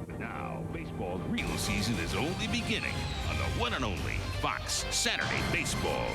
But now, baseball's real season is only beginning on the one and only Fox Saturday Baseball.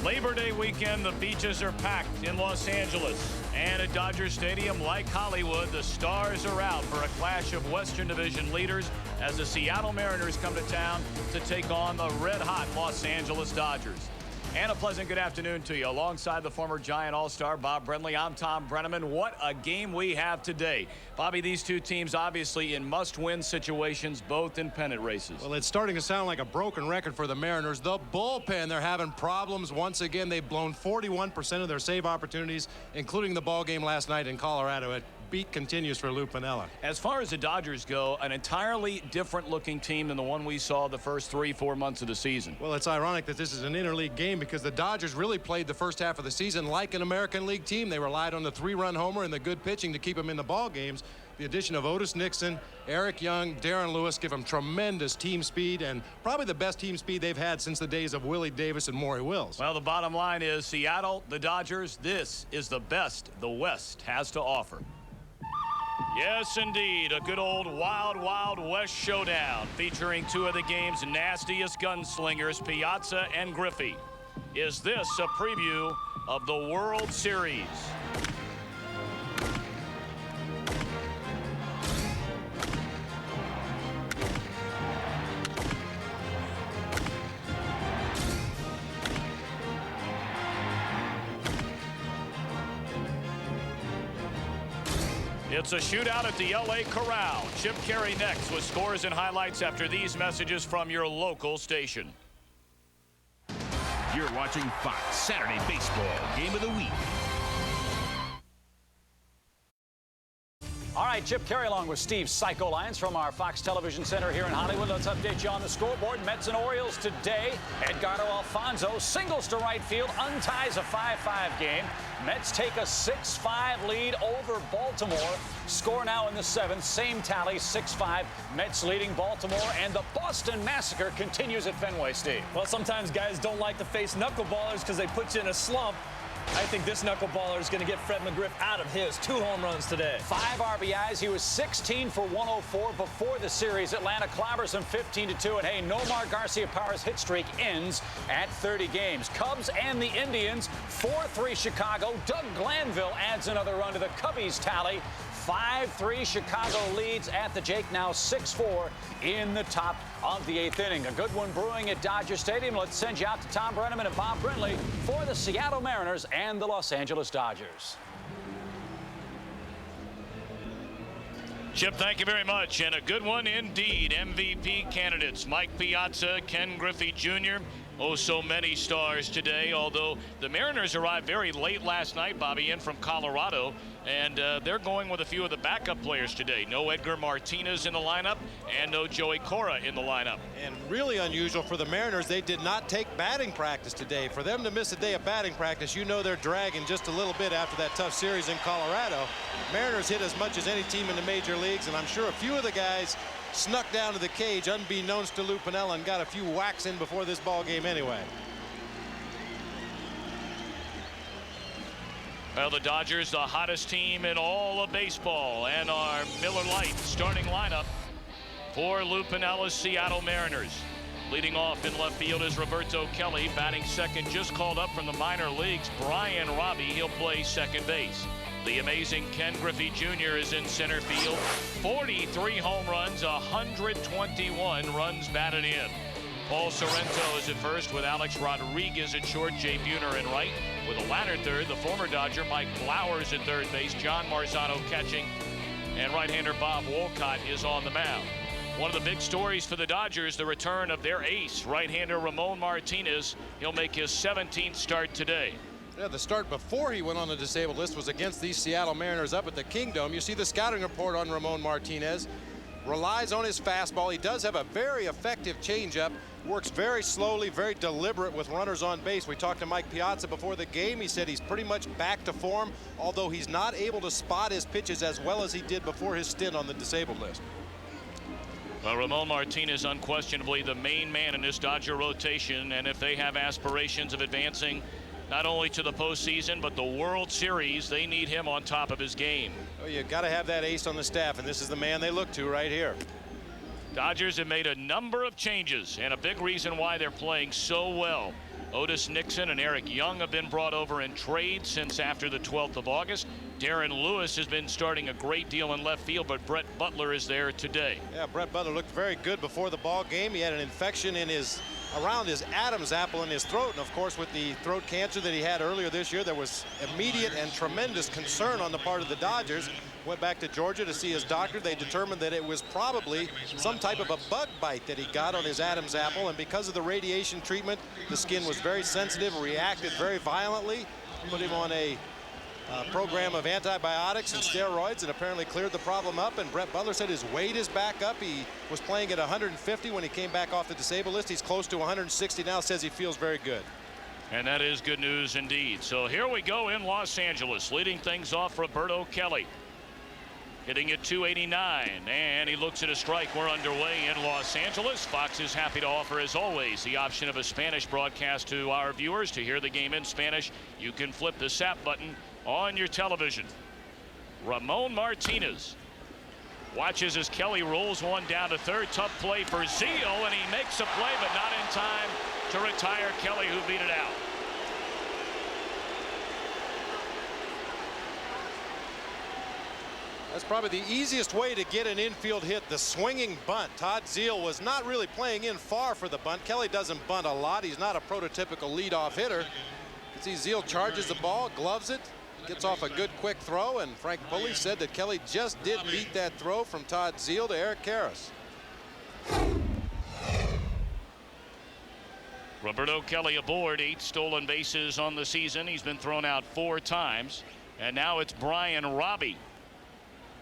Labor Day weekend, the beaches are packed in Los Angeles. And at Dodger Stadium, like Hollywood, the stars are out for a clash of Western Division leaders as the Seattle Mariners come to town to take on the red-hot Los Angeles Dodgers. And a pleasant good afternoon to you. Alongside the former Giant All-Star Bob Brenly, I'm Thom Brennaman. What a game we have today. Bobby, these two teams obviously in must-win situations, both in pennant races. Well, it's starting to sound like a broken record for the Mariners. The bullpen, they're having problems. Once again, they've blown 41% of their save opportunities, including the ball game last night in Colorado. It beat continues for Lou Piniella. As far as the Dodgers go, an entirely different looking team than the one we saw the first 3-4 months of the season. Well, it's ironic that this is an interleague game because the Dodgers really played the first half of the season like an American League team. They relied on the 3-run homer and the good pitching to keep them in the ball games. The addition of Otis Nixon, Eric Young, Darren Lewis give them tremendous team speed and probably the best team speed they've had since the days of Willie Davis and Maury Wills. Well, the bottom line is Seattle, the Dodgers, this is the best the West has to offer. Yes, indeed, a good old Wild Wild West showdown featuring two of the game's nastiest gunslingers, Piazza and Griffey. Is this a preview of the World Series? It's a shootout at the L.A. Corral. Chip Carey next with scores and highlights after these messages from your local station. You're watching Fox Saturday Baseball Game of the Week. All right, Chip Carey along with Steve Psycho Lyons from our Fox Television Center here in Hollywood. Let's update you on the scoreboard. Mets and Orioles today. Edgardo Alfonso singles to right field, unties a 5-5 game. Mets take a 6-5 lead over Baltimore. Score now in the 7th. Same tally, 6-5. Mets leading Baltimore, and the Boston Massacre continues at Fenway, Steve. Well, sometimes guys don't like to face knuckleballers because they put you in a slump. I think this knuckleballer is going to get Fred McGriff out of his. 2 home runs today. 5 RBIs. He was 16 for 104 before the series. Atlanta clobbers him 15-2. And hey, Nomar Garciaparra's hit streak ends at 30 games. Cubs and the Indians 4-3 Chicago. Doug Glanville adds another run to the Cubbies tally. 5-3 Chicago leads at the Jake, now 6-4 in the top of the 8th inning. A good one brewing at Dodger Stadium. Let's send you out to Thom Brennaman and Bob Brenly for the Seattle Mariners and the Los Angeles Dodgers. Chip, thank you very much. And a good one indeed. MVP candidates Mike Piazza, Ken Griffey Jr. Oh, so many stars today, although the Mariners arrived very late last night, Bobby, in from Colorado, and they're going with a few of the backup players today. No Edgar Martinez in the lineup and no Joey Cora in the lineup. And really unusual for the Mariners, they did not take batting practice today. For them to miss a day of batting practice, you know they're dragging just a little bit after that tough series in Colorado. Mariners hit as much as any team in the major leagues, and I'm sure a few of the guys snuck down to the cage unbeknownst to Lou Piniella and got a few whacks in before this ball game anyway. Well, the Dodgers, the hottest team in all of baseball, and our Miller Lite starting lineup for Lou Piniella's Seattle Mariners. Leading off in left field is Roberto Kelly. Batting second, just called up from the minor leagues, Brian Robbie. He'll play second base. The amazing Ken Griffey Jr. is in center field. 43 home runs, 121 runs batted in. Paul Sorrento is at first with Alex Rodriguez at short, Jay Buhner in right. With a ladder third, the former Dodger Mike Flowers at third base, John Marzano catching, and right-hander Bob Wolcott is on the mound. One of the big stories for the Dodgers, the return of their ace, right-hander Ramon Martinez. He'll make his 17th start today. Yeah, the start before he went on the disabled list was against these Seattle Mariners up at the Kingdome. You see the scouting report on Ramon Martinez. Relies on his fastball. He does have a very effective changeup. Works very slowly, very deliberate with runners on base. We talked to Mike Piazza before the game. He said he's pretty much back to form, although he's not able to spot his pitches as well as he did before his stint on the disabled list. Well, Ramon Martinez unquestionably the main man in this Dodger rotation, and if they have aspirations of advancing not only to the postseason, but the World Series. They need him on top of his game. Oh, you got to have that ace on the staff, and this is the man they look to right here. Dodgers have made a number of changes, and a big reason why they're playing so well. Otis Nixon and Eric Young have been brought over in trade since after the 12th of August. Darren Lewis has been starting a great deal in left field, but Brett Butler is there today. Yeah, Brett Butler looked very good before the ball game. He had an infection in around his Adam's apple in his throat, and of course with the throat cancer that he had earlier this year, there was immediate and tremendous concern on the part of the Dodgers. Went back to Georgia to see his doctor. They determined that it was probably some type of a bug bite that he got on his Adam's apple, and because of the radiation treatment, the skin was very sensitive, reacted very violently. Put him on a program of antibiotics and steroids, and apparently cleared the problem up. And Brett Butler said his weight is back up. He was playing at 150 when he came back off the disabled list. He's close to 160 now. Says he feels very good. And that is good news indeed. So here we go in Los Angeles. Leading things off, Roberto Kelly. Hitting at 289, and he looks at a strike. We're underway in Los Angeles. Fox is happy to offer, as always, the option of a Spanish broadcast to our viewers. To hear the game in Spanish, you can flip the SAP button on your television. Ramon Martinez watches as Kelly rolls one down to third. Tough play for Zeal, and he makes a play, but not in time to retire Kelly, who beat it out. That's probably the easiest way to get an infield hit, the swinging bunt. Todd Zeal was not really playing in far for the bunt. Kelly doesn't bunt a lot. He's not a prototypical leadoff hitter. You see Zeal charges the ball, gloves it, gets off a good quick throw, and Frank Pulley said that Kelly just did beat that throw from Todd Zeal to Eric Karros. Roberto Kelly aboard, 8 stolen bases on the season. He's been thrown out 4 times, and now it's Brian Robbie.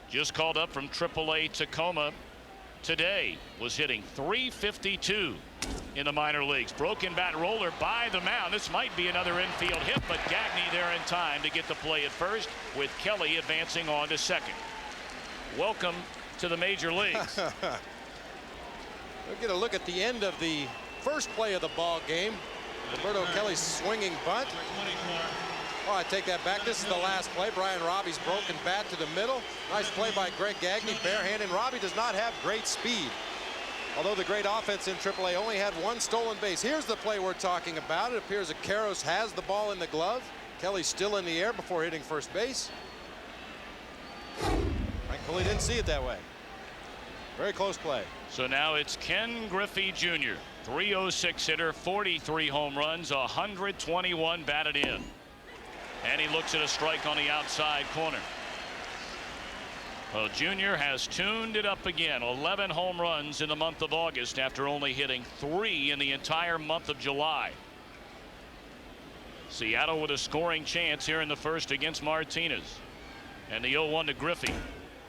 Just called up from AAA Tacoma today. Was hitting .352 in the minor leagues. Broken bat roller by the mound. This might be another infield hit, but Gagne there in time to get the play at first, with Kelly advancing on to second. Welcome to the major leagues. We'll get a look at the end of the first play of the ball game. Roberto Kelly's swinging bunt. Oh, I take that back. This is the last play. Brian Robbie's broken bat to the middle. Nice play by Greg Gagne, barehanded. Robbie does not have great speed. Although the great offense in AAA only had 1 stolen base. Here's the play we're talking about. It appears that Karros has the ball in the glove. Kelly's still in the air before hitting first base. Frank Pulley didn't see it that way. Very close play. So now it's Ken Griffey Jr., 306 hitter, 43 home runs, 121 batted in. And he looks at a strike on the outside corner. Well, Junior has tuned it up again. 11 home runs in the month of August after only hitting 3 in the entire month of July. Seattle with a scoring chance here in the first against Martinez. And the 0-1 to Griffey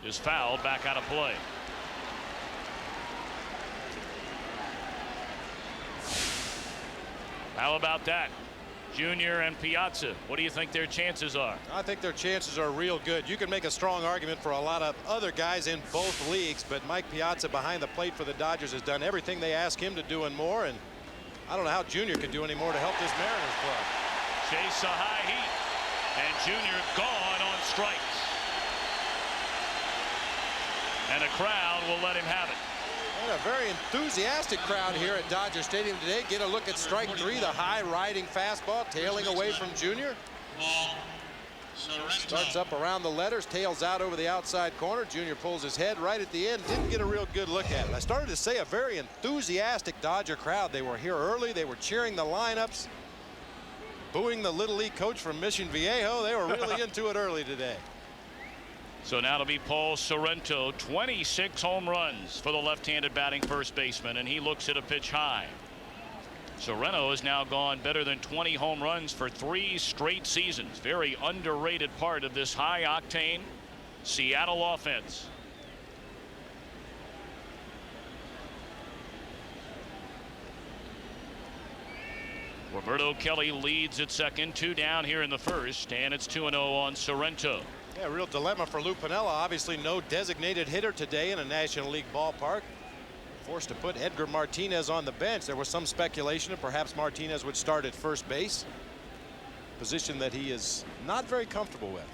is fouled back out of play. How about that? Junior and Piazza, what do you think their chances are? I think their chances are real good. You can make a strong argument for a lot of other guys in both leagues, but Mike Piazza behind the plate for the Dodgers has done everything they ask him to do and more, and I don't know how Junior could do any more to help this Mariners club. Chase a high heat, and Junior gone on strikes. And the crowd will let him have it. And a very enthusiastic crowd here at Dodger Stadium today. Get a look at strike 3, the high riding fastball tailing away from Junior. Starts up around the letters, tails out over the outside corner. Junior pulls his head right at the end. Didn't get a real good look at it. I started to say a very enthusiastic Dodger crowd. They were here early. They were cheering the lineups, booing the Little League coach from Mission Viejo. They were really into it early today. So now to be Paul Sorrento, 26 home runs for the left-handed batting first baseman, and he looks at a pitch high. Sorrento has now gone better than 20 home runs for 3 straight seasons. Very underrated part of this high-octane Seattle offense. Roberto Kelly leads at second, 2 down here in the first, and it's 2-0 on Sorrento. Yeah, real dilemma for Lou Piniella. Obviously no designated hitter today in a National League ballpark. Forced to put Edgar Martinez on the bench. There was some speculation that perhaps Martinez would start at first base. position that he is not very comfortable with.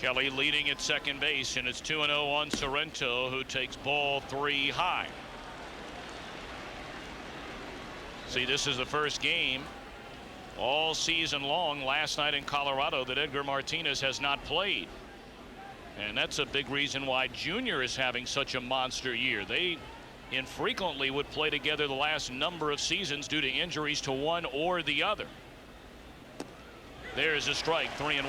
Kelly leading at second base, and it's 2-0 on Sorrento, who takes ball 3 high. See, this is the first game all season long last night in Colorado that Edgar Martinez has not played. And that's a big reason why Junior is having such a monster year. They infrequently would play together the last number of seasons due to injuries to one or the other. There's a strike, 3-1.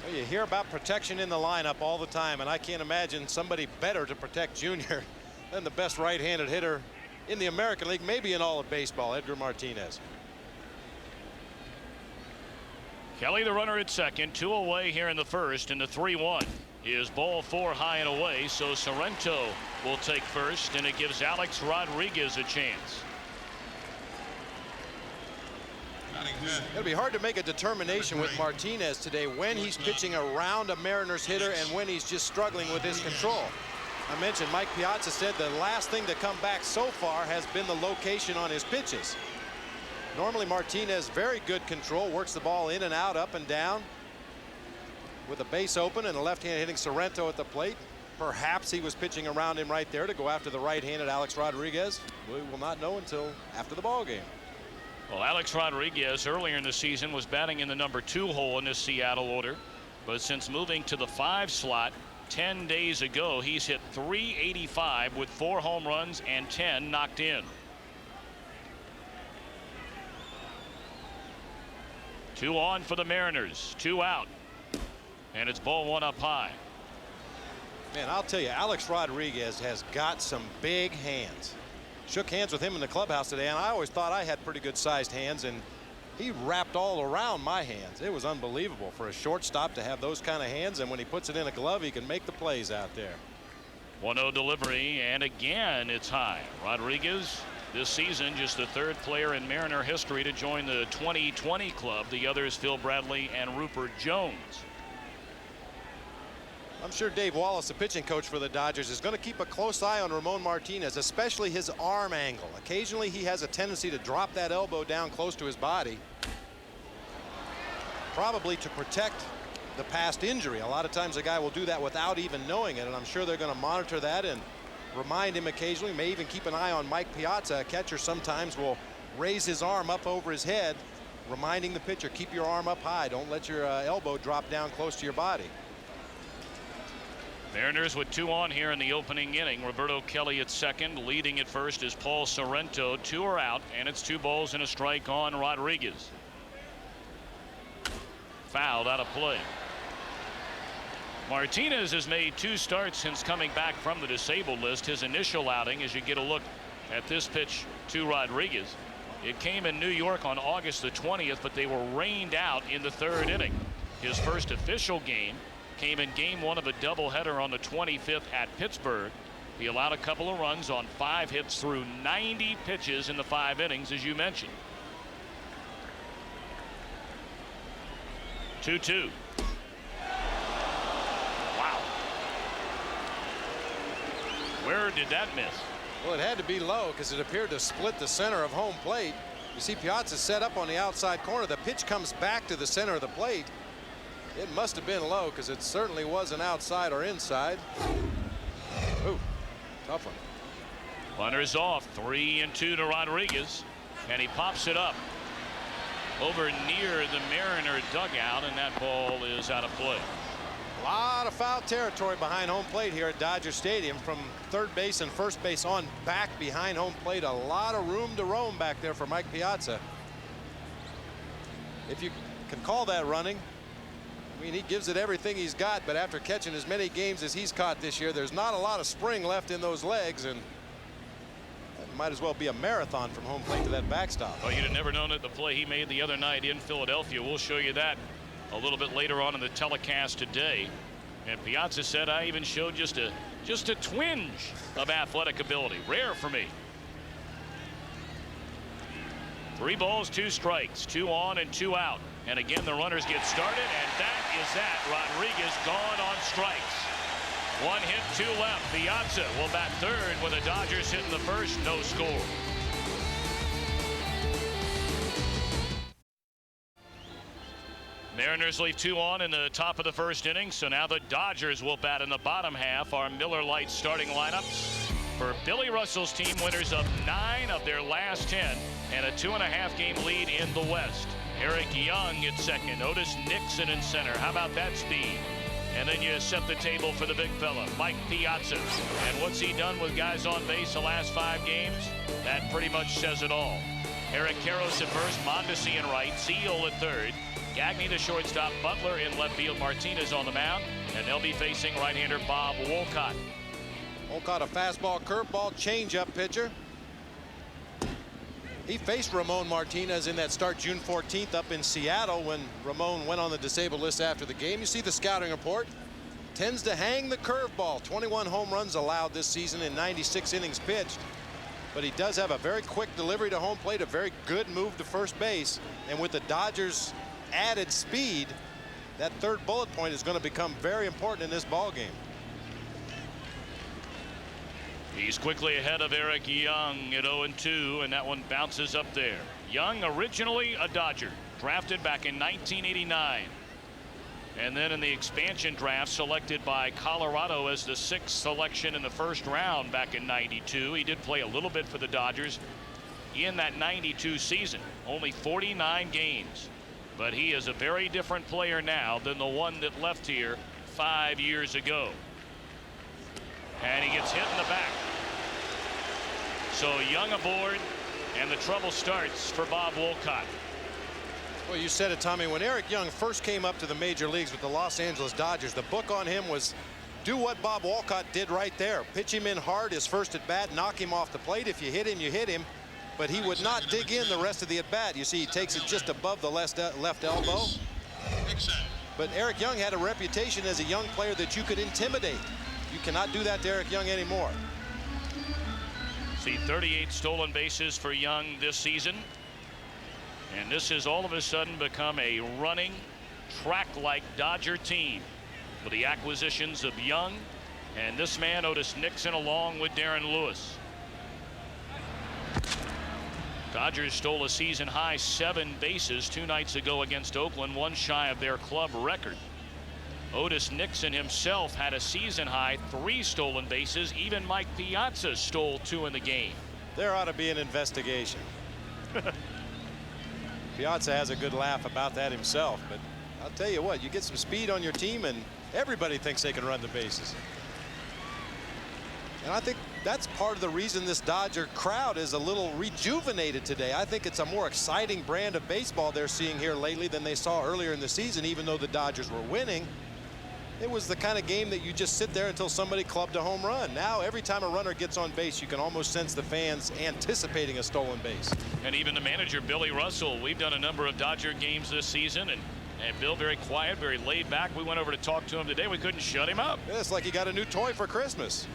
Well, you hear about protection in the lineup all the time, and I can't imagine somebody better to protect Junior than the best right-handed hitter in the American League, maybe in all of baseball, Edgar Martinez. Kelly the runner at second, 2 away here in the first, and the 3-1 is ball 4 high and away, so Sorrento will take first, and it gives Alex Rodriguez a chance. It'll be hard to make a determination with Martinez today when he's pitching around a Mariners hitter and when he's just struggling with his control. I mentioned Mike Piazza said the last thing to come back so far has been the location on his pitches. Normally Martinez, very good control, works the ball in and out, up and down, with a base open and a left-hand hitting Sorrento at the plate. Perhaps he was pitching around him right there to go after the right-handed Alex Rodriguez. We will not know until after the ball game. Well, Alex Rodriguez earlier in the season was batting in the number 2 hole in this Seattle order, but since moving to the 5 slot 10 days ago, he's hit .385 with 4 home runs and 10 knocked in. 2 on for the Mariners, 2 out, and it's ball 1 up high. Man, I'll tell you, Alex Rodriguez has got some big hands. Shook hands with him in the clubhouse today, and I always thought I had pretty good sized hands, and he wrapped all around my hands. It was unbelievable for a shortstop to have those kind of hands, and when he puts it in a glove, he can make the plays out there. 1-0 delivery, and again it's high. Rodriguez this season just the 3rd player in Mariner history to join the 2020 club. The others Phil Bradley and Rupert Jones. I'm sure Dave Wallace, the pitching coach for the Dodgers, is going to keep a close eye on Ramon Martinez, especially his arm angle. Occasionally he has a tendency to drop that elbow down close to his body, probably to protect the past injury. A lot of times a guy will do that without even knowing it, and I'm sure they're going to monitor that and remind him occasionally. May even keep an eye on Mike Piazza. A catcher sometimes will raise his arm up over his head, reminding the pitcher, keep your arm up high. Don't let your elbow drop down close to your body. Mariners with 2 on here in the opening inning. Roberto Kelly at second. Leading at first is Paul Sorrento. 2 are out, and it's 2 balls and a strike on Rodriguez. Fouled out of play. Martinez has made 2 starts since coming back from the disabled list. His initial outing, as you get a look at this pitch to Rodriguez, it came in New York on August the 20th, but they were rained out in the 3rd inning. His first official game came in game 1 of a doubleheader on the 25th at Pittsburgh. He allowed a couple of runs on 5 hits through 90 pitches in the 5 innings, as you mentioned. 2-2. Wow. Where did that miss? Well, it had to be low because it appeared to split the center of home plate. You see Piazza set up on the outside corner. The pitch comes back to the center of the plate. It must have been low because it certainly wasn't outside or inside. Ooh, tough one. Runners off, 3-2 to Rodriguez, and he pops it up over near the Mariner dugout, and that ball is out of play. A lot of foul territory behind home plate here at Dodger Stadium, from 3rd base and 1st base on back behind home plate. A lot of room to roam back there for Mike Piazza. If you can call that running. I mean, he gives it everything he's got, but after catching as many games as he's caught this year, there's not a lot of spring left in those legs, and that might as well be a marathon from home plate to that backstop. Well, you'd have never known it. The play he made the other night in Philadelphia. We'll show you that a little bit later on in the telecast today. And Piazza said, I even showed just a twinge of athletic ability. Rare for me. 3 balls, 2 strikes, 2 on and 2 out. And again, the runners get started, and that is that. Rodriguez gone on strikes. 1 hit, 2 left. Piazza will bat 3rd with the Dodgers hitting the 1st. No score. Mariners leave 2 on in the top of the first inning, so now the Dodgers will bat in the bottom half. Our Miller Lite starting lineups for Billy Russell's team, winners of 9 of their last 10 and a 2.5 game lead in the West. Eric Young at second, Otis Nixon in center. How about that speed? And then you set the table for the big fella, Mike Piazza. And what's he done with guys on base the last 5 games? That pretty much says it all. Eric Karros at first, Mondesi in right, Seal at third, Gagne the shortstop, Butler in left field, Martinez on the mound, and they'll be facing right-hander Bob Wolcott. Wolcott, a fastball, curveball, changeup pitcher. He faced Ramon Martinez in that start June 14th up in Seattle when Ramon went on the disabled list after the game. You see the scouting report. Tends to hang the curveball. 21 home runs allowed this season in 96 innings pitched. But he does have a very quick delivery to home plate, a very good move to first base. And with the Dodgers' added speed, that third bullet point is going to become very important in this ball game. He's quickly ahead of Eric Young at 0-2, and that one bounces up there. Young, originally a Dodger, drafted back in 1989. And then in the expansion draft, selected by Colorado as the 6th selection in the first round back in '92. He did play a little bit for the Dodgers in that '92 season, only 49 games. But he is a very different player now than the one that left here 5 years ago. And he gets hit in the back. So Young aboard, and the trouble starts for Bob Wolcott. Well, you said it, Tommy. When Eric Young first came up to the major leagues with the Los Angeles Dodgers, the book on him was do what Bob Wolcott did right there. Pitch him in hard his first at bat, knock him off the plate. If you hit him, you hit him. But he would not dig in the rest of the at bat. You see, he takes it just above the left elbow. But Eric Young had a reputation as a young player that you could intimidate. You cannot do that to Eric Young anymore. See 38 stolen bases for Young this season. And this has all of a sudden become a running, track-like Dodger team with the acquisitions of Young and this man, Otis Nixon, along with Darren Lewis. Dodgers stole a season-high 7 bases 2 nights ago against Oakland, 1 shy of their club record. Otis Nixon himself had a season-high 3 stolen bases. Even Mike Piazza stole 2 in the game. There ought to be an investigation. Piazza has a good laugh about that himself, but I'll tell you what, you get some speed on your team and everybody thinks they can run the bases. And I think that's part of the reason this Dodger crowd is a little rejuvenated today. I think it's a more exciting brand of baseball they're seeing here lately than they saw earlier in the season. Even though the Dodgers were winning, it was the kind of game that you just sit there until somebody clubbed a home run. Now every time a runner gets on base, you can almost sense the fans anticipating a stolen base. And even the manager, Billy Russell, we've done a number of Dodger games this season, and Bill very quiet, very laid back. We went over to talk to him today. We couldn't shut him up. Yeah, it's like he got a new toy for Christmas.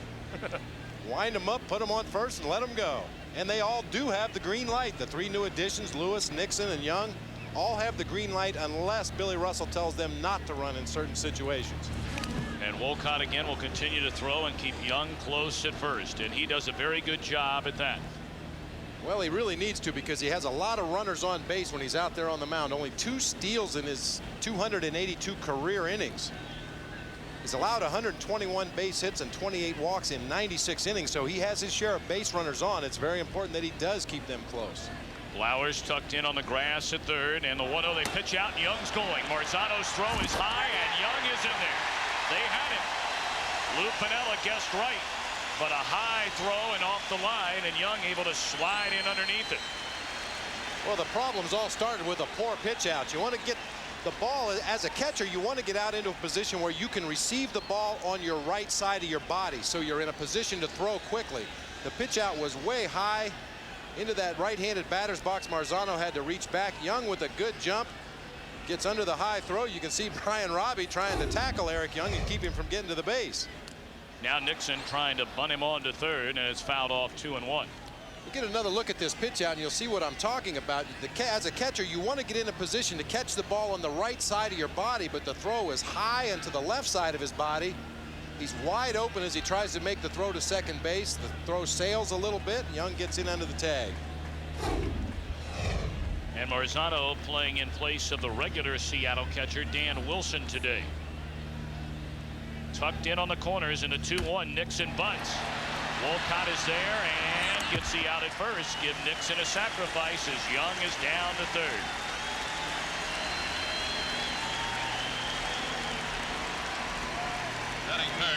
Wind them up, put them on first, and let them go. And they all do have the green light. The 3 new additions, Lewis, Nixon, and Young, all have the green light unless Billy Russell tells them not to run in certain situations. And Wolcott again will continue to throw and keep Young close at first, and he does a very good job at that. Well, he really needs to, because he has a lot of runners on base when he's out there on the mound. Only 2 steals in his 282 career innings. He's allowed 121 base hits and 28 walks in 96 innings, so he has his share of base runners on. It's very important that he does keep them close. Flowers tucked in on the grass at third, and the 1-0 they pitch out, and Young's going. Marzano's throw is high, and Young is in there. They had it. Lou Piniella guessed right, but a high throw and off the line, and Young able to slide in underneath it. Well, the problems all started with a poor pitch out. You want to get the ball as a catcher, you want to get out into a position where you can receive the ball on your right side of your body, so you're in a position to throw quickly. The pitch out was way high into that right-handed batter's box. Marzano had to reach back. Young with a good jump gets under the high throw. You can see Brian Robbie trying to tackle Eric Young and keep him from getting to the base. Now Nixon trying to bunt him on to third, and it's fouled off 2-1. You get another look at this pitch out and you'll see what I'm talking about. As a catcher, you want to get in a position to catch the ball on the right side of your body, but the throw is high and to the left side of his body. He's wide open as he tries to make the throw to second base. The throw sails a little bit. Young gets in under the tag. And Marzano playing in place of the regular Seattle catcher Dan Wilson today. Tucked in on the corners in a 2-1. Nixon bunts. Wolcott is there and gets the out at first. Give Nixon a sacrifice as Young is down to third.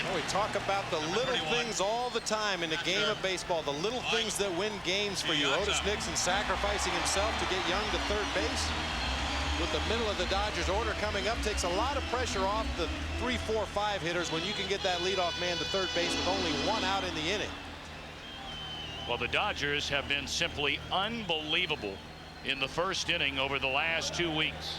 Well, we talk about the little things all the time in the game of baseball. The little things that win games for you. Otis Nixon sacrificing himself to get Young to third base. With the middle of the Dodgers order coming up, takes a lot of pressure off the 3, 4, 5 hitters when you can get that leadoff man to third base with only 1 out in the inning. Well, the Dodgers have been simply unbelievable in the first inning over the last 2 weeks.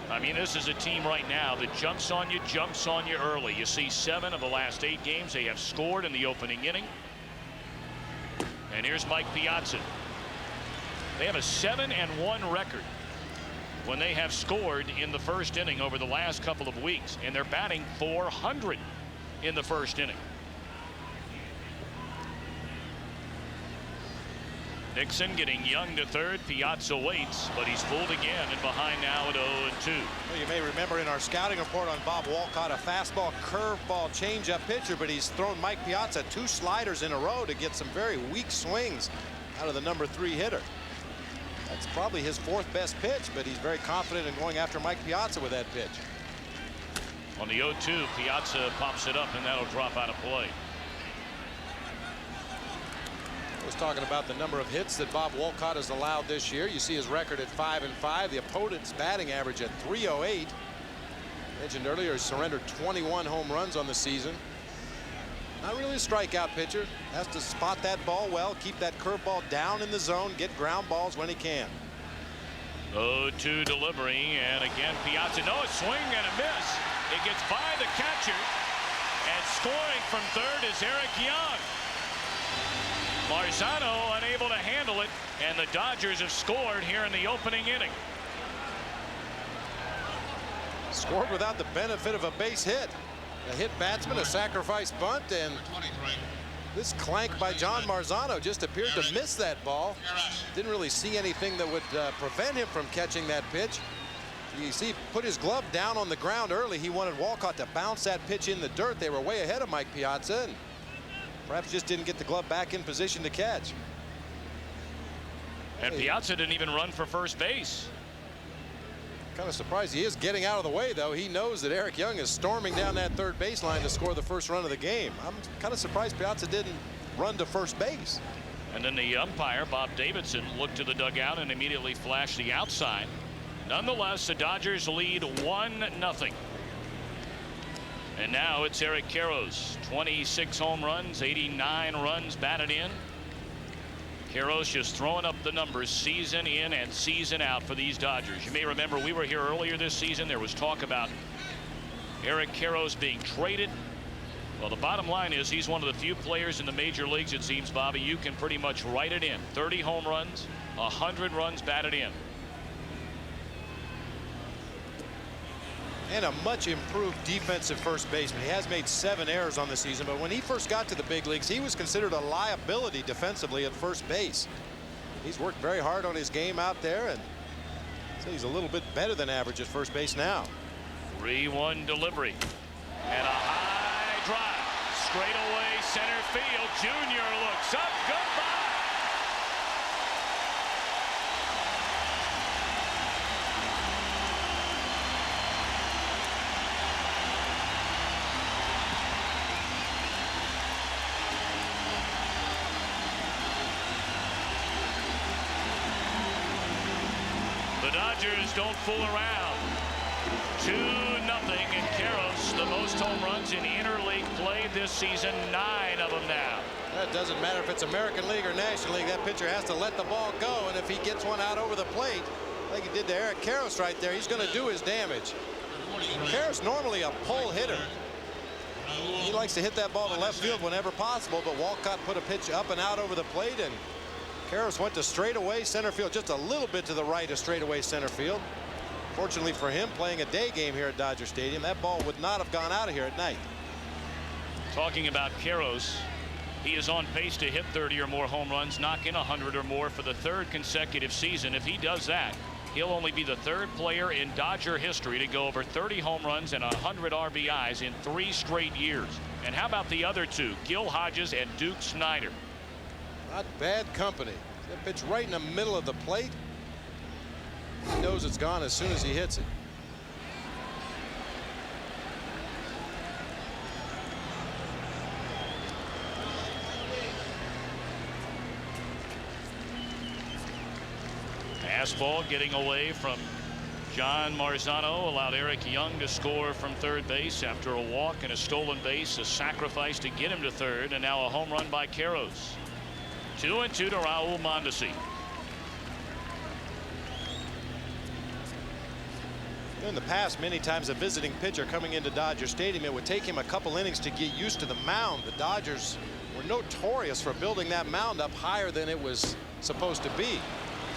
I mean, this is a team right now that jumps on you early. You see 7 of the last 8 games they have scored in the opening inning. And here's Mike Piazza. They have a 7-1 record when they have scored in the first inning over the last couple of weeks, and they're batting .400 in the first inning. Nixon getting Young to third. Piazza waits, but he's fooled again and behind now at 0-2. Well, you may remember in our scouting report on Bob Wolcott, a fastball, curveball, changeup pitcher, but he's thrown Mike Piazza 2 sliders in a row to get some very weak swings out of the number 3 hitter. That's probably his 4th best pitch, but he's very confident in going after Mike Piazza with that pitch. On the 0-2, Piazza pops it up, and that'll drop out of play. I was talking about the number of hits that Bob Wolcott has allowed this year. You see his record at 5-5. The opponent's batting average at .308. Mentioned earlier, he surrendered 21 home runs on the season. Not really a strikeout pitcher. Has to spot that ball well, keep that curveball down in the zone, get ground balls when he can. 0-2 delivery, and again Piazza. No, a swing and a miss. It gets by the catcher, and scoring from third is Eric Young. Marzano unable to handle it, and the Dodgers have scored here in the opening inning. Scored without the benefit of a base hit. A hit batsman, a sacrifice bunt, and this clank by John Marzano just appeared to miss that ball. Didn't really see anything that would prevent him from catching that pitch. You see, put his glove down on the ground early. He wanted Wolcott to bounce that pitch in the dirt. They were way ahead of Mike Piazza, and perhaps just didn't get the glove back in position to catch. And Piazza didn't even run for first base. Kind of surprised. He is getting out of the way, though. He knows that Eric Young is storming down that third baseline to score the first run of the game. I'm kind of surprised Piazza didn't run to first base. And then the umpire, Bob Davidson, looked to the dugout and immediately flashed the outside. Nonetheless, the Dodgers lead 1-0. And now it's Eric Karros. 26 home runs, 89 runs batted in. Karros just throwing up the numbers season in and season out for these Dodgers. You may remember we were here earlier this season. There was talk about Eric Karros being traded. Well, the bottom line is he's one of the few players in the major leagues, it seems, Bobby, you can pretty much write it in. 30 home runs, 100 runs batted in. And a much improved defensive first baseman. He has made 7 errors on the season, but when he first got to the big leagues, he was considered a liability defensively at first base. He's worked very hard on his game out there, and so he's a little bit better than average at first base now. 3-1 delivery. And a high drive. Straight away center field. Junior looks up. Goodbye. The Dodgers don't fool around. 2-0, and Karros, the most home runs in interleague play this season, 9 of them now. That doesn't matter if it's American League or National League. That pitcher has to let the ball go, and if he gets one out over the plate, like he did to Eric Karros right there, he's going to do his damage. Karros normally a pull hitter. He likes to hit that ball to left field whenever possible, but Wolcott put a pitch up and out over the plate, and Karros went to straightaway center field, just a little bit to the right of straightaway center field. Fortunately for him, playing a day game here at Dodger Stadium, that ball would not have gone out of here at night. Talking about Karros, He is on pace to hit 30 or more home runs, knock in 100 or more for the third consecutive season. If he does that, he'll only be the third player in Dodger history to go over 30 home runs and 100 RBIs in 3 straight years. And how about the other two, Gil Hodges and Duke Snider? Not bad company. That pitch right in the middle of the plate. He knows it's gone as soon as he hits it. Fastball getting away from John Marzano, allowed Eric Young to score from third base after a walk and a stolen base, a sacrifice to get him to third, and now a home run by Karros. 2-2 to Raul Mondesi. In the past, many times a visiting pitcher coming into Dodger Stadium, it would take him a couple innings to get used to the mound. The Dodgers were notorious for building that mound up higher than it was supposed to be.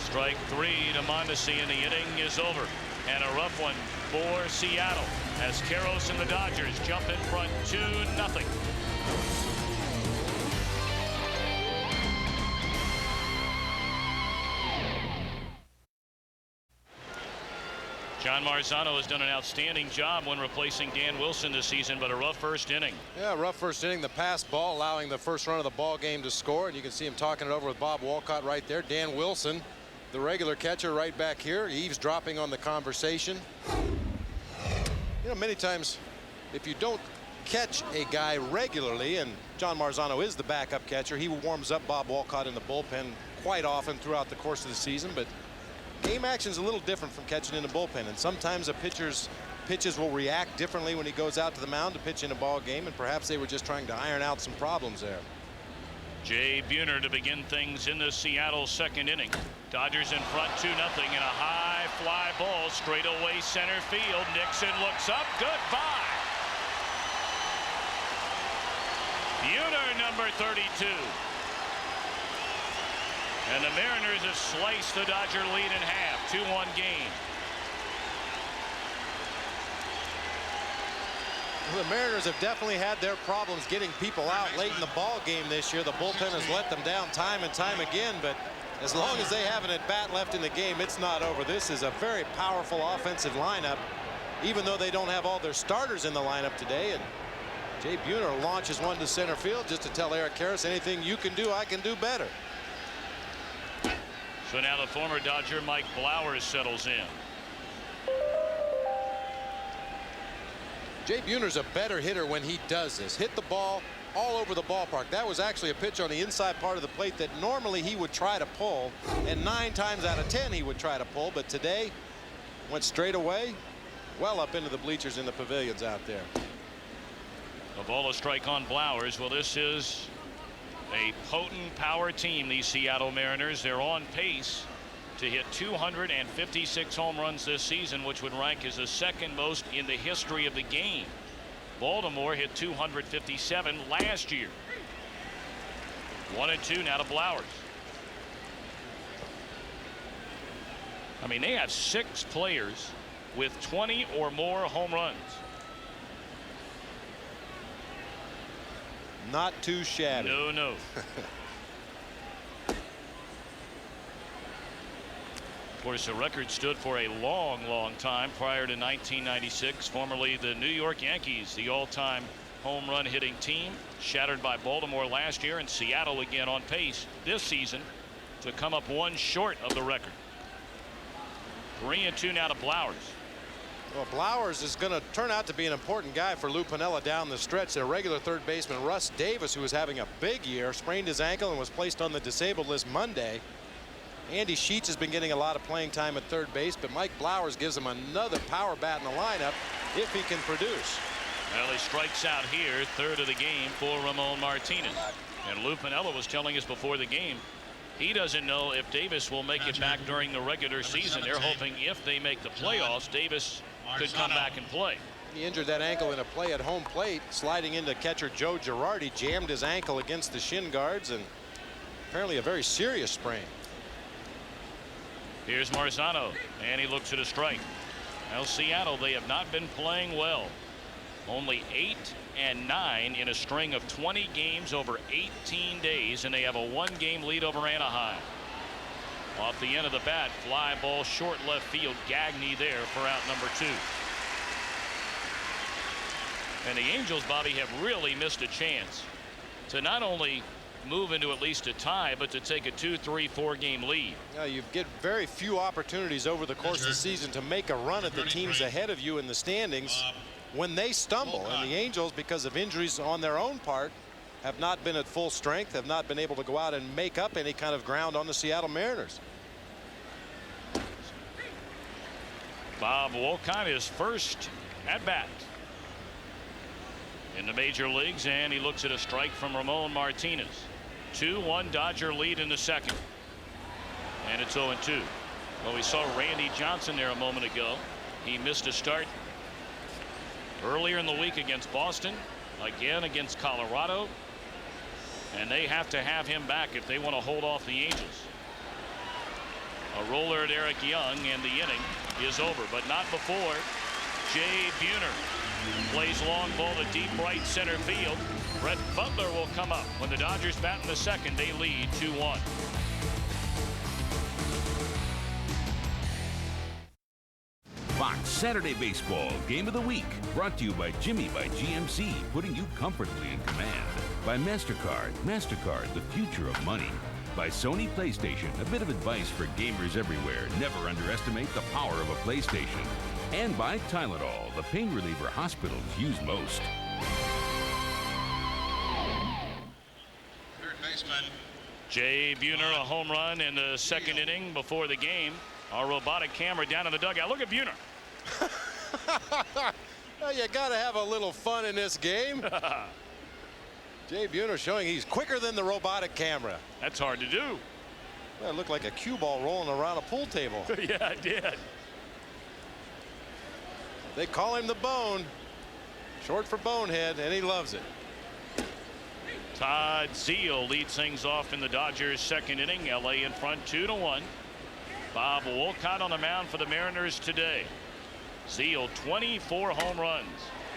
Strike 3 to Mondesi, and the inning is over. And a rough one for Seattle as Karros and the Dodgers jump in front 2-0. John Marzano has done an outstanding job when replacing Dan Wilson this season, but a rough first inning. Yeah, rough first inning. The pass ball allowing the first run of the ball game to score, and you can see him talking it over with Bob Walcott right there. Dan Wilson, the regular catcher, right back here, eavesdropping on the conversation. You know, many times if you don't catch a guy regularly, and John Marzano is the backup catcher, he warms up Bob Walcott in the bullpen quite often throughout the course of the season, but game action is a little different from catching in the bullpen, and sometimes a pitcher's pitches will react differently when he goes out to the mound to pitch in a ball game, and perhaps they were just trying to iron out some problems there. Jay Buhner to begin things in the Seattle second inning. Dodgers in front 2-0, and a high fly ball straight away center field. Nixon looks up. Goodbye. Buhner, number 32. And the Mariners have sliced the Dodger lead in half. 2-1 game. Well, the Mariners have definitely had their problems getting people out late in the ball game this year. The bullpen has let them down time and time again, but as long as they have an at-bat left in the game, it's not over. This is a very powerful offensive lineup, even though they don't have all their starters in the lineup today. And Jay Buhner launches one to center field just to tell Eric Karros, anything you can do, I can do better. So now the former Dodger Mike Blowers settles in. Jay Buhner's a better hitter when he does this. Hit the ball all over the ballpark. That was actually a pitch on the inside part of the plate that normally he would try to pull, and 9 times out of 10 he would try to pull, but today went straight away, well up into the bleachers in the pavilions out there. A ball, a strike on Blowers. Well, this is a potent power team, these Seattle Mariners. They're on pace to hit 256 home runs this season, which would rank as the second most in the history of the game. Baltimore hit 257 last year. 1-2 now to Blowers. I mean, they have 6 players with 20 or more home runs. Not too shabby. No, no. Of course, the record stood for a long, long time prior to 1996. Formerly the New York Yankees, the all-time home run hitting team, shattered by Baltimore last year, and Seattle again on pace this season to come up 1 short of the record. 3-2 now to Blowers. Well, Blowers is going to turn out to be an important guy for Lou Piniella down the stretch. Their regular third baseman Russ Davis, who was having a big year, sprained his ankle and was placed on the disabled list Monday. Andy Sheets has been getting a lot of playing time at third base, but Mike Blowers gives him another power bat in the lineup if he can produce. Well, he strikes out here, third of the game for Ramon Martinez. And Lou Piniella was telling us before the game he doesn't know if Davis will make it back during the regular season. They're hoping if they make the playoffs, Davis could come back and play. He injured that ankle in a play at home plate, sliding into catcher Joe Girardi, jammed his ankle against the shin guards, and apparently a very serious sprain. Here's Marzano, and he looks at a strike. Well, Seattle, they have not been playing well. only 8-9 in a string of 20 games over 18 days, and they have a 1-game lead over Anaheim. Off the end of the bat, fly ball short left field. Gagne there for out number 2. And the Angels, Bobby, have really missed a chance to not only move into at least a tie, but to take a 2-3-4 game lead. Yeah, you get very few opportunities over the course of the season to make a run at the teams ahead of you in the standings when they stumble. And the Angels, because of injuries on their own part, have not been at full strength, have not been able to go out and make up any kind of ground on the Seattle Mariners. Bob Wolcott, his first at bat in the major leagues, and he looks at a strike from Ramon Martinez. 2-1 Dodger lead in the second, and it's 0-2. Well, we saw Randy Johnson there a moment ago. He missed a start earlier in the week against Boston, again against Colorado, and they have to have him back if they want to hold off the Angels. A roller at Eric Young, and the inning is over, but not before Jay Buhner plays long ball to deep right center field. Brett Butler will come up. When the Dodgers bat in the second, they lead 2-1. Fox Saturday Baseball Game of the Week, brought to you by Jimmy by GMC, putting you comfortably in command. By MasterCard, MasterCard, the future of money. By Sony PlayStation, a bit of advice for gamers everywhere. Never underestimate the power of a PlayStation. And by Tylenol, the pain reliever hospitals use most. Third baseman Jay Buhner, a home run in the second inning before the game. Our robotic camera down in the dugout. Look at Buhner. Well, you got to have a little fun in this game. Jay Buhner showing he's quicker than the robotic camera. That's hard to do. Well, it looked like a cue ball rolling around a pool table. Yeah, it did. They call him the Bone, short for Bonehead, and he loves it. Todd Zeile leads things off in the Dodgers' second inning. LA in front 2-1. Bob Wolcott on the mound for the Mariners today. Zeile 24 home runs,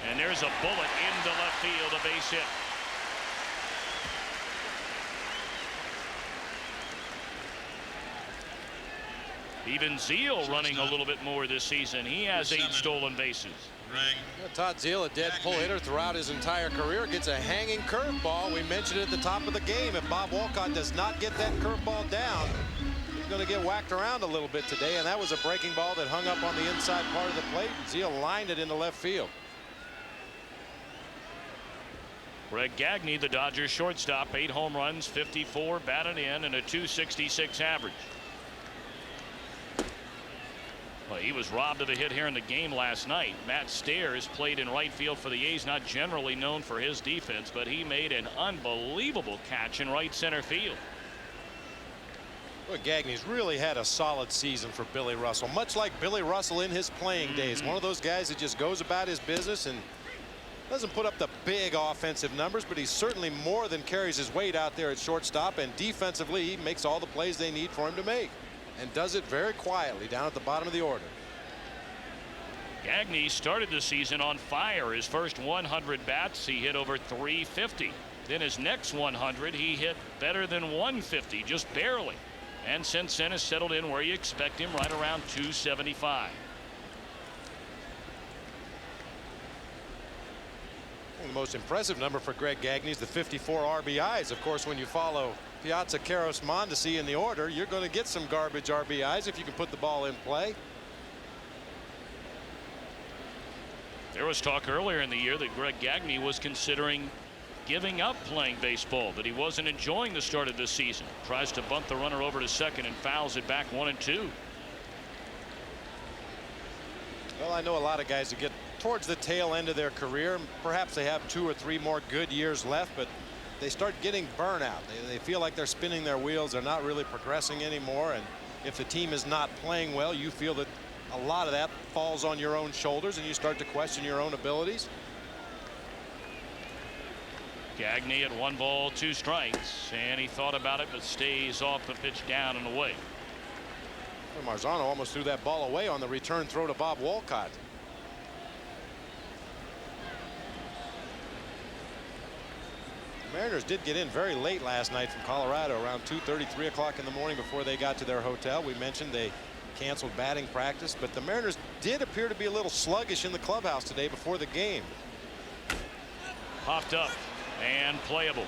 and there's a bullet into left field, a base hit. Even Zeile running a little bit more this season. He has 8 stolen bases. Todd Zeile, a dead pull hitter throughout his entire career, gets a hanging curveball. We mentioned it at the top of the game. If Bob Wolcott does not get that curveball down, he's going to get whacked around a little bit today. And that was a breaking ball that hung up on the inside part of the plate. Zeile lined it into left field. Greg Gagne, the Dodgers shortstop, 8 home runs, 54 batted in, and a .266 average. Well, he was robbed of a hit here in the game last night. Matt Stairs played in right field for the A's, not generally known for his defense, but he made an unbelievable catch in right center field. Well, Gagne's really had a solid season for Billy Russell, much like Billy Russell in his playing days. One of those guys that just goes about his business and doesn't put up the big offensive numbers, but he certainly more than carries his weight out there at shortstop, and defensively he makes all the plays they need for him to make, and does it very quietly down at the bottom of the order. Gagne started the season on fire. His first 100 bats, he hit over 350. Then his next 100, he hit better than 150, just barely. And since then has settled in where you expect him, right around 275. The most impressive number for Greg Gagne is the 54 RBIs. Of course, when you follow Piazza, Karros, Mondesi in the order, you're going to get some garbage RBIs if you can put the ball in play. There was talk earlier in the year that Greg Gagne was considering giving up playing baseball, that he wasn't enjoying the start of this season. Tries to bunt the runner over to second and fouls it back 1-2. Well, I know a lot of guys who get towards the tail end of their career. Perhaps they have 2 or 3 more good years left, but they start getting burnout. They feel like they're spinning their wheels. They're not really progressing anymore. And if the team is not playing well, you feel that a lot of that falls on your own shoulders, and you start to question your own abilities. Gagne at 1 ball, 2 strikes, and he thought about it, but stays off the pitch, down and away. Marzano almost threw that ball away on the return throw to Bob Wolcott. Mariners did get in very late last night from Colorado, around 2:30, 3 o'clock in the morning before they got to their hotel. We mentioned they canceled batting practice, but the Mariners did appear to be a little sluggish in the clubhouse today before the game. Popped up and playable.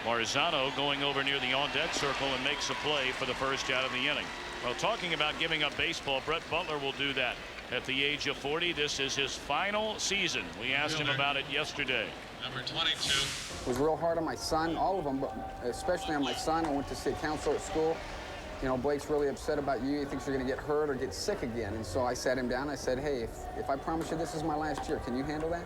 Marzano going over near the on-deck circle and makes a play for the first out of the inning. Well, talking about giving up baseball, Brett Butler will do that at the age of 40. This is his final season. We asked him about it yesterday. Number 22. It was real hard on my son, all of them, but especially on my son. I went to see a counselor at school. You know, Blake's really upset about you. He thinks you're going to get hurt or get sick again. And so I sat him down. I said, hey, if I promise you this is my last year, can you handle that?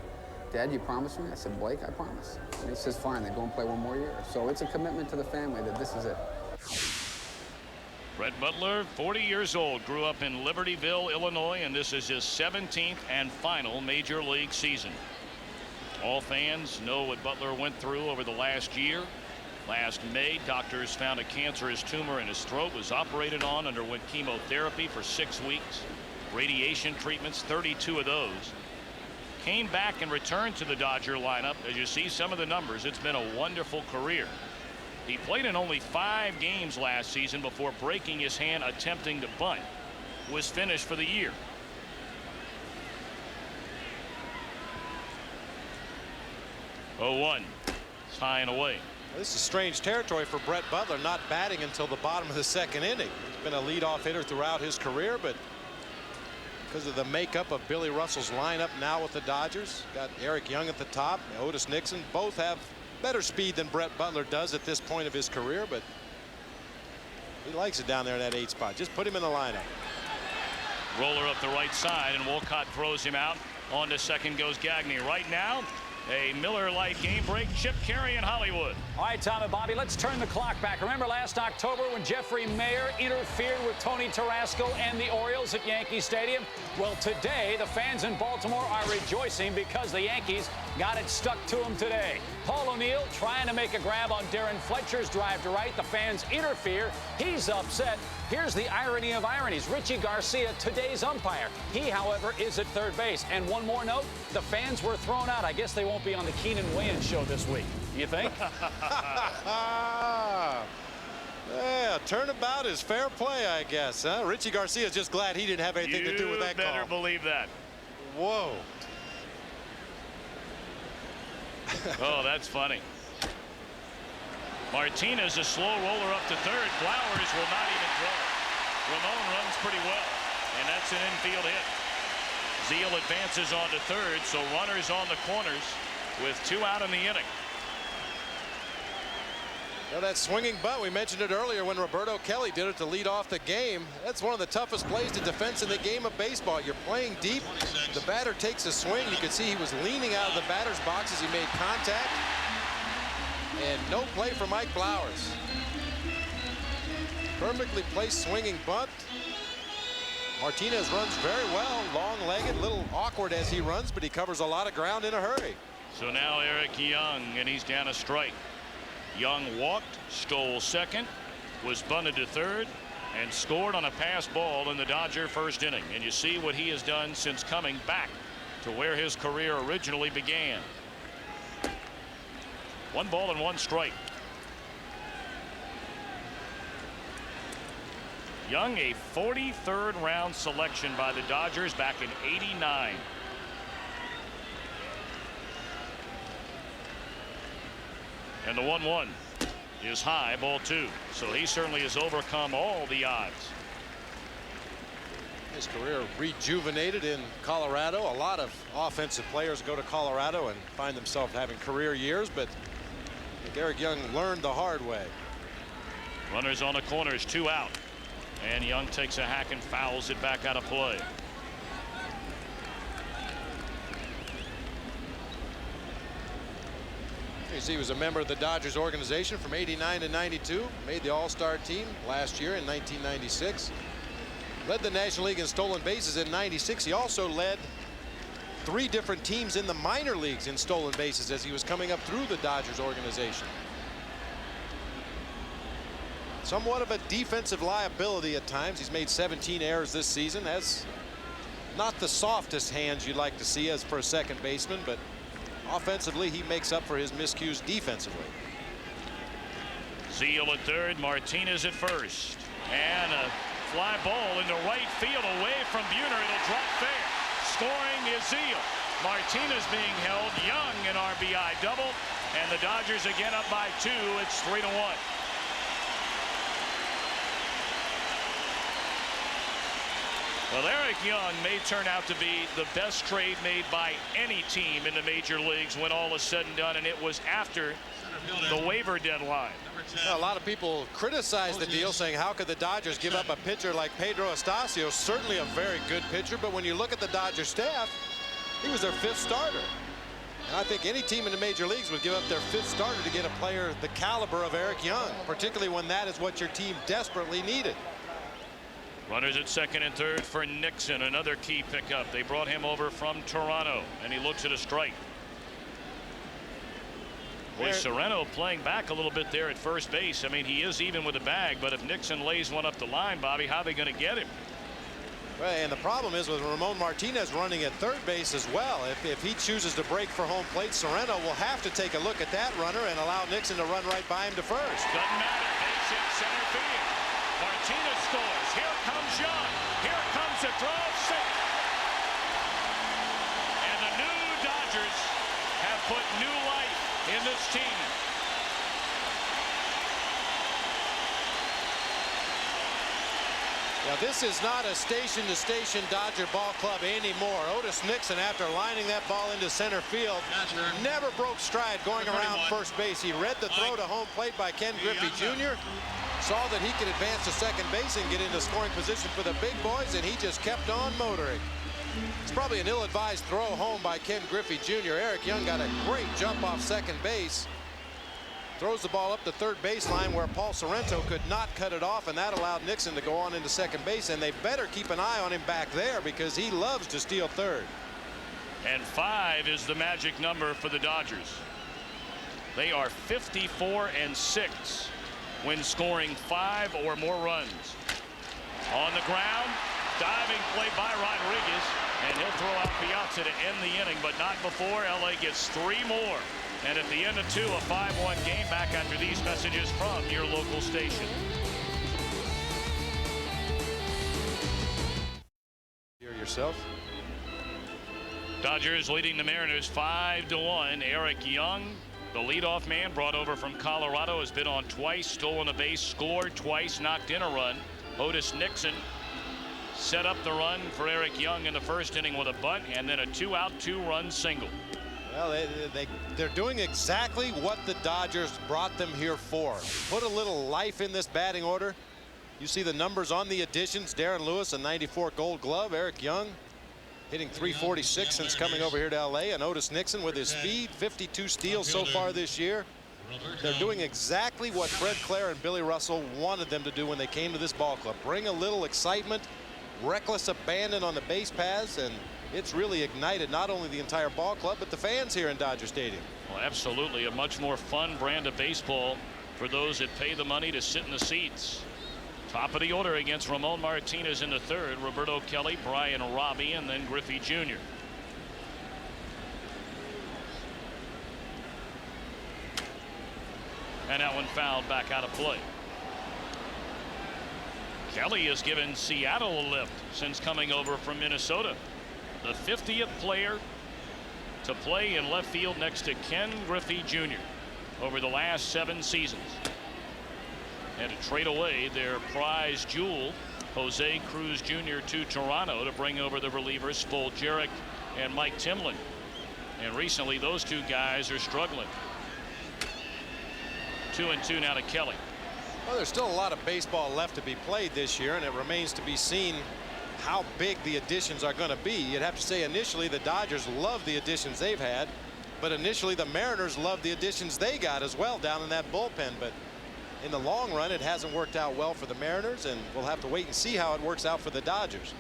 Dad, you promise me? I said, Blake, I promise. And he says, fine, then go and play one more year. So it's a commitment to the family that this is it. Brett Butler, 40 years old, grew up in Libertyville, Illinois, and this is his 17th and final major league season. All fans know what Butler went through over the last year. Last May, doctors found a cancerous tumor in his throat, was operated on, underwent chemotherapy for 6 weeks, radiation treatments, 32 of those. Came back and returned to the Dodger lineup. As you see some of the numbers, it's been a wonderful career. He played in only 5 games last season before breaking his hand attempting to bunt. Was finished for the year. Oh, 1. It's high and away. This is strange territory for Brett Butler, not batting until the bottom of the 2nd inning. He's been a leadoff hitter throughout his career, but because of the makeup of Billy Russell's lineup now with the Dodgers, got Eric Young at the top, Otis Nixon, both have better speed than Brett Butler does at this point of his career, but he likes it down there in that 8 spot. Just put him in the lineup. Roller up the right side, and Wolcott throws him out. On to second goes Gagne. Right now, a Miller Lite game break. Chip Carey in Hollywood. All right, Tom and Bobby, let's turn the clock back. Remember last October when Jeffrey Mayer interfered with Tony Tarasco and the Orioles at Yankee Stadium? Well, today the fans in Baltimore are rejoicing because the Yankees got it stuck to them today. Paul O'Neill trying to make a grab on Darren Fletcher's drive to right. The fans interfere. He's upset. Here's the irony of ironies. Richie Garcia, today's umpire. He, however, is at third base. And one more note, the fans were thrown out. I guess they won't be on the Keenan Wayans show this week. You think? Yeah, turnabout is fair play, I guess. Huh? Richie Garcia's just glad he didn't have anything to do with that call. You better believe that. Whoa. Oh, that's funny. Martinez, a slow roller up to third. Flowers will not even throw. Ramon runs pretty well, and that's an infield hit. Zeal advances on to third, so runners on the corners with 2 out in the inning. Now that swinging bunt, we mentioned it earlier when Roberto Kelly did it to lead off the game. That's one of the toughest plays to defense in the game of baseball. You're playing deep. The batter takes a swing. You could see he was leaning out of the batter's box as he made contact. And no play for Mike Flowers. Perfectly placed swinging bunt. Martinez runs very well, long-legged, a little awkward as he runs, but he covers a lot of ground in a hurry. So now Eric Young, and he's down a strike. Young walked, stole second, was bunted to third, and scored on a pass ball in the Dodger first inning. And you see what he has done since coming back to where his career originally began. 1 ball and 1 strike. Young, a 43rd round selection by the Dodgers back in '89. And the 1-1 is high, ball 2. So he certainly has overcome all the odds. His career rejuvenated in Colorado. A lot of offensive players go to Colorado and find themselves having career years, but I think Eric Young learned the hard way. Runners on the corners, 2 out. And Young takes a hack and fouls it back out of play. You see, he was a member of the Dodgers organization from '89 to '92. Made the All-Star team last year in 1996. Led the National League in stolen bases in '96. He also led 3 different teams in the minor leagues in stolen bases as he was coming up through the Dodgers organization. Somewhat of a defensive liability at times. He's made 17 errors this season. Has not the softest hands you'd like to see as for a second baseman, but Offensively, he makes up for his miscues defensively. Zeal at third, Martinez at first. And a fly ball into right field away from Buhner. It'll drop fair. Scoring is Zeal. Martinez being held. Young an RBI double. And the Dodgers again up by 2. It's 3-1. Well, Eric Young may turn out to be the best trade made by any team in the major leagues when all is said and done, and it was after the waiver deadline. Well, a lot of people criticize the deal, saying how could the Dodgers give up a pitcher like Pedro Estacio? Certainly a very good pitcher, but when you look at the Dodgers staff, he was their 5th starter. And I think any team in the major leagues would give up their 5th starter to get a player the caliber of Eric Young, particularly when that is what your team desperately needed. Runners at second and third for Nixon, another key pickup. They brought him over from Toronto, and he looks at a strike. Boy, Serrano playing back a little bit there at first base. I mean, he is even with the bag, but if Nixon lays one up the line, Bobby, how are they going to get him? Well, and the problem is with Ramon Martinez running at third base as well. If he chooses to break for home plate, Serrano will have to take a look at that runner and allow Nixon to run right by him to first. Doesn't matter. Base hit center field. Martinez scores. Here comes Young. Here comes the throw. Safe. And the new Dodgers have put new life in this team. Now, this is not a station-to-station Dodger ball club anymore. Otis Nixon, after lining that ball into center field, never broke stride going around first base. He read the throw to home plate by Ken Griffey Jr., saw that he could advance to second base and get into scoring position for the big boys, and he just kept on motoring. It's probably an ill-advised throw home by Ken Griffey Jr. Eric Young got a great jump off second base. Throws the ball up the third baseline where Paul Sorrento could not cut it off, and that allowed Nixon to go on into second base, and they better keep an eye on him back there because he loves to steal third. And 5 is the magic number for the Dodgers. They are 54-6 when scoring 5 or more runs. On the ground, diving play by Rodriguez, and he'll throw out Piazza to end the inning, but not before LA gets 3 more. And at the end of 2, a 5-1 game. Back after these messages from your local station. Hear yourself. Dodgers leading the Mariners 5-1. Eric Young, the leadoff man brought over from Colorado, has been on twice, stolen a base, scored twice, knocked in a run. Otis Nixon set up the run for Eric Young in the first inning with a bunt, and then a 2-out, 2-run single. Well, they're doing exactly what the Dodgers brought them here for. Put a little life in this batting order. You see the numbers on the additions. Darren Lewis, a 94 Gold Glove. Eric Young hitting .346 since coming over here to LA. And Otis Nixon with his speed, 52 steals so far this year. They're doing exactly what Fred Clare and Billy Russell wanted them to do when they came to this ball club. Bring a little excitement, reckless abandon on the base paths, and it's really ignited not only the entire ball club but the fans here in Dodger Stadium. Well, absolutely a much more fun brand of baseball for those that pay the money to sit in the seats. Top of the order against Ramon Martinez in the third. Roberto Kelly, Brian Robbie, and then Griffey Jr. And that one fouled back out of play. Kelly has given Seattle a lift since coming over from Minnesota. The 50th player to play in left field next to Ken Griffey Jr. over the last 7 seasons. And to trade away their prize jewel, Jose Cruz Jr. to Toronto to bring over the relievers Spoljaric and Mike Timlin. And recently those 2 guys are struggling. 2-2 now to Kelly. Well, there's still a lot of baseball left to be played this year, and it remains to be seen how big the additions are going to be. You'd have to say initially the Dodgers love the additions they've had, but initially the Mariners love the additions they got as well down in that bullpen. But in the long run, it hasn't worked out well for the Mariners, and we'll have to wait and see how it works out for the Dodgers.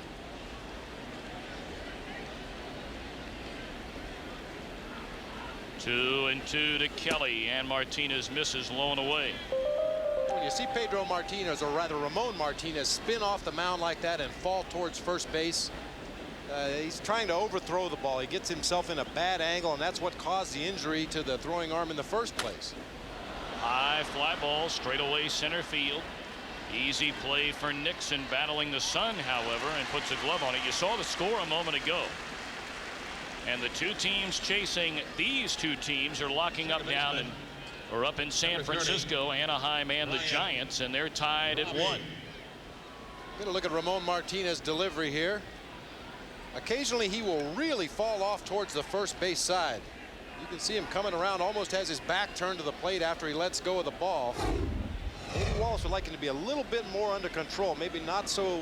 Two and two to Kelly, and Martinez misses low and away. When you see Pedro Martinez, or rather Ramon Martinez, spin off the mound like that and fall towards first base, He's trying to overthrow the ball. He gets himself in a bad angle, and that's what caused the injury to the throwing arm in the first place. High fly ball straight away center field. Easy play for Nixon, battling the sun, however, and puts a glove on it. You saw the score a moment ago. And the two teams chasing, these two teams are locking up down and are up in San Francisco, Anaheim and the Giants, and they're tied at 1. Going to look at Ramon Martinez's delivery here. Occasionally he will really fall off towards the first base side. You can see him coming around, almost has his back turned to the plate after he lets go of the ball. Maybe Wallace would like him to be a little bit more under control, maybe not so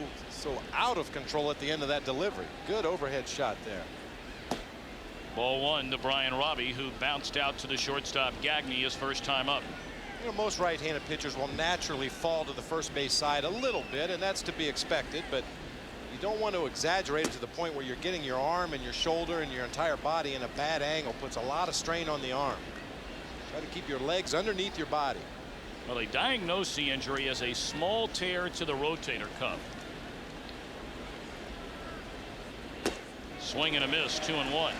out of control at the end of that delivery. Good overhead shot there. Ball 1 to Brian Robbie, who bounced out to the shortstop Gagne his first time up. You know, most right-handed pitchers will naturally fall to the first base side a little bit, and that's to be expected, but you don't want to exaggerate it to the point where you're getting your arm and your shoulder and your entire body in a bad angle. Puts a lot of strain on the arm. Try to keep your legs underneath your body. Well, they diagnosed the injury as a small tear to the rotator cuff. Swing and a miss, 2-1.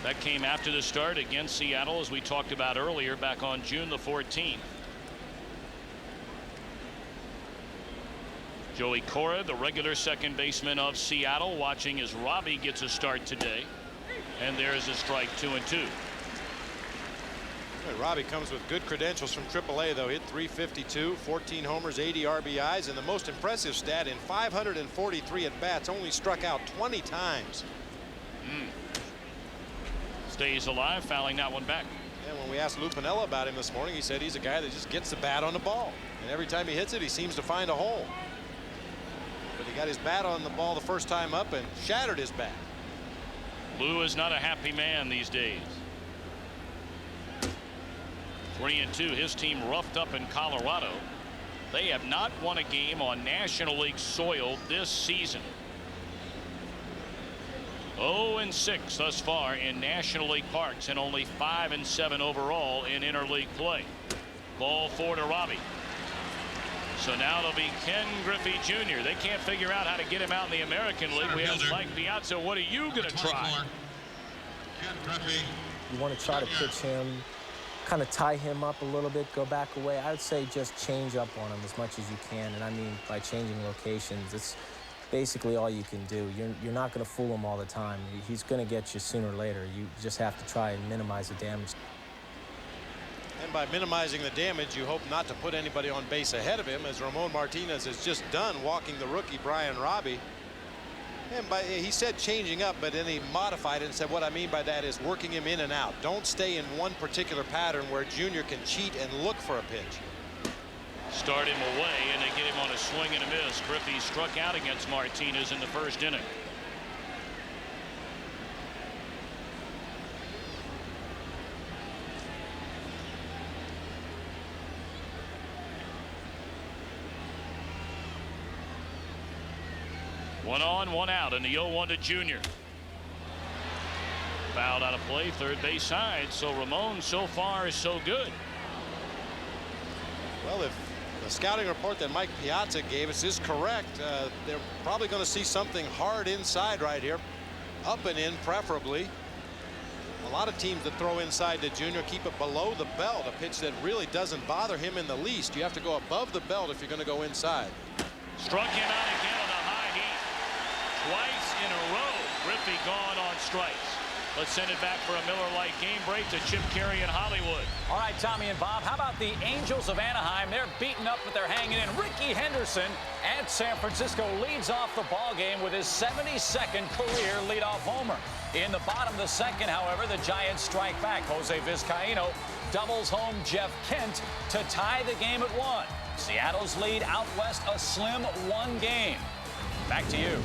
That came after the start against Seattle, as we talked about earlier, back on June the 14th. Joey Cora, the regular second baseman of Seattle, watching as Robbie gets a start today. And there's a strike, 2-2. Robbie comes with good credentials from AAA, though. Hit .352, 14 homers, 80 RBIs, and the most impressive stat, in 543 at-bats, only struck out 20 times. Stays alive, fouling that one back. And when we asked Lou Piniella about him this morning, he said he's a guy that just gets the bat on the ball. And every time he hits it, he seems to find a hole. But he got his bat on the ball the first time up and shattered his bat. Lou is not a happy man these days. 3-2. His team roughed up in Colorado. They have not won a game on National League soil this season. 0-6 thus far in National League parks, and only 5-7 overall in interleague play. Ball 4 to Robbie. So now it'll be Ken Griffey Jr. They can't figure out how to get him out in the American League. We have Mike Piazza. What are you going to try? You want to try to pitch him, kind of tie him up a little bit, go back away. I would say just change up on him as much as you can. And I mean, by changing locations, it's basically all you can do. You're not going to fool him all the time. He's going to get you sooner or later. You just have to try and minimize the damage. And by minimizing the damage, you hope not to put anybody on base ahead of him, as Ramon Martinez has just done, walking the rookie Brian Robbie. And he said changing up, but then he modified it and said what I mean by that is working him in and out. Don't stay in one particular pattern where Junior can cheat and look for a pitch. Start him away, and they get him on a swing and a miss. Griffey struck out against Martinez in the first inning. One on, one out, and the 0-1 to Junior. Fouled out of play, third base side. So Ramon, so far, is so good. Well, if the scouting report that Mike Piazza gave us is correct, they're probably going to see something hard inside right here, up and in preferably. A lot of teams that throw inside to Junior keep it below the belt, a pitch that really doesn't bother him in the least. You have to go above the belt if you're going to go inside. Struck him out again on a high heat. Twice in a row, Griffey gone on strikes. Let's send it back for a Miller Lite game break to Chip Carey in Hollywood. All right, Tommy and Bob, how about the Angels of Anaheim? They're beaten up, but they're hanging in. Ricky Henderson at San Francisco leads off the ball game with his 72nd career leadoff homer. In the bottom of the second, however, the Giants strike back. Jose Vizcaino doubles home Jeff Kent to tie the game at 1. Seattle's lead out west a slim 1 game. Back to you.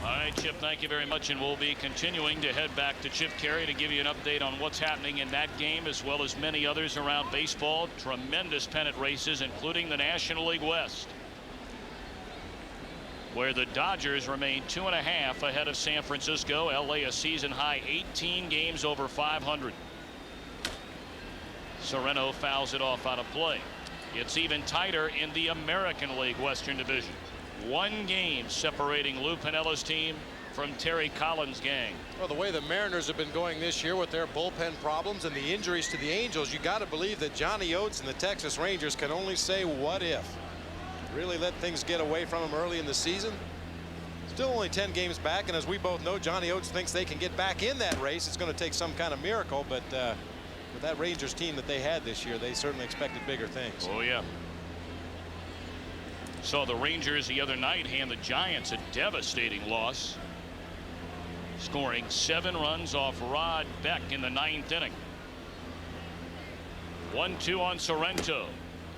All right, Chip, thank you very much, and we'll be continuing to head back to Chip Carey to give you an update on what's happening in that game, as well as many others around baseball. Tremendous pennant races, including the National League West, where the Dodgers remain 2.5 ahead of San Francisco. LA a season high 18 games over 500. Sereno fouls it off out of play. It's even tighter in the American League Western Division. One game separating Lou Piniella's team from Terry Collins' gang. Well, the way the Mariners have been going this year with their bullpen problems and the injuries to the Angels, you got to believe that Johnny Oates and the Texas Rangers can only say what if. Really let things get away from them early in the season. Still only 10 games back, and as we both know, Johnny Oates thinks they can get back in that race. It's going to take some kind of miracle, but with that Rangers team that they had this year, they certainly expected bigger things. Oh yeah. Saw the Rangers the other night hand the Giants a devastating loss, scoring 7 runs off Rod Beck in the 9th inning. 1-2 on Sorrento,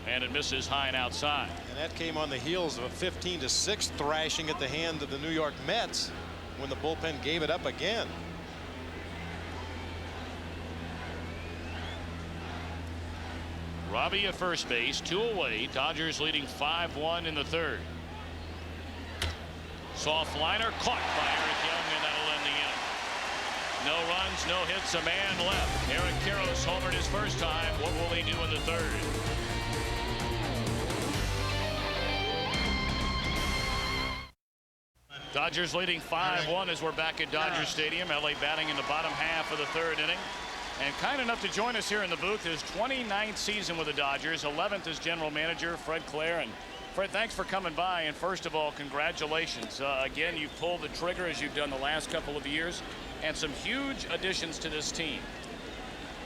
and it misses high and outside. And that came on the heels of a 15-6 thrashing at the hand of the New York Mets when the bullpen gave it up again. Robbie at first base, 2 away. Dodgers leading 5-1 in the 3rd. Soft liner caught by Eric Young, and that'll end the inning. No runs, no hits, a man left. Eric Karros homered his first time. What will he do in the 3rd? Dodgers leading 5-1 as we're back at Dodger Stadium. LA batting in the bottom half of the 3rd inning. And kind enough to join us here in the booth, his 29th season with the Dodgers, 11th as general manager, Fred Claire. And Fred, thanks for coming by. And first of all, congratulations. Again, you've pulled the trigger as you've done the last couple of years, and some huge additions to this team.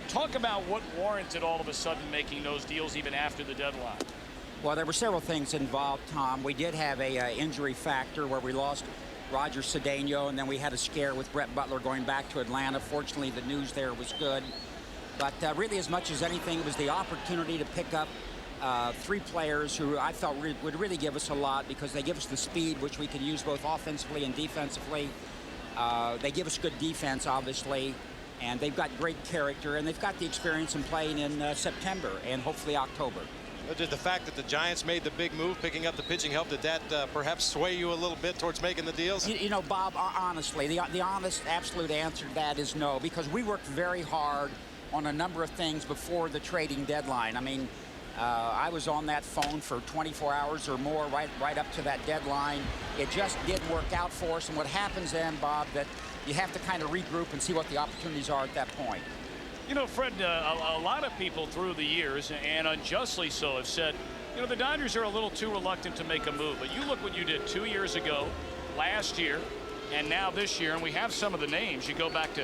Talk about what warranted all of a sudden making those deals even after the deadline. Well, there were several things involved, Tom. We did have a injury factor where we lost Roger Cedeno, and then we had a scare with Brett Butler going back to Atlanta. Fortunately, the news there was good. But really, as much as anything, it was the opportunity to pick up 3 players who I felt would really give us a lot, because they give us the speed, which we can use both offensively and defensively. They give us good defense, obviously, and they've got great character, and they've got the experience in playing in September and hopefully October. Did the fact that the Giants made the big move, picking up the pitching help, did that perhaps sway you a little bit towards making the deals? You know, Bob, honestly, the honest, absolute answer to that is no, because we worked very hard on a number of things before the trading deadline. I mean, I was on that phone for 24 hours or more right up to that deadline. It just didn't work out for us. And what happens then, Bob, that you have to kind of regroup and see what the opportunities are at that point. You know, Fred, a lot of people through the years, and unjustly so, have said, you know, the Dodgers are a little too reluctant to make a move. But you look what you did 2 years ago, last year, and now this year, and we have some of the names. You go back to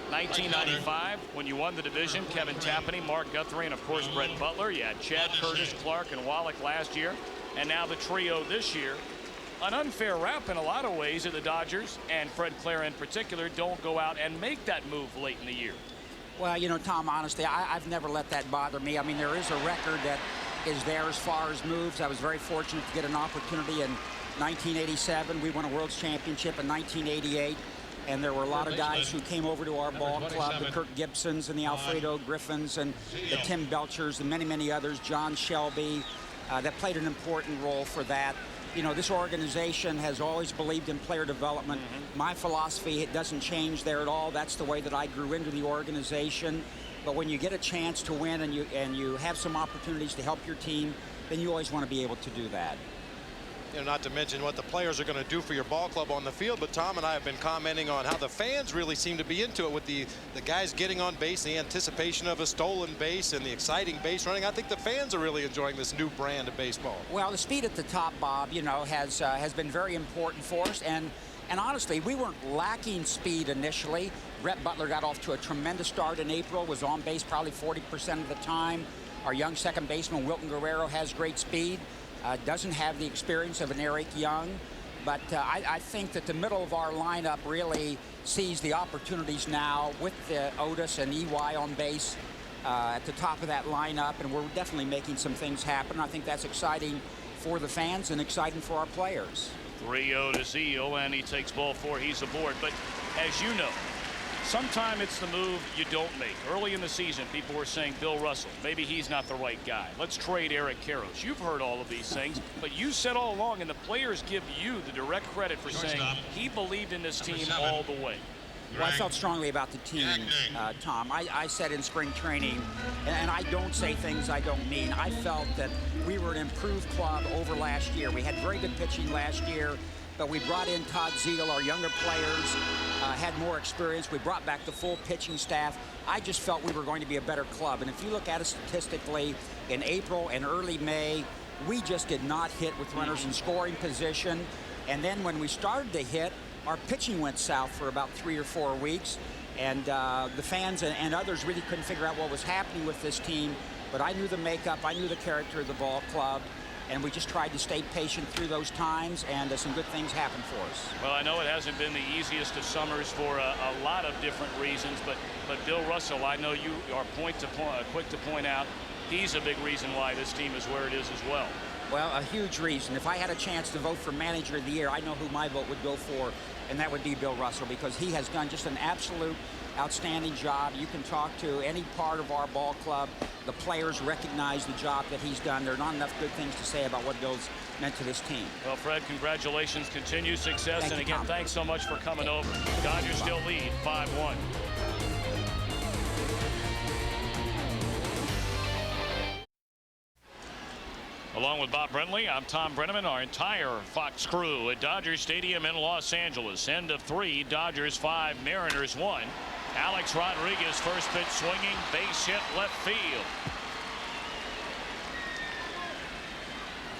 1995 when you won the division, Kevin Tapani, Mark Guthrie, and of course Brett Butler. You had Chad Curtis, Clark, and Wallach last year, and now the trio this year. An unfair rap in a lot of ways that the Dodgers, and Fred Claire in particular, don't go out and make that move late in the year. Well, you know, Tom, honestly, I've never let that bother me. I mean, there is a record that is there as far as moves. I was very fortunate to get an opportunity in 1987. We won a World Championship in 1988. And there were a lot of guys who came over to our ball club, the Kirk Gibsons and the Alfredo Griffins and the Tim Belchers and many, many others, John Shelby, that played an important role for that. You know, this organization has always believed in player development. My philosophy, it doesn't change there at all. That's the way that I grew into the organization. But when you get a chance to win and you have some opportunities to help your team, then you always want to be able to do that. You know, not to mention what the players are going to do for your ball club on the field, but Tom and I have been commenting on how the fans really seem to be into it, with the guys getting on base, the anticipation of a stolen base and the exciting base running. I think the fans are really enjoying this new brand of baseball. Well, the speed at the top, Bob, you know, has been very important for us, and honestly, we weren't lacking speed initially. Brett Butler got off to a tremendous start in April, was on base probably 40% of the time. Our young second baseman, Wilton Guerrero, has great speed. Doesn't have the experience of an Eric Young, but I think that the middle of our lineup really sees the opportunities now with Otis and EY on base at the top of that lineup, and we're definitely making some things happen. I think that's exciting for the fans and exciting for our players. 3-0 to Zeal, and he takes ball 4. He's aboard. But as you know, sometimes it's the move you don't make. Early in the season, people were saying Bill Russell, maybe he's not the right guy. Let's trade Eric Karros. You've heard all of these things, but you said all along, and the players give you the direct credit for saying he believed in this team all the way. Well, I felt strongly about the team, Thom. I said in spring training, and I don't say things I don't mean, I felt that we were an improved club over last year. We had very good pitching last year, but we brought in Todd Ziegel, our younger players, had more experience. We brought back the full pitching staff. I just felt we were going to be a better club. And if you look at it statistically, in April and early May, we just did not hit with runners in scoring position. And then when we started to hit, our pitching went south for about 3 or 4 weeks. And the fans and others really couldn't figure out what was happening with this team. But I knew the makeup, I knew the character of the ball club. And we just tried to stay patient through those times, and some good things happened for us. Well, I know it hasn't been the easiest of summers for a lot of different reasons, but Bill Russell, I know you are quick to point out he's a big reason why this team is where it is as well. Well, a huge reason. If I had a chance to vote for Manager of the Year, I know who my vote would go for, and that would be Bill Russell, because he has done just an absolute outstanding job. You can talk to any part of our ball club. The players recognize the job that he's done. There are not enough good things to say about what Bill's meant to this team. Well, Fred, congratulations, continued success, Thank and you, again, Thom. thanks so much for coming over. Dodgers still lead 5-1. Along with Bob Brenly, I'm Thom Brennaman, our entire Fox crew at Dodger Stadium in Los Angeles. End of 3, Dodgers 5, Mariners 1. Alex Rodriguez, first pitch swinging, base hit left field.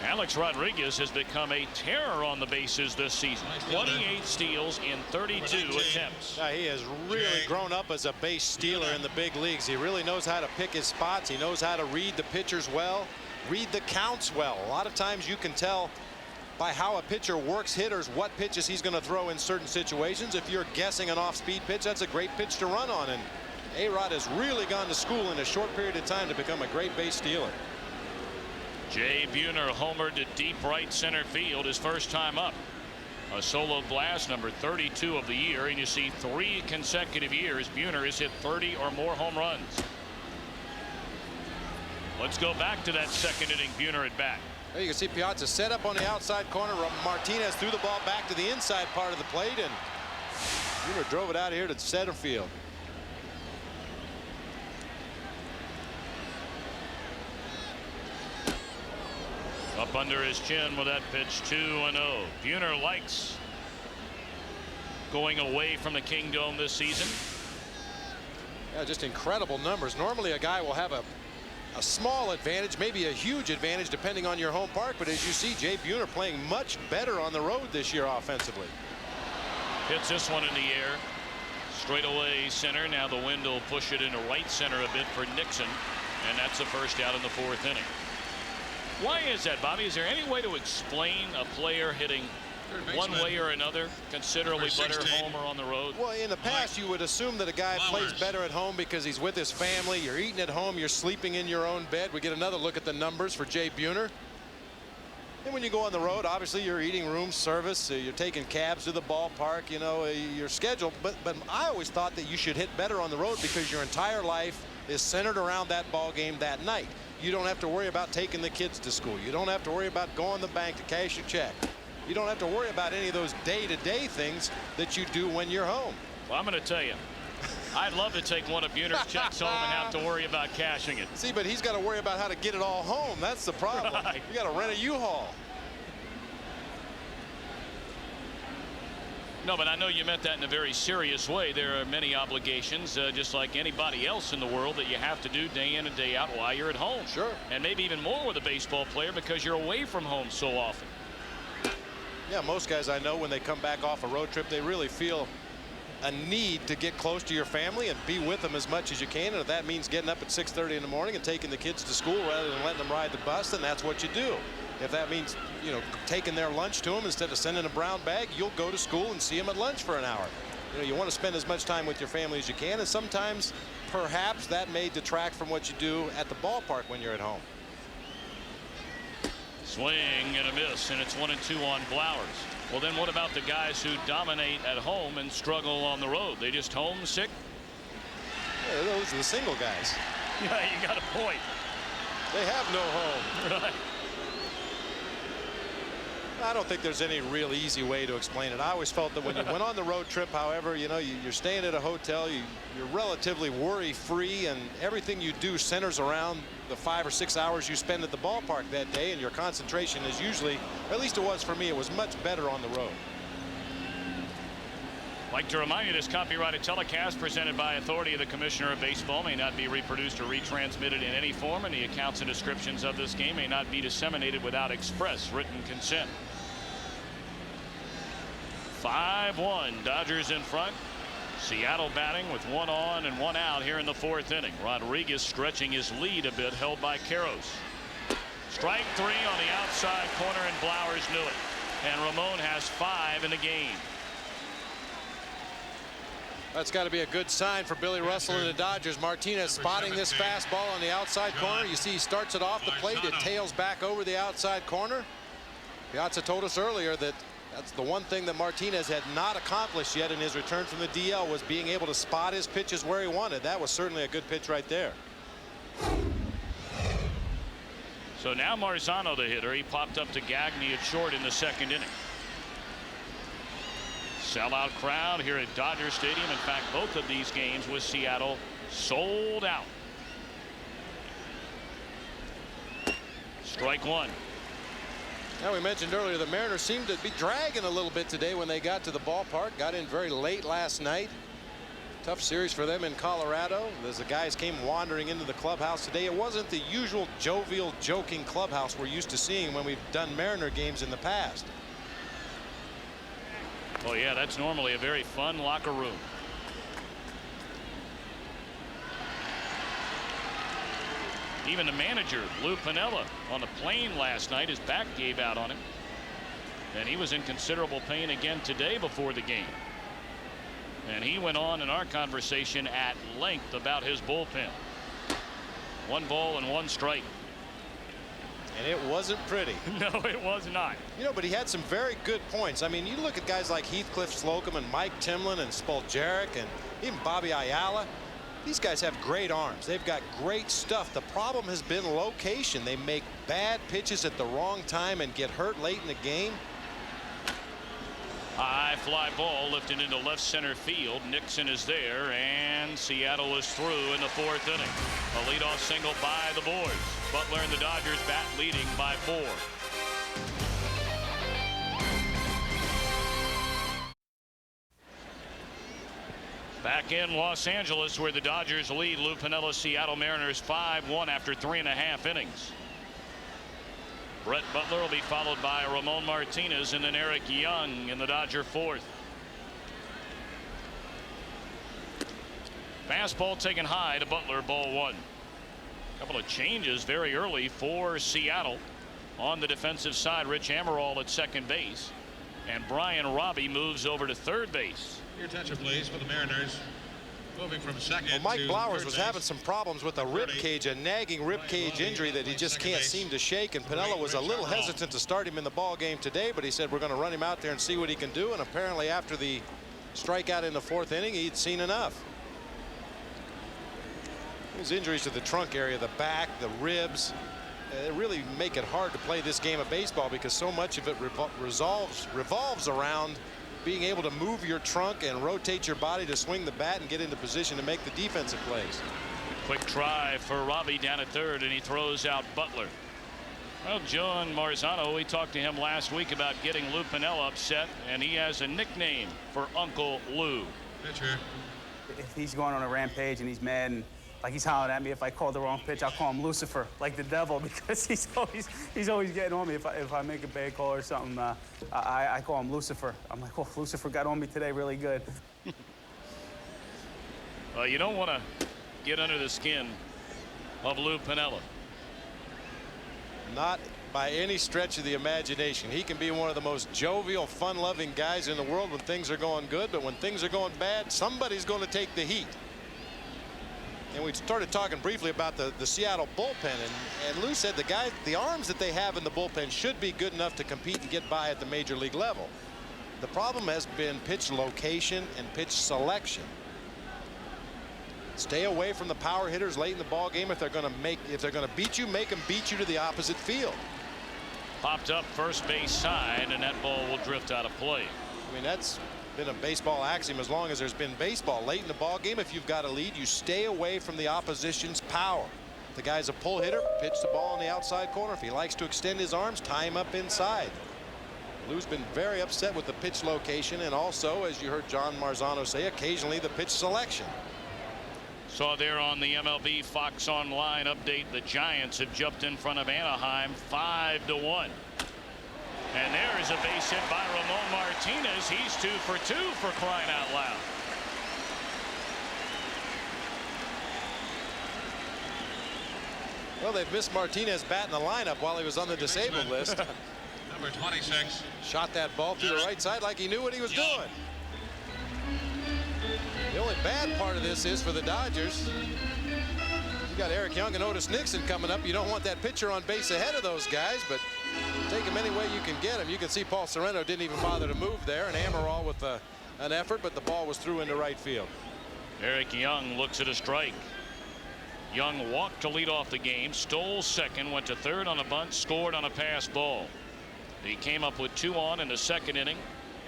Alex Rodriguez has become a terror on the bases this season. 28 steals in 32 attempts. He has really grown up as a base stealer in the big leagues. He really knows how to pick his spots. He knows how to read the pitchers well, read the counts well. A lot of times you can tell by how a pitcher works hitters what pitches he's going to throw in certain situations. If you're guessing an off-speed pitch, that's a great pitch to run on. And A-Rod has really gone to school in a short period of time to become a great base stealer. Jay Buhner homered to deep right center field his first time up. A solo blast, number 32 of the year, and you see 3 consecutive years Buhner has hit 30 or more home runs. Let's go back to that second inning Buhner at bat. There you can see Piazza set up on the outside corner. Martinez threw the ball back to the inside part of the plate, and Buhner drove it out here to center field. Up under his chin with that pitch, 2-0. Buhner likes going away from the Kingdome this season. Yeah, just incredible numbers. Normally a guy will have a small advantage, maybe a huge advantage depending on your home park, but as you see, Jay Buhner playing much better on the road this year offensively. Hits this one in the air, straight away center. Now the wind will push it into right center a bit for Nixon, and that's a first out in the 4th inning. Why is that, Bobby? Is there any way to explain a player hitting one way or another considerably better home or on the road? Well, in the past you would assume that a guy plays better at home because he's with his family. You're eating at home, you're sleeping in your own bed. We get another look at the numbers for Jay Buhner. And when you go on the road, obviously you're eating room service, you're taking cabs to the ballpark, you know, your schedule. But I always thought that you should hit better on the road because your entire life is centered around that ball game that night. You don't have to worry about taking the kids to school. You don't have to worry about going to the bank to cash your check. You don't have to worry about any of those day-to-day things that you do when you're home. Well, I'm going to tell you, I'd love to take one of Buhner's checks home and have to worry about cashing it. See, but he's got to worry about how to get it all home. That's the problem. Right. You got to rent a U-Haul. No, but I know you meant that in a very serious way. There are many obligations, just like anybody else in the world, that you have to do day in and day out while you're at home. Sure. And maybe even more with a baseball player because you're away from home so often. Yeah, most guys I know, when they come back off a road trip, they really feel a need to get close to your family and be with them as much as you can. And if that means getting up at 6:30 in the morning and taking the kids to school rather than letting them ride the bus, then that's what you do. If that means, you know, taking their lunch to them instead of sending a brown bag, you'll go to school and see them at lunch for an hour. You know, you want to spend as much time with your family as you can, and sometimes perhaps that may detract from what you do at the ballpark when you're at home. Swing and a miss, and it's 1-2 on Flowers. Well, then what about the guys who dominate at home and struggle on the road? They just homesick? Yeah, those are the single guys. Yeah, you got a point. They have no home. Right. I don't think there's any real easy way to explain it. I always felt that when you went on the road trip, however, you know, you're staying at a hotel, you're relatively worry-free, and everything you do centers around the 5 or 6 hours you spend at the ballpark that day, and your concentration is usually, or at least it was for me, it was much better on the road. Like to remind you, this copyrighted telecast presented by authority of the Commissioner of Baseball may not be reproduced or retransmitted in any form, and the accounts and descriptions of this game may not be disseminated without express written consent. 5-1, Dodgers in front. Seattle batting with 1 on and 1 out here in the 4th inning. Rodriguez stretching his lead a bit, held by Karros. Strike 3 on the outside corner, and Blowers knew it. And Ramon has 5 in the game. That's got to be a good sign for Billy Russell and the Dodgers. Martinez spotting this fastball on the outside corner. You see he starts it off the plate. It tails back over the outside corner. Piazza told us earlier that that's the one thing that Martinez had not accomplished yet in his return from the DL, was being able to spot his pitches where he wanted. That was certainly a good pitch right there. So now Marzano, the hitter, he popped up to Gagne at short in the 2nd inning. Sellout crowd here at Dodger Stadium. In fact, both of these games with Seattle sold out. Strike 1. Now, we mentioned earlier the Mariners seemed to be dragging a little bit today when they got to the ballpark. Got in very late last night. Tough series for them in Colorado. As the guys came wandering into the clubhouse today, it wasn't the usual jovial, joking clubhouse we're used to seeing when we've done Mariner games in the past. Oh yeah, that's normally a very fun locker room. Even the manager, Lou Piniella, on the plane last night, his back gave out on him, and he was in considerable pain again today before the game. And he went on in our conversation at length about his bullpen. 1 ball and 1 strike. And it wasn't pretty. No, it was not. You know, but he had some very good points. I mean, you look at guys like Heathcliff Slocum and Mike Timlin and Spoljaric and even Bobby Ayala. These guys have great arms. They've got great stuff. The problem has been location. They make bad pitches at the wrong time and get hurt late in the game. High fly ball lifted into left center field. Nixon is there, and Seattle is through in the 4th inning. A leadoff single by the boys. Butler and the Dodgers bat leading by 4. Back in Los Angeles, where the Dodgers lead Lou Piniella Seattle Mariners 5-1 after 3.5 innings. Brett Butler will be followed by Ramon Martinez, and then Eric Young in the Dodger 4th. Fastball taken high to Butler, ball 1. Couple of changes very early for Seattle. On the defensive side, Rich Amaral at 2nd base, and Brian Robbie moves over to 3rd base. Your attention, please, for the Mariners. Moving from 2nd. Well, Mike to Blowers 3rd was base. having some problems with a rib cage, a nagging rib cage injury that he just can't seem to shake. And Piniella was a little hesitant to start him in the ball game today, but he said we're going to run him out there and see what he can do. And apparently, after the strikeout in the 4th inning, he'd seen enough. His injuries to the trunk area, the back, the ribs, really make it hard to play this game of baseball because so much of it revolves around being able to move your trunk and rotate your body to swing the bat and get into position to make the defensive plays. Quick try for Robbie down at 3rd, and he throws out Butler. Well, John Marzano, we talked to him last week about getting Lou Piniella upset, and he has a nickname for Uncle Lou. Pitcher. If he's going on a rampage and he's mad and like he's hollering at me, if I call the wrong pitch, I'll call him Lucifer, like the devil, because he's always getting on me. If I make a bad call or something, I call him Lucifer. I'm like, oh, Lucifer got on me today really good. Well, you don't want to get under the skin of Lou Piniella. Not by any stretch of the imagination. He can be one of the most jovial, fun-loving guys in the world when things are going good, but when things are going bad, somebody's going to take the heat. And we started talking briefly about the Seattle bullpen, and Lou said the arms that they have in the bullpen should be good enough to compete and get by at the major league level. The problem has been pitch location and pitch selection. Stay away from the power hitters late in the ball game. If they're going to beat you, make them beat you to the opposite field. Popped up first base side, and that ball will drift out of play. I mean, that's been a baseball axiom as long as there's been baseball. Late in the ball game, if you've got a lead, you stay away from the opposition's power. If the guy's a pull hitter, pitch the ball in the outside corner. If he likes to extend his arms, tie him up inside. Lou's been very upset with the pitch location, and also, as you heard John Marzano say, occasionally the pitch selection. Saw there on the MLB Fox Online update, the Giants have jumped in front of Anaheim 5-1. And there is a base hit by Ramon Martinez. He's 2 for 2 for crying out loud. Well, they've missed Martinez bat in the lineup while he was on the disabled list. Number 26. Shot that ball to the right side like he knew what he was doing. The only bad part of this is for the Dodgers, you got Eric Young and Otis Nixon coming up. You don't want that pitcher on base ahead of those guys, but take him any way you can get him. You can see Paul Sorrento didn't even bother to move there, and Amaral with an effort, but the ball was through into right field. Eric Young looks at a strike. Young walked to lead off the game, stole second, went to third on a bunt, scored on a pass ball. He came up with 2 on in the second inning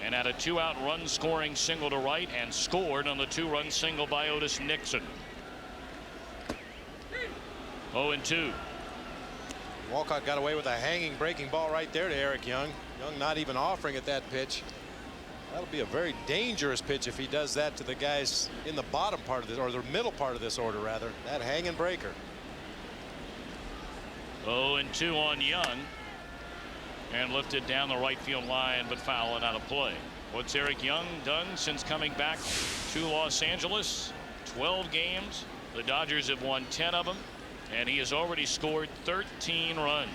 and had a 2-out run scoring single to right and scored on the 2-run single by Otis Nixon. 0-2. Walcott got away with a hanging breaking ball right there to Eric Young. Young not even offering at that pitch. That'll be a very dangerous pitch if he does that to the guys in the bottom part of this, or the middle part of this order rather. That hanging breaker. 0-2 on Young. And lifted down the right field line, but foul and out of play. What's Eric Young done since coming back to Los Angeles? 12 games. The Dodgers have won 10 of them, and he has already scored 13 runs.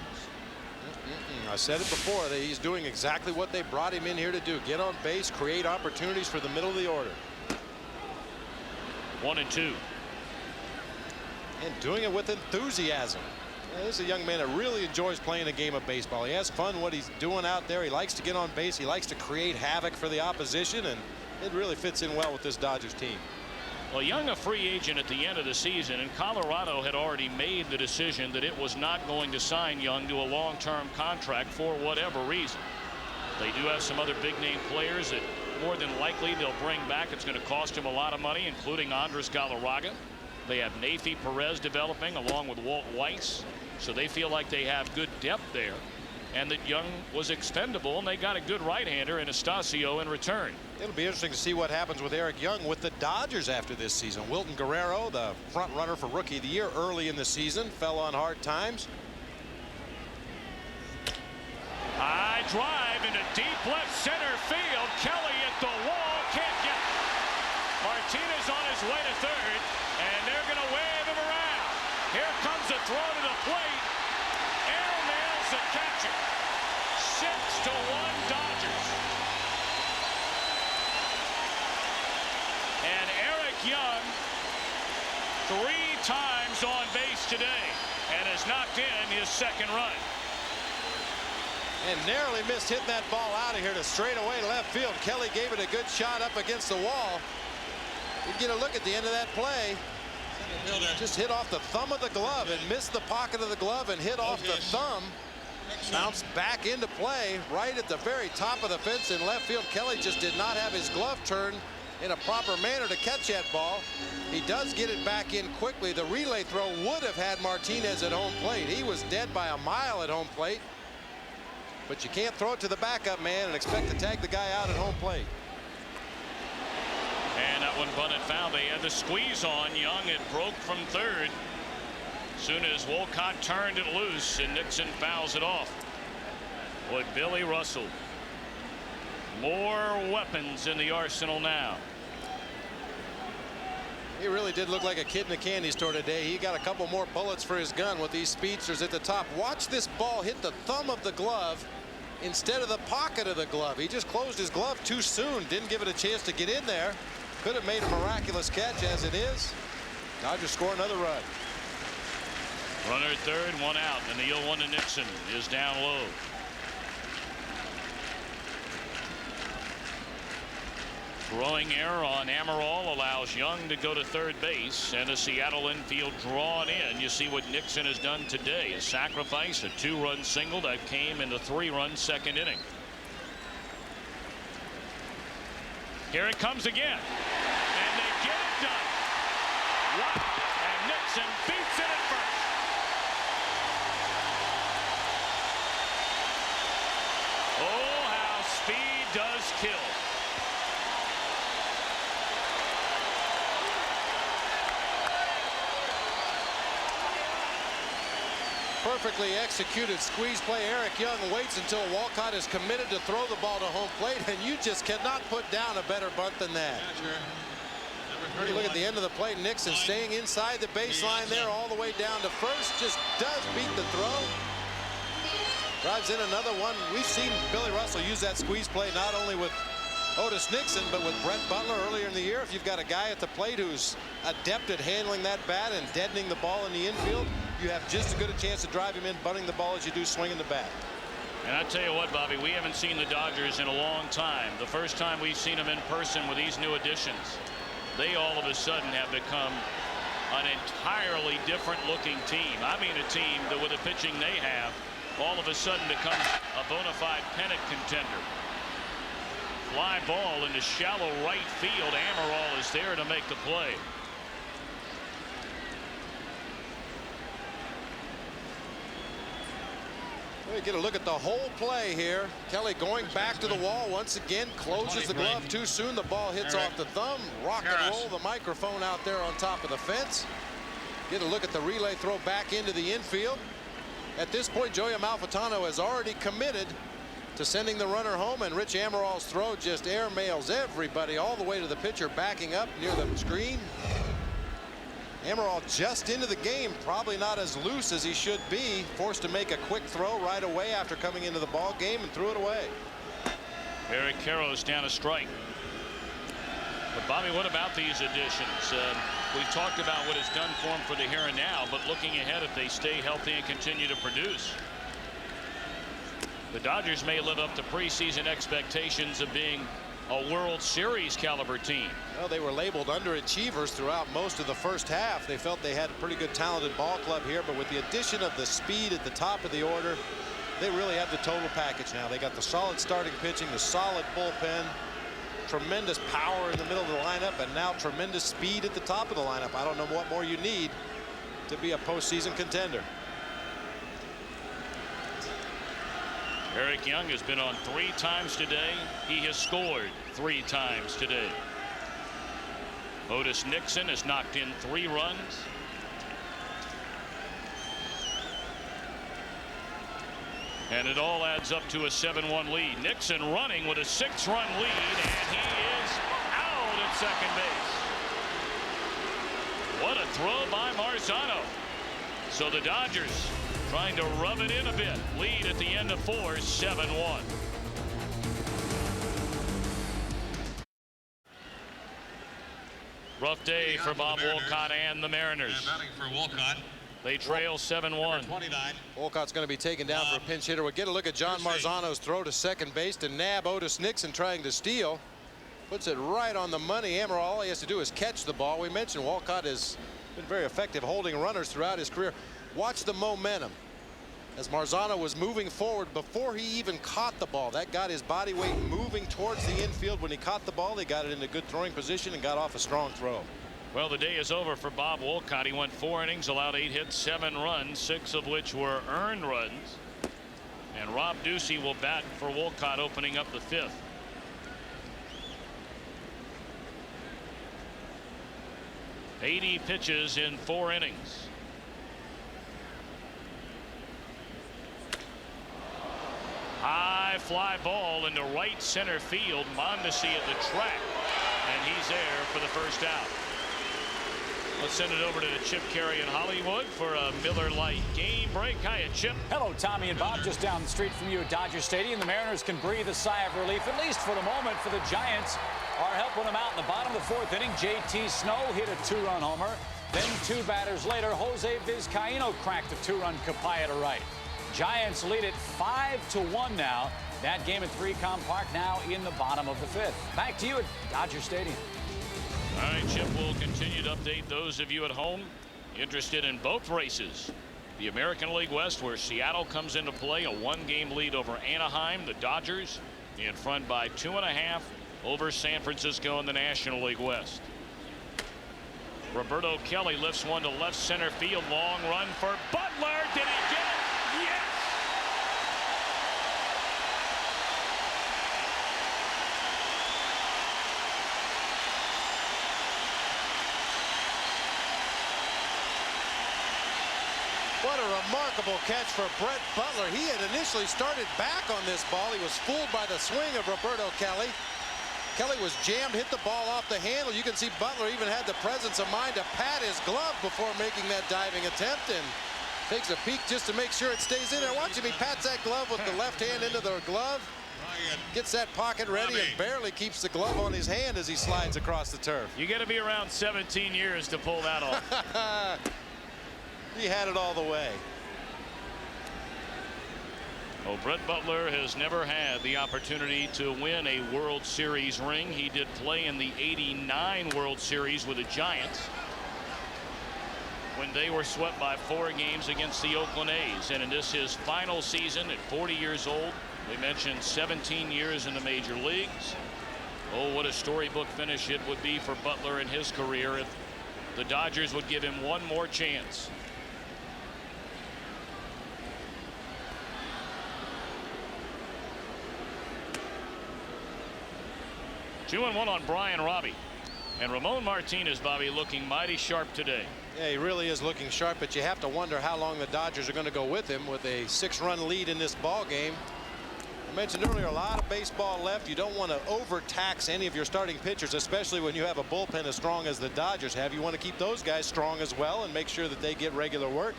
I said it before, that he's doing exactly what they brought him in here to do. Get on base, create opportunities for the middle of the order. 1-2. And doing it with enthusiasm. This is a young man that really enjoys playing a game of baseball. He has fun what he's doing out there. He likes to get on base. He likes to create havoc for the opposition, and it really fits in well with this Dodgers team. Well, Young, a free agent at the end of the season, and Colorado had already made the decision that it was not going to sign Young to a long-term contract for whatever reason. They do have some other big-name players that more than likely they'll bring back. It's going to cost him a lot of money, including Andres Galarraga. They have Neifi Perez developing along with Walt Weiss. So they feel like they have good depth there, and that Young was expendable, and they got a good right-hander in Estacio in return. It'll be interesting to see what happens with Eric Young with the Dodgers after this season. Wilton Guerrero, the front runner for Rookie of the Year early in the season, fell on hard times. High drive into deep left center field. Kelly at the wall, can't get it. Martinez on his way to third, and they're going to wave him around. Here comes the throw to the plate. Air nails the catcher. 6-1 Dodgers. And Eric Young 3 times on base today and has knocked in his second run. And narrowly missed hitting that ball out of here to straightaway left field. Kelly gave it a good shot up against the wall. You get a look at the end of that play. Just hit off the thumb of the glove and missed the pocket of the glove and hit off the thumb. Bounced back into play right at the very top of the fence in left field. Kelly just did not have his glove turned in a proper manner to catch that ball. He does get it back in quickly. The relay throw would have had Martinez at home plate. He was dead by a mile at home plate. But you can't throw it to the backup man and expect to tag the guy out at home plate. And that one bunted foul. They had the squeeze on Young. It broke from third. Soon as Wolcott turned it loose and Nixon fouls it off. Boy, Billy Russell. More weapons in the arsenal now. He really did look like a kid in a candy store today. He got a couple more bullets for his gun with these speedsters at the top. Watch this ball hit the thumb of the glove instead of the pocket of the glove. He just closed his glove too soon. Didn't give it a chance to get in there. Could have made a miraculous catch. As it is, Dodgers score another run. Runner at third, 1 out, and the 0-1 to Nixon is down low. Throwing error on Amaral allows Young to go to third base, and the Seattle infield drawn in. You see what Nixon has done today. A sacrifice, a 2-run single that came in the 3-run second inning. Here it comes again, and they get it done. Wow. And Nixon beats it at first. Oh, how speed does kill. Perfectly executed squeeze play. Eric Young waits until Walcott is committed to throw the ball to home plate, and you just cannot put down a better bunt than that. You look at the end of the plate. Nixon staying inside the baseline there all the way down to first. Just does beat the throw. Drives in another one. We've seen Billy Russell use that squeeze play not only with Otis Nixon, but with Brett Butler earlier in the year. If you've got a guy at the plate who's adept at handling that bat and deadening the ball in the infield, you have just as good a chance to drive him in bunting the ball as you do swinging the bat. And I tell you what, Bobby, we haven't seen the Dodgers in a long time. The first time we've seen them in person with these new additions, they all of a sudden have become an entirely different looking team. I mean, a team that with the pitching they have all of a sudden becomes a bona fide pennant contender. Fly ball into shallow right field. Amaral is there to make the play. We get a look at the whole play here. Kelly going back to the wall once again, closes the glove too soon. The ball hits off the thumb. Rock and roll the microphone out there on top of the fence. Get a look at the relay throw back into the infield. At this point, Joey Amalfitano has already committed to sending the runner home, and Rich Amaral's throw just airmails everybody all the way to the pitcher backing up near the screen. Amaral just into the game, probably not as loose as he should be, forced to make a quick throw right away after coming into the ball game and threw it away. Eric Karros down a strike. But Bobby, what about these additions? We've talked about what it's done for them for the here and now, but looking ahead, if they stay healthy and continue to produce, the Dodgers may live up to preseason expectations of being a World Series caliber team. Well, they were labeled underachievers throughout most of the first half. They felt they had a pretty good talented ball club here, but with the addition of the speed at the top of the order, they really have the total package now. They got the solid starting pitching, the solid bullpen, tremendous power in the middle of the lineup, and now tremendous speed at the top of the lineup. I don't know what more you need to be a postseason contender. Eric Young has been on 3 times today. He has scored 3 times today. Otis Nixon has knocked in 3 runs. And it all adds up to a 7-1 lead. Nixon running with a 6-run lead, and he is out at second base. What a throw by Marzano. So the Dodgers trying to rub it in a bit. Lead at the end of 4, 7-1. Rough day for Bob Wolcott and the Mariners. Batting for Wolcott. They trail 7-1. Wolcott's going to be taken down for a pinch hitter. We'll get a look at John Marzano's throw to second base to nab Otis Nixon trying to steal. Puts it right on the money. Amaral, all he has to do is catch the ball. We mentioned Wolcott has been very effective holding runners throughout his career. Watch the momentum as Marzano was moving forward before he even caught the ball. That got his body weight moving towards the infield. When he caught the ball, they got it into good throwing position and got off a strong throw. Well, the day is over for Bob Wolcott. He went 4 innings, allowed 8 hits, 7 runs, 6 of which were earned runs. And Rob Ducey will bat for Wolcott, opening up the 5th. .80 pitches in 4 innings. High fly ball into right center field. Mondesi at the track, and he's there for the first out. Let's send it over to Chip Carey in Hollywood for a Miller Lite game break. Hiya, Chip. Hello, Tommy and Bob. Just down the street from you at Dodger Stadium. The Mariners can breathe a sigh of relief, at least for the moment, for the Giants are helping them out in the bottom of the 4th inning. J.T. Snow hit a 2-run homer. Then 2 batters later, Jose Vizcaíno cracked a 2-run Capaya to right. Giants lead it 5-1 now That game at 3Com Park now in the bottom of the 5th. Back to you at Dodger Stadium. All right, Chip will continue to update those of you at home interested in both races. The American League West, where Seattle comes into play, a 1-game lead over Anaheim. The Dodgers in front by 2.5 over San Francisco in the National League West. Roberto Kelly lifts one to left center field. Long run for Butler. Did he get it? Yes! What a remarkable catch for Brett Butler. He had initially started back on this ball. He was fooled by the swing of Roberto Kelly. Kelly was jammed, hit the ball off the handle. You can see Butler even had the presence of mind to pat his glove before making that diving attempt, and takes a peek just to make sure it stays in there. Watch him, he pats that glove with the left hand into the glove, gets that pocket ready, and barely keeps the glove on his hand as he slides across the turf. You got to be around 17 years to pull that off. He had it all the way. Oh, Brett Butler has never had the opportunity to win a World Series ring. He did play in the '89 World Series with the Giants when they were swept by 4 games against the Oakland A's. And in this his final season at 40 years old. We mentioned 17 years in the major leagues. Oh, what a storybook finish it would be for Butler in his career if the Dodgers would give him one more chance. 2-1 on Brian Robbie. And Ramon Martinez, Bobby, looking mighty sharp today. Yeah, he really is looking sharp, but you have to wonder how long the Dodgers are going to go with him with a 6-run lead in this ball game. I mentioned earlier, a lot of baseball left. You don't want to overtax any of your starting pitchers, especially when you have a bullpen as strong as the Dodgers have. You want to keep those guys strong as well and make sure that they get regular work.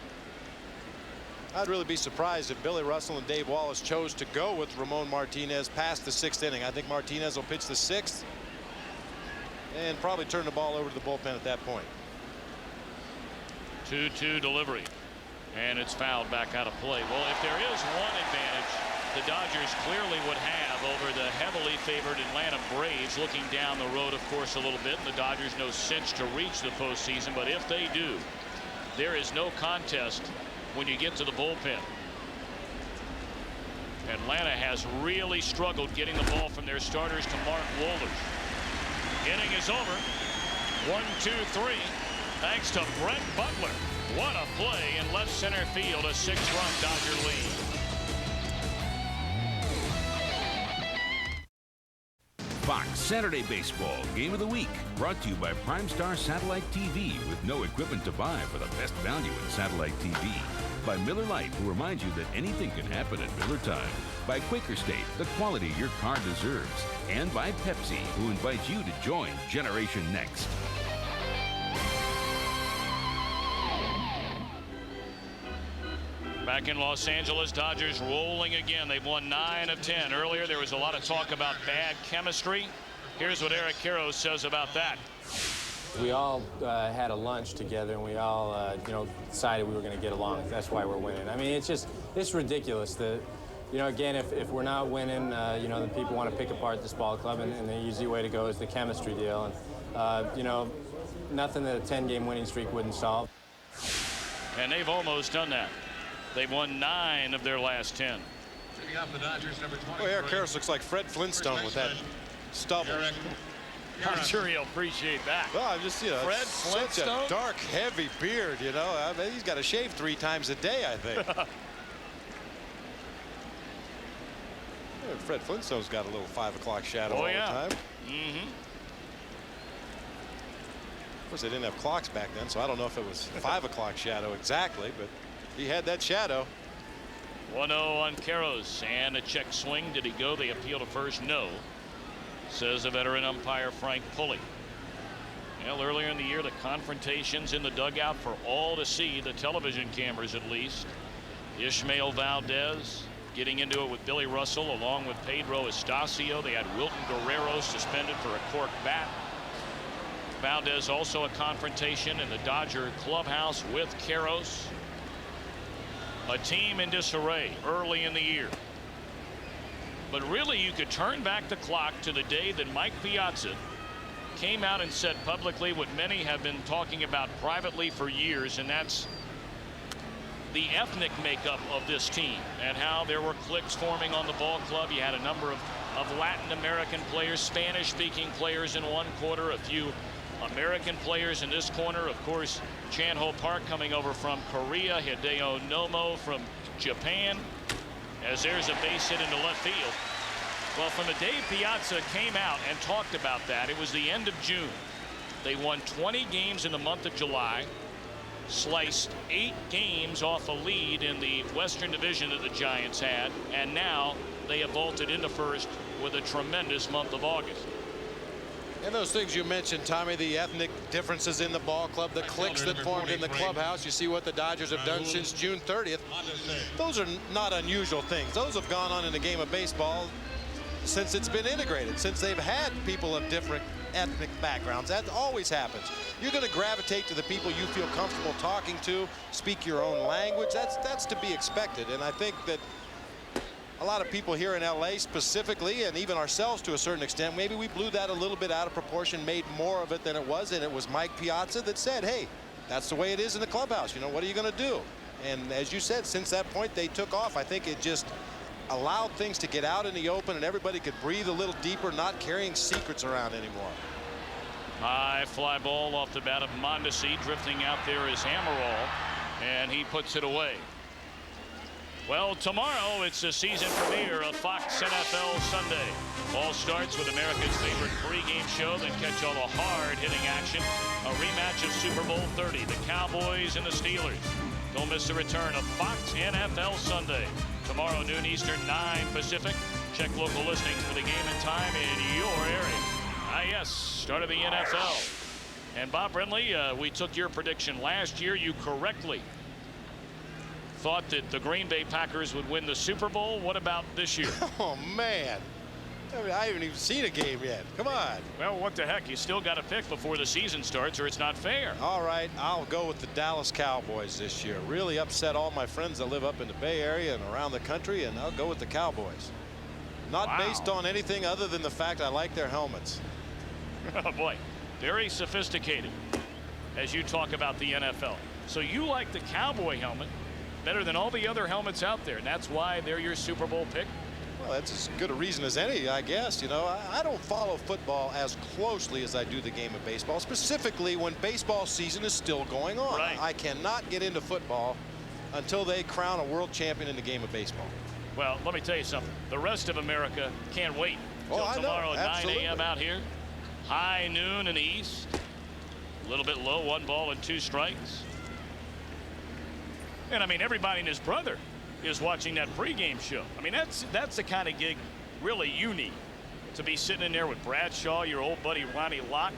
I'd really be surprised if Billy Russell and Dave Wallace chose to go with Ramon Martinez past the 6th inning. I think Martinez will pitch the 6th and probably turn the ball over to the bullpen at that point. 2-2 delivery, and it's fouled back out of play. Well, if there is one advantage the Dodgers clearly would have over the heavily favored Atlanta Braves, looking down the road, of course, a little bit, and the Dodgers no cinch to reach the postseason, but if they do, there is no contest when you get to the bullpen. Atlanta has really struggled getting the ball from their starters to Mark Wohlers. Inning is over. 1-2-3. Thanks to Brett Butler. What a play in left center field. A 6-run Dodger lead. Fox Saturday Baseball Game of the Week, brought to you by Prime Star Satellite TV, with no equipment to buy for the best value in satellite TV. By Miller Lite, who reminds you that anything can happen at Miller time. By Quaker State, the quality your car deserves. And by Pepsi, who invites you to join Generation Next. Back in Los Angeles, Dodgers rolling again. They've won 9 of 10. Earlier, there was a lot of talk about bad chemistry. Here's what Eric Karros says about that. We all had a lunch together, and we all, decided we were going to get along. That's why we're winning. I mean, it's ridiculous. Again, if we're not winning, the people want to pick apart this ball club, and the easy way to go is the chemistry deal. And, nothing that a 10-game winning streak wouldn't solve. And they've almost done that. They've won 9 of their last 10. Picking up the Dodgers, number 20. Well, Eric Karros looks like Fred Flintstone with that stubble. I'm sure he'll appreciate that. Well, I'm just, Fred Flintstone? Such a dark, heavy beard, I mean, he's got to shave 3 times a day, I think. Fred Flintstone's got a little 5 o'clock shadow all the time. Mm-hmm. Of course, they didn't have clocks back then, so I don't know if it was 5 o'clock shadow exactly, but he had that shadow. 1-0 on Karros, and a check swing. Did he go? They appeal to first. No, says the veteran umpire Frank Pulley. Well, earlier in the year, the confrontations in the dugout for all to see, the television cameras at least. Ishmael Valdez getting into it with Billy Russell along with Pedro Estacio. They had Wilton Guerrero suspended for a cork bat. Valdez also a confrontation in the Dodger clubhouse with Karros. A team in disarray early in the year. But really, you could turn back the clock to the day that Mike Piazza came out and said publicly what many have been talking about privately for years, and that's the ethnic makeup of this team and how there were cliques forming on the ball club. You had a number of Latin American players, Spanish-speaking players in one quarter, a few American players in this corner. Of course, Chan-Ho Park coming over from Korea, Hideo Nomo from Japan, as there's a base hit into left field. Well, from the day Piazza came out and talked about that, it was the end of June. They won 20 games in the month of July, sliced 8 games off a lead in the Western Division that the Giants had, and now they have vaulted into first with a tremendous month of August. And those things you mentioned, Tommy, the ethnic differences in the ball club, the cliques that formed in the clubhouse. You see what the Dodgers have done since June 30th. Those are not unusual things. Those have gone on in the game of baseball since it's been integrated, since they've had people of different ethnic backgrounds. That always happens. You're going to gravitate to the people you feel comfortable talking to, speak your own language. That's to be expected. And I think that a lot of people here in LA specifically, and even ourselves to a certain extent, maybe we blew that a little bit out of proportion, made more of it than it was. And it was Mike Piazza that said, hey, that's the way it is in the clubhouse. You know, what are you going to do? And as you said, since that point they took off. I think it just allowed things to get out in the open and everybody could breathe a little deeper, not carrying secrets around anymore. High fly ball off the bat of Mondesi. Drifting out there is Amaral, and he puts it away. Well, tomorrow it's the season premiere of Fox NFL Sunday. All starts with America's favorite pregame show, then catch all the hard-hitting action. A rematch of Super Bowl 30, the Cowboys and the Steelers. Don't miss the return of Fox NFL Sunday. Tomorrow, noon Eastern, 9 Pacific. Check local listings for the game and time in your area. Ah, yes, start of the NFL. And Bob Brenly, we took your prediction last year. You correctly thought that the Green Bay Packers would win the Super Bowl. What about this year? Oh, man. I mean, I haven't even seen a game yet. Come on. Well, what the heck? You still got to pick before the season starts or it's not fair. All right, I'll go with the Dallas Cowboys this year. Really upset all my friends that live up in the Bay Area and around the country, and I'll go with the Cowboys. Not based on anything other than the fact I like their helmets. Oh, boy. Very sophisticated as you talk about the NFL. So you like the Cowboy helmet better than all the other helmets out there, and that's why they're your Super Bowl pick? Well, that's as good a reason as any, I guess. You know, I don't follow football as closely as I do the game of baseball, specifically when baseball season is still going on. Right. I cannot get into football until they crown a world champion in the game of baseball. Well, let me tell you something. The rest of America can't wait until tomorrow at 9 a.m. out here. High noon in the east. A little bit low, 1 ball and 2 strikes. And I mean, everybody and his brother is watching that pregame show. I mean, that's the kind of gig really you need, to be sitting in there with Bradshaw, your old buddy Ronnie Lott,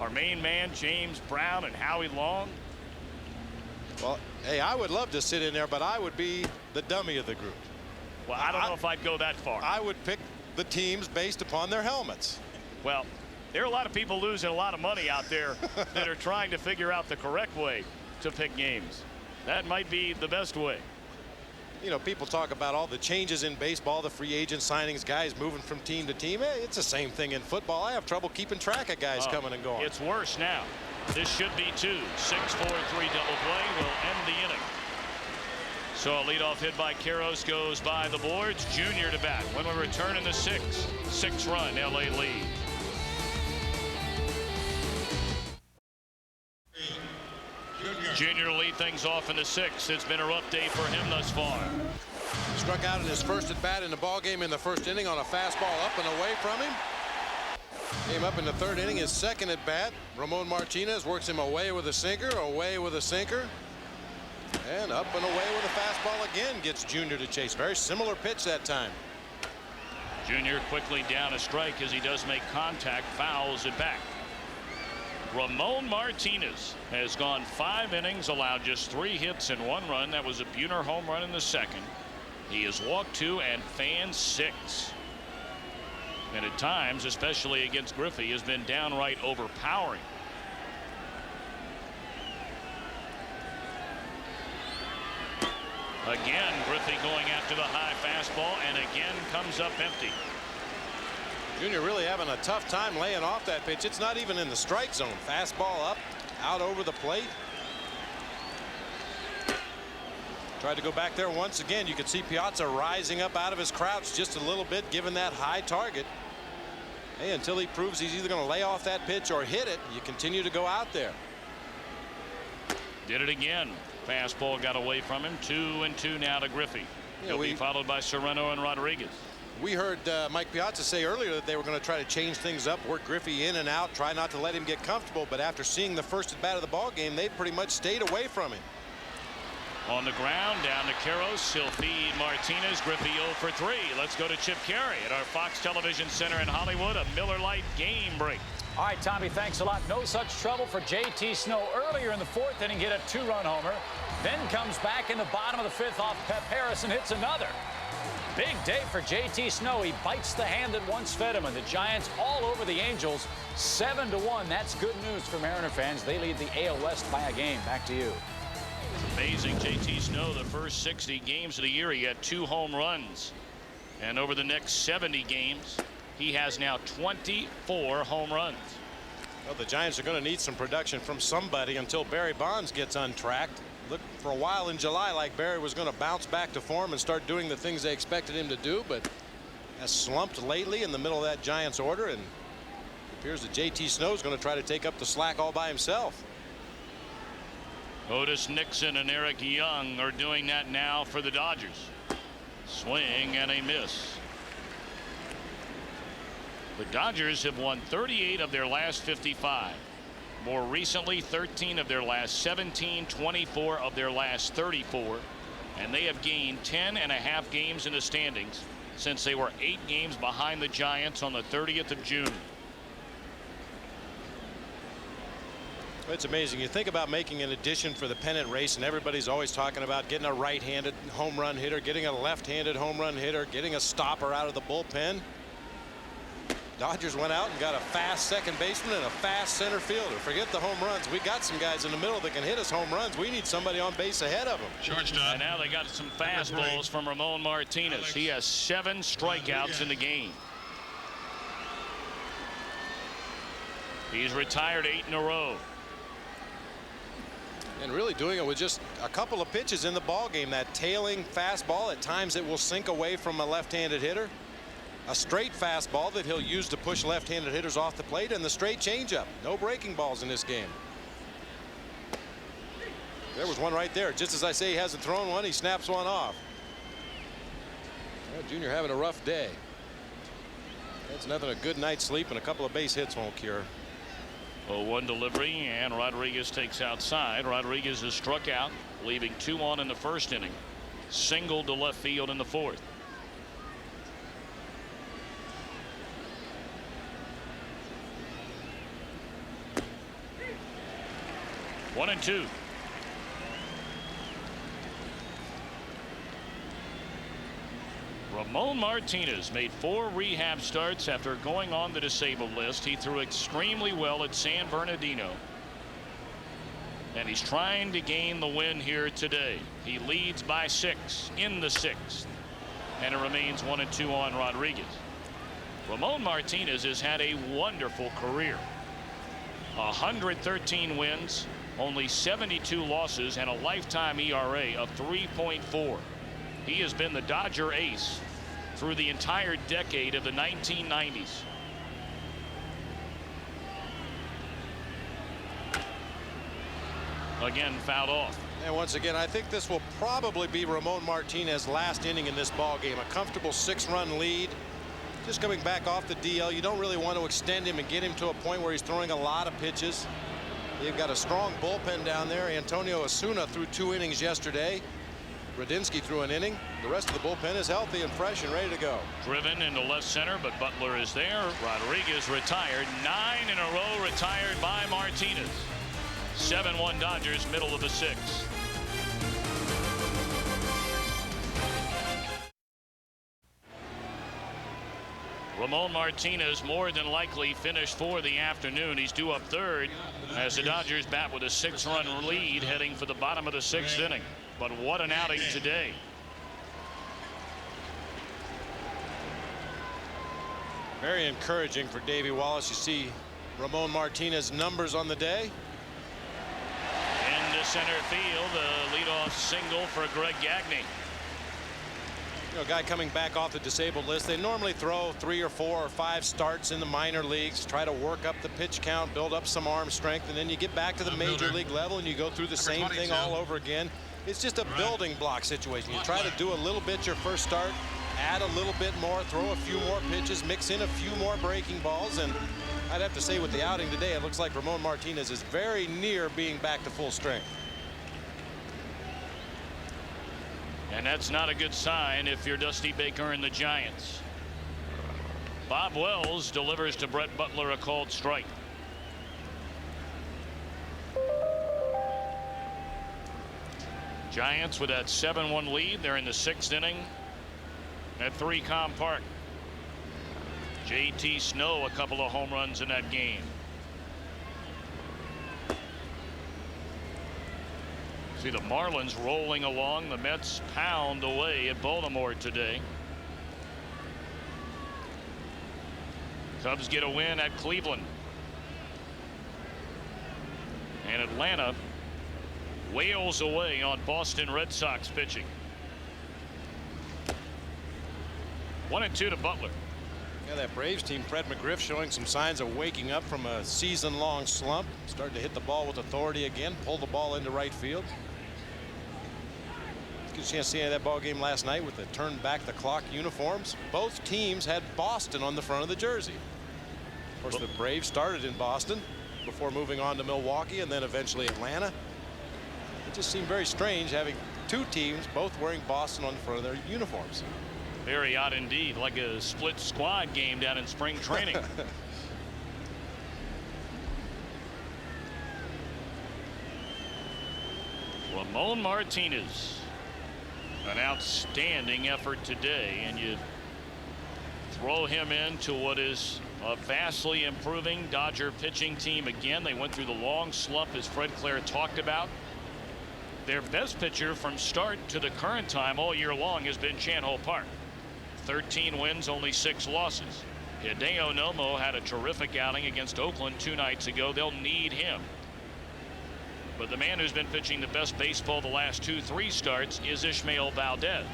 our main man James Brown, and Howie Long. Well, hey, I would love to sit in there, but I would be the dummy of the group. Well, I don't know if I'd go that far. I would pick the teams based upon their helmets. Well, there are a lot of people losing a lot of money out there that are trying to figure out the correct way to pick games. That might be the best way. You know, people talk about all the changes in baseball, the free agent signings, guys moving from team to team. Hey, it's the same thing in football. I have trouble keeping track of guys coming and going. It's worse now. This should be 2. 6-4-3 double play will end the inning. So a leadoff hit by Karros goes by the boards. Junior to bat. When we return in the 6th, 6-run LA lead. Junior to lead things off in the 6th. It's been a rough day for him thus far. Struck out in his first at bat in the ball game in the first inning on a fastball up and away from him. Came up in the 3rd inning, his 2nd at bat. Ramon Martinez works him away with a sinker, and up and away with a fastball again. Gets Junior to chase. Very similar pitch that time. Junior quickly down a strike as he does make contact, fouls it back. Ramon Martinez has gone 5 innings, allowed just 3 hits and 1 run. That was a Buhner home run in the 2nd. He has walked 2 and fanned 6. And at times, especially against Griffey, has been downright overpowering. Again, Griffey going after the high fastball, and again comes up empty. Junior really having a tough time laying off that pitch. It's not even in the strike zone. Fastball up, out over the plate. Tried to go back there once again. You could see Piazza rising up out of his crouch just a little bit, given that high target. Hey, until he proves he's either going to lay off that pitch or hit it, you continue to go out there. Did it again. Fastball got away from him. 2-2 now to Griffey. He'll be followed by Serrano and Rodriguez. We heard Mike Piazza say earlier that they were going to try to change things up, work Griffey in and out, try not to let him get comfortable. But after seeing the first at bat of the ball game, they pretty much stayed away from him. On the ground, down to Karros. He'll feed Martinez. Griffey 0 for 3. Let's go to Chip Carey at our Fox Television Center in Hollywood. A Miller Lite game break. All right, Tommy, thanks a lot. No such trouble for J.T. Snow earlier in the 4th inning, get a 2-run homer. Then comes back in the bottom of the 5th off Pep Harris and hits another. Big day for J.T. Snow. He bites the hand that once fed him, and the Giants all over the Angels 7-1. That's good news for Mariner fans. They lead the AL West by a game. Back to you. Amazing. J.T. Snow, the first 60 games of the year, he had 2 home runs. And over the next 70 games, he has now 24 home runs. Well, the Giants are going to need some production from somebody until Barry Bonds gets untracked. Looked for a while in July like Barry was going to bounce back to form and start doing the things they expected him to do, but has slumped lately in the middle of that Giants order, and it appears that J.T. Snow is going to try to take up the slack all by himself. Otis Nixon and Eric Young are doing that now for the Dodgers. Swing and a miss. The Dodgers have won 38 of their last 55. More recently, 13 of their last 17, 24 of their last 34. And they have gained 10.5 games in the standings since they were 8 games behind the Giants on the 30th of June. It's amazing. You think about making an addition for the pennant race, and everybody's always talking about getting a right-handed home run hitter, getting a left-handed home run hitter, getting a stopper out of the bullpen. Dodgers went out and got a fast second baseman and a fast center fielder. Forget the home runs. We got some guys in the middle that can hit us home runs. We need somebody on base ahead of them. Shortstop. And now they got some fastballs from Ramon Martinez. He has 7 strikeouts in the game. He's retired 8 in a row. And really doing it with just a couple of pitches in the ball game. That tailing fastball, at times it will sink away from a left-handed hitter. A straight fastball that he'll use to push left-handed hitters off the plate, and the straight changeup. No breaking balls in this game. There was one right there. Just as I say he hasn't thrown one, he snaps one off. Well, Junior having a rough day. That's nothing a good night's sleep and a couple of base hits won't cure. 0-1 delivery, and Rodriguez takes outside. Rodriguez is struck out, leaving 2 on in the first inning. Single to left field in the 4th. One and 2. Ramon Martinez made 4 rehab starts after going on the disabled list. He threw extremely well at San Bernardino, and he's trying to gain the win here today. He leads by 6 in the 6th, and it remains 1-2 on Rodriguez. Ramon Martinez has had a wonderful career. 113 wins, only 72 losses, and a lifetime ERA of 3.4. He has been the Dodger ace through the entire decade of the 1990s. Again, fouled off. And once again, I think this will probably be Ramon Martinez's last inning in this ball game. A comfortable 6-run lead. Just coming back off the DL, you don't really want to extend him and get him to a point where he's throwing a lot of pitches. They've got a strong bullpen down there. Antonio Osuna threw 2 innings yesterday. Radinsky threw an inning. The rest of the bullpen is healthy and fresh and ready to go. Driven into left center, but Butler is there. Rodriguez retired. 9 in a row retired by Martinez. 7-1 Dodgers, middle of the 6th. Ramon Martinez more than likely finished for the afternoon. He's due up 3rd as the Dodgers bat with a 6-run lead heading for the bottom of the 6th inning. But what an outing today. Very encouraging for Davey Wallace. You see Ramon Martinez numbers on the day. Into center field, a leadoff single for Greg Gagne. You know, a guy coming back off the disabled list, they normally throw 3 or 4 or 5 starts in the minor leagues, try to work up the pitch count, build up some arm strength, and then you get back to the major league level and you go through the same thing all over again. It's just a building block situation. You try to do a little bit your first start, add a little bit more, throw a few more pitches, mix in a few more breaking balls, and I'd have to say with the outing today, it looks like Ramon Martinez is very near being back to full strength. And that's not a good sign if you're Dusty Baker and the Giants. Bob Wells delivers to Brett Butler a called strike. Giants with that 7-1 lead. They're in the 6th inning at 3Com Park. JT Snow a couple of home runs in that game. See the Marlins rolling along. The Mets pound away at Baltimore today. Cubs get a win at Cleveland. And Atlanta wails away on Boston Red Sox pitching. 1-2 to Butler. Yeah, that Braves team, Fred McGriff, showing some signs of waking up from a season-long slump. Starting to hit the ball with authority again, pull the ball into right field. Good chance to see that ball game last night with the turn back the clock uniforms. Both teams had Boston on the front of the jersey. Of course, the Braves started in Boston before moving on to Milwaukee and then eventually Atlanta. It just seemed very strange having 2 teams both wearing Boston on the front of their uniforms. Very odd indeed, like a split squad game down in spring training. Ramon Martinez, an outstanding effort today, and you throw him into what is a vastly improving Dodger pitching team again. They went through the long slump as Fred Claire talked about. Their best pitcher from start to the current time all year long has been Chan-Ho Park. 13 wins, only 6 losses. Hideo Nomo had a terrific outing against Oakland 2 nights ago. They'll need him. But the man who's been pitching the best baseball the last 2-3 starts is Ishmael Valdez.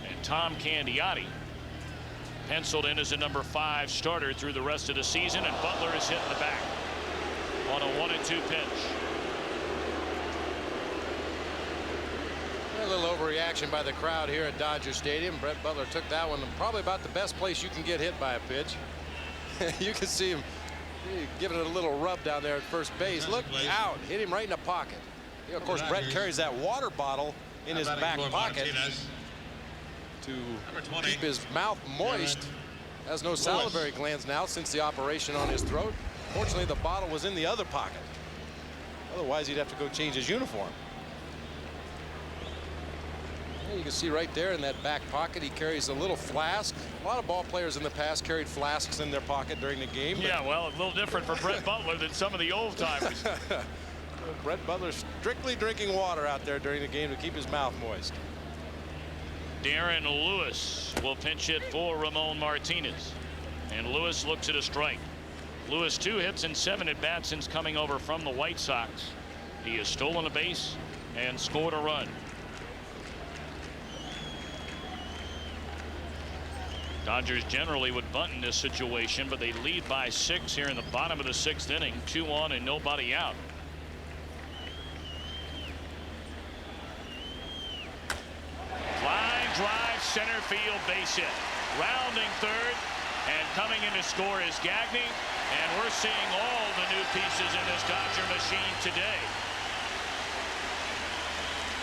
And Thom Candiotti penciled in as a number 5 starter through the rest of the season, and Butler is hit in the back on a 1-2 pitch. A little overreaction by the crowd here at Dodger Stadium. Brett Butler took that one, probably about the best place you can get hit by a pitch. You can see him giving it a little rub down there at first base. Look out, hit him right in the pocket. You know, of course, Brett carries that water bottle in his back pocket to keep his mouth moist. Has no salivary glands now since the operation on his throat. Fortunately, the bottle was in the other pocket. Otherwise, he'd have to go change his uniform. You can see right there in that back pocket he carries a little flask. A lot of ball players in the past carried flasks in their pocket during the game. Yeah, well, a little different for Brett Butler than some of the old timers. Brett Butler strictly drinking water out there during the game to keep his mouth moist. Darren Lewis will pinch hit for Ramon Martinez, and Lewis looks at a strike. Lewis 2 hits and 7 at bats since coming over from the White Sox. He has stolen a base and scored a run. Dodgers generally would bunt in this situation, but they lead by 6 here in the bottom of the 6th inning. 2 on and nobody out. Line drive, center field, base hit. Rounding third, and coming in to score is Gagne. And we're seeing all the new pieces in this Dodger machine today.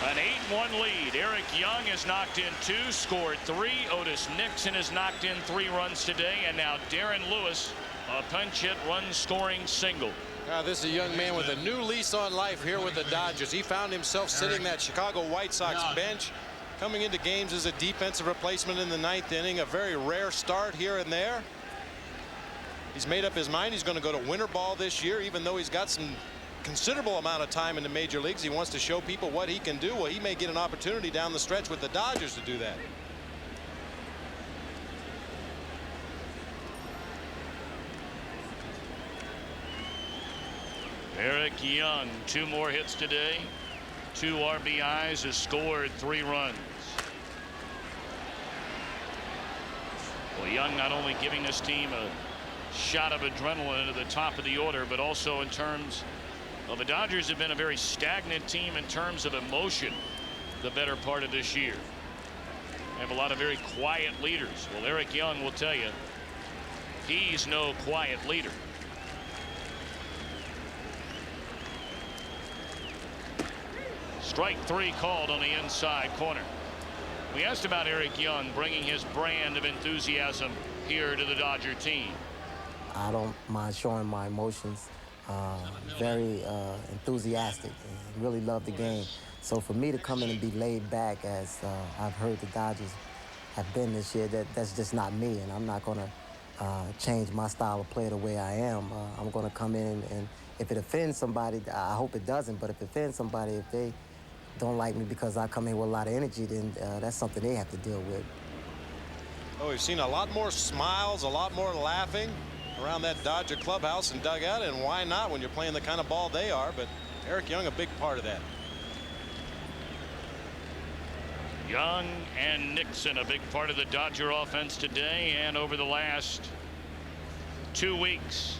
An 8-1 lead. Eric Young has knocked in 2, scored 3. Otis Nixon has knocked in 3 runs today, and now Darren Lewis, a punch hit run scoring single. Now this is a young man with a new lease on life here with the Dodgers. He found himself sitting that Chicago White Sox bench, coming into games as a defensive replacement in the 9th inning. A very rare start here and there. He's made up his mind. He's going to go to winter ball this year, even though he's got some considerable amount of time in the major leagues. He wants to show people what he can do. Well, he may get an opportunity down the stretch with the Dodgers to do that. Eric Young, 2 more hits today, 2 RBIs, has scored 3 runs. Well, Young not only giving this team a shot of adrenaline at the top of the order, but also in terms of the Dodgers have been a very stagnant team in terms of emotion the better part of this year. They have a lot of very quiet leaders. Well, Eric Young will tell you he's no quiet leader. Strike 3 called on the inside corner. We asked about Eric Young bringing his brand of enthusiasm here to the Dodger team. I don't mind showing my emotions. Very enthusiastic and really love the game. So for me to come in and be laid back, as I've heard the Dodgers have been this year, that's just not me. And I'm not going to change my style of play the way I am. I'm going to come in and if it offends somebody, I hope it doesn't, but if it offends somebody, if they don't like me because I come in with a lot of energy, then that's something they have to deal with. Oh, we've seen a lot more smiles, a lot more laughing around that Dodger clubhouse and dugout, and why not when you're playing the kind of ball they are? But Eric Young, a big part of that. Young and Nixon, a big part of the Dodger offense today and over the last 2 weeks.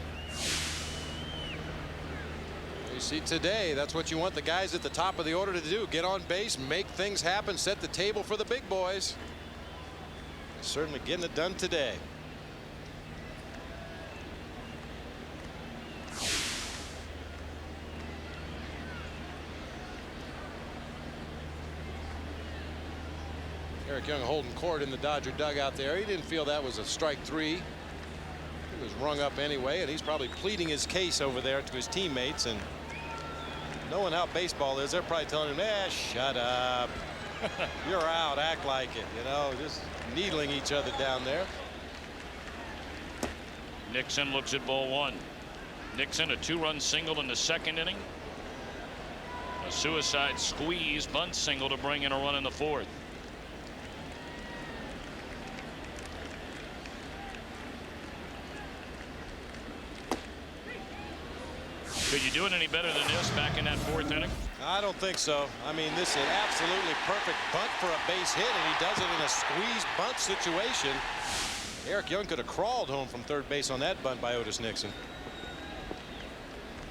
You see today, that's what you want the guys at the top of the order to do. Get on base, make things happen, set the table for the big boys. Certainly getting it done today. Eric Young holding court in the Dodger dugout there. He didn't feel that was a strike 3. He was rung up anyway, and he's probably pleading his case over there to his teammates. And knowing how baseball is, they're probably telling him, shut up. You're out. Act like it. You know, just needling each other down there. Nixon looks at ball 1. Nixon, a 2-run single in the 2nd inning. A suicide squeeze bunt single to bring in a run in the 4th. Could you do it any better than this back in that 4th inning? I don't think so. I mean, this is absolutely perfect bunt for a base hit, and he does it in a squeeze bunt situation. Eric Young could have crawled home from third base on that bunt by Otis Nixon.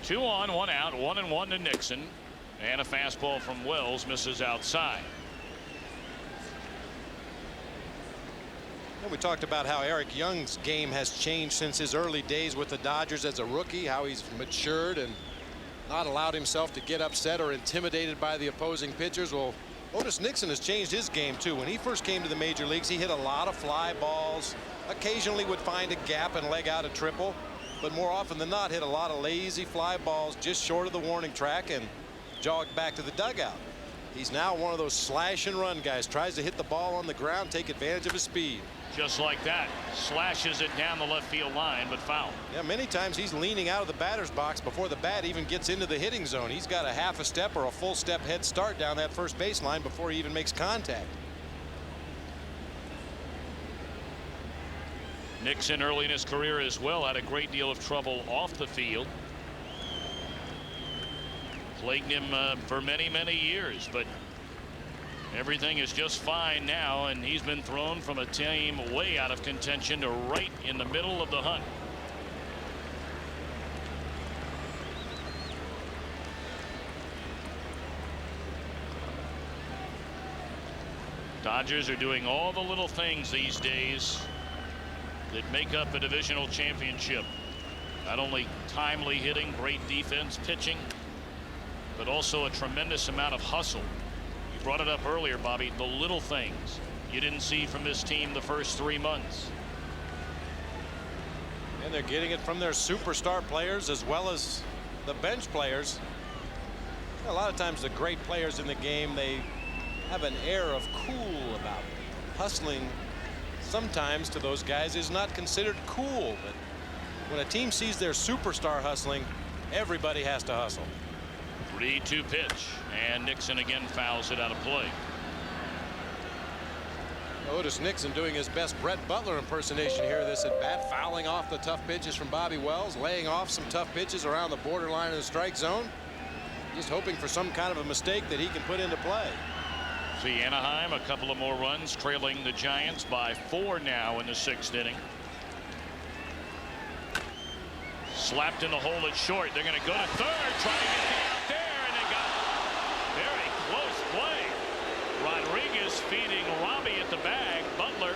2 on, 1 out, 1-1 to Nixon, and a fastball from Wells misses outside. And we talked about how Eric Young's game has changed since his early days with the Dodgers as a rookie, how he's matured and not allowed himself to get upset or intimidated by the opposing pitchers. Well, Otis Nixon has changed his game too. When he first came to the major leagues, he hit a lot of fly balls, occasionally would find a gap and leg out a triple, but more often than not hit a lot of lazy fly balls just short of the warning track and jogged back to the dugout. He's now one of those slash and run guys, tries to hit the ball on the ground, take advantage of his speed. Just like that, slashes it down the left field line, but foul. Yeah, many times he's leaning out of the batter's box before the bat even gets into the hitting zone. He's got a half a step or a full step head start down that first baseline before he even makes contact. Nixon early in his career as well had a great deal of trouble off the field. Plagued him for many years, but everything is just fine now, and he's been thrown from a team way out of contention to right in the middle of the hunt. Dodgers are doing all the little things these days that make up a divisional championship. Not only timely hitting, great defense, pitching, but also a tremendous amount of hustle. You brought it up earlier, Bobby, the little things you didn't see from this team the first 3 months. And they're getting it from their superstar players as well as the bench players. A lot of times the great players in the game, they have an air of cool about them. Hustling sometimes to those guys is not considered cool, but when a team sees their superstar hustling, everybody has to hustle. 3-2 pitch, and Nixon again fouls it out of play. Otis Nixon doing his best Brett Butler impersonation here this at bat, fouling off the tough pitches from Bobby Wells, laying off some tough pitches around the borderline of the strike zone. Just hoping for some kind of a mistake that he can put into play. See Anaheim a couple of more runs, trailing the Giants by 4 now in the 6th inning. Slapped in the hole at short. They're going to go to third, trying to get the out there, and they got very close play. Rodriguez feeding Robbie at the bag. Butler,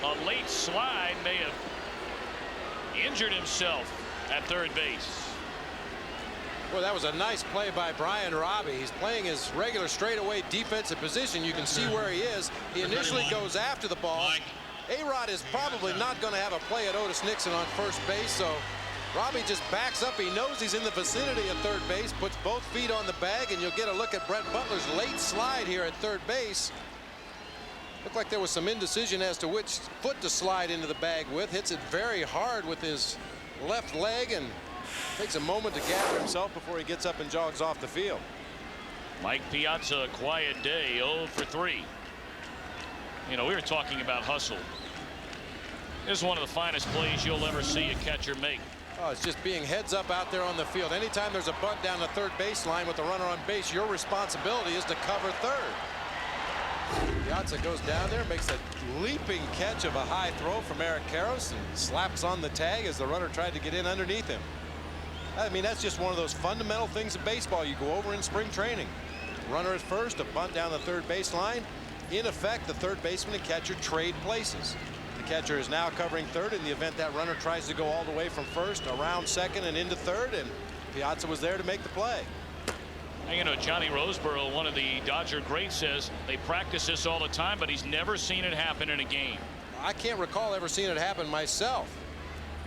a late slide, may have injured himself at third base. Well, that was a nice play by Brian Robbie. He's playing his regular straightaway defensive position. You can see where he is. He initially goes after the ball. A-Rod is probably not going to have a play at Otis Nixon on first base, so Robbie just backs up. He knows he's in the vicinity of third base, puts both feet on the bag, and you'll get a look at Brett Butler's late slide here at third base. Looked like there was some indecision as to which foot to slide into the bag with. Hits it very hard with his left leg and takes a moment to gather himself before he gets up and jogs off the field. Mike Piazza, a quiet day, 0 for 3. You know, we were talking about hustle. This is one of the finest plays you'll ever see a catcher make. Oh, it's just being heads up out there on the field. Anytime there's a bunt down the third baseline with a runner on base, your responsibility is to cover third. Piazza goes down there, makes a leaping catch of a high throw from Eric Karros and slaps on the tag as the runner tried to get in underneath him. I mean, that's just one of those fundamental things of baseball you go over in spring training. Runner at first, a bunt down the third baseline. In effect, the third baseman and catcher trade places. The catcher is now covering third in the event that runner tries to go all the way from first around second and into third, and Piazza was there to make the play. And you know, Johnny Roseboro, one of the Dodger greats, says they practice this all the time, but he's never seen it happen in a game. I can't recall ever seeing it happen myself.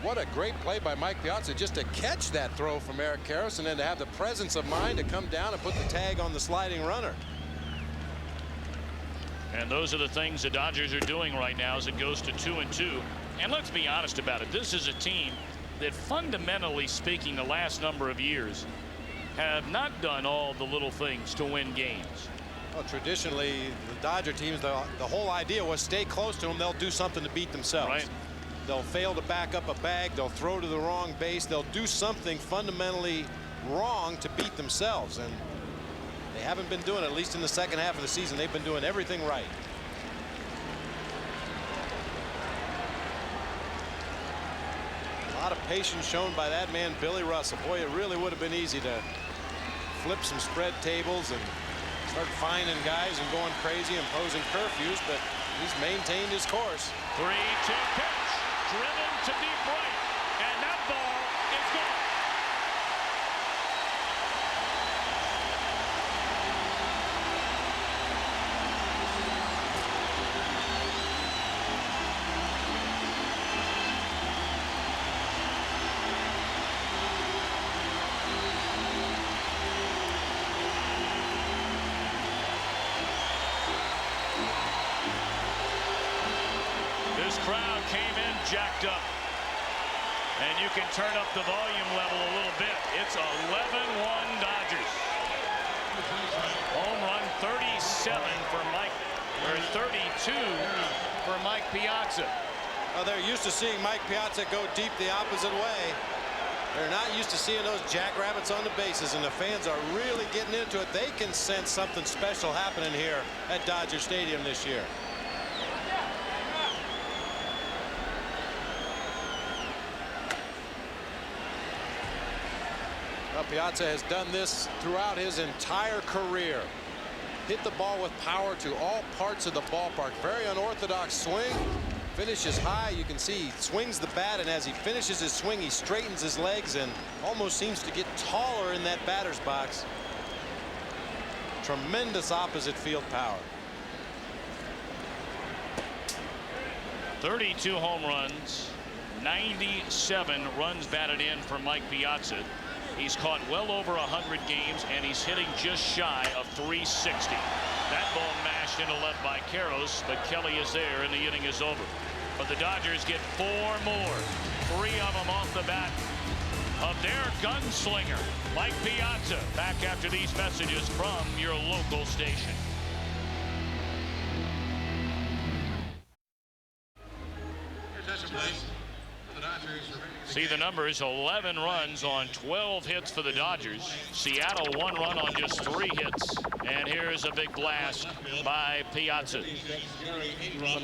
What a great play by Mike Piazza just to catch that throw from Eric Karros and then to have the presence of mind to come down and put the tag on the sliding runner. And those are the things the Dodgers are doing right now as it goes to 2-2. And let's be honest about it. This is a team that, fundamentally speaking, the last number of years have not done all the little things to win games. Well, traditionally, the Dodger teams, the whole idea was stay close to them. They'll do something to beat themselves. Right. They'll fail to back up a bag. They'll throw to the wrong base. They'll do something fundamentally wrong to beat themselves. And they haven't been doing it, at least in the second half of the season. They've been doing everything right. A lot of patience shown by that man, Billy Russell. Boy, it really would have been easy to flip some spread tables and start finding guys and going crazy, imposing curfews, but he's maintained his course. 3-2 pitch, driven to deep right, and that ball is gone. This crowd came in jacked up, and you can turn up the volume level a little bit. It's 11-1 Dodgers. Home run 37 for Mike, or 32 for Mike Piazza. Well, they're used to seeing Mike Piazza go deep the opposite way. They're not used to seeing those jackrabbits on the bases, and the fans are really getting into it. They can sense something special happening here at Dodger Stadium this year. Well, Piazza has done this throughout his entire career. Hit the ball with power to all parts of the ballpark. Very unorthodox swing. Finishes high. You can see he swings the bat, and as he finishes his swing, he straightens his legs and almost seems to get taller in that batter's box. Tremendous opposite field power. 32 home runs, 97 runs batted in for Mike Piazza. He's caught well over 100 games, and he's hitting just shy of 360. That ball mashed into left by Karros, but Kelly is there, and the inning is over. But the Dodgers get 4 more, 3 of them off the bat of their gunslinger, Mike Piazza. Back after these messages from your local station. See the numbers, 11 runs on 12 hits for the Dodgers. Seattle 1 run on just 3 hits. And here's a big blast by Piazza.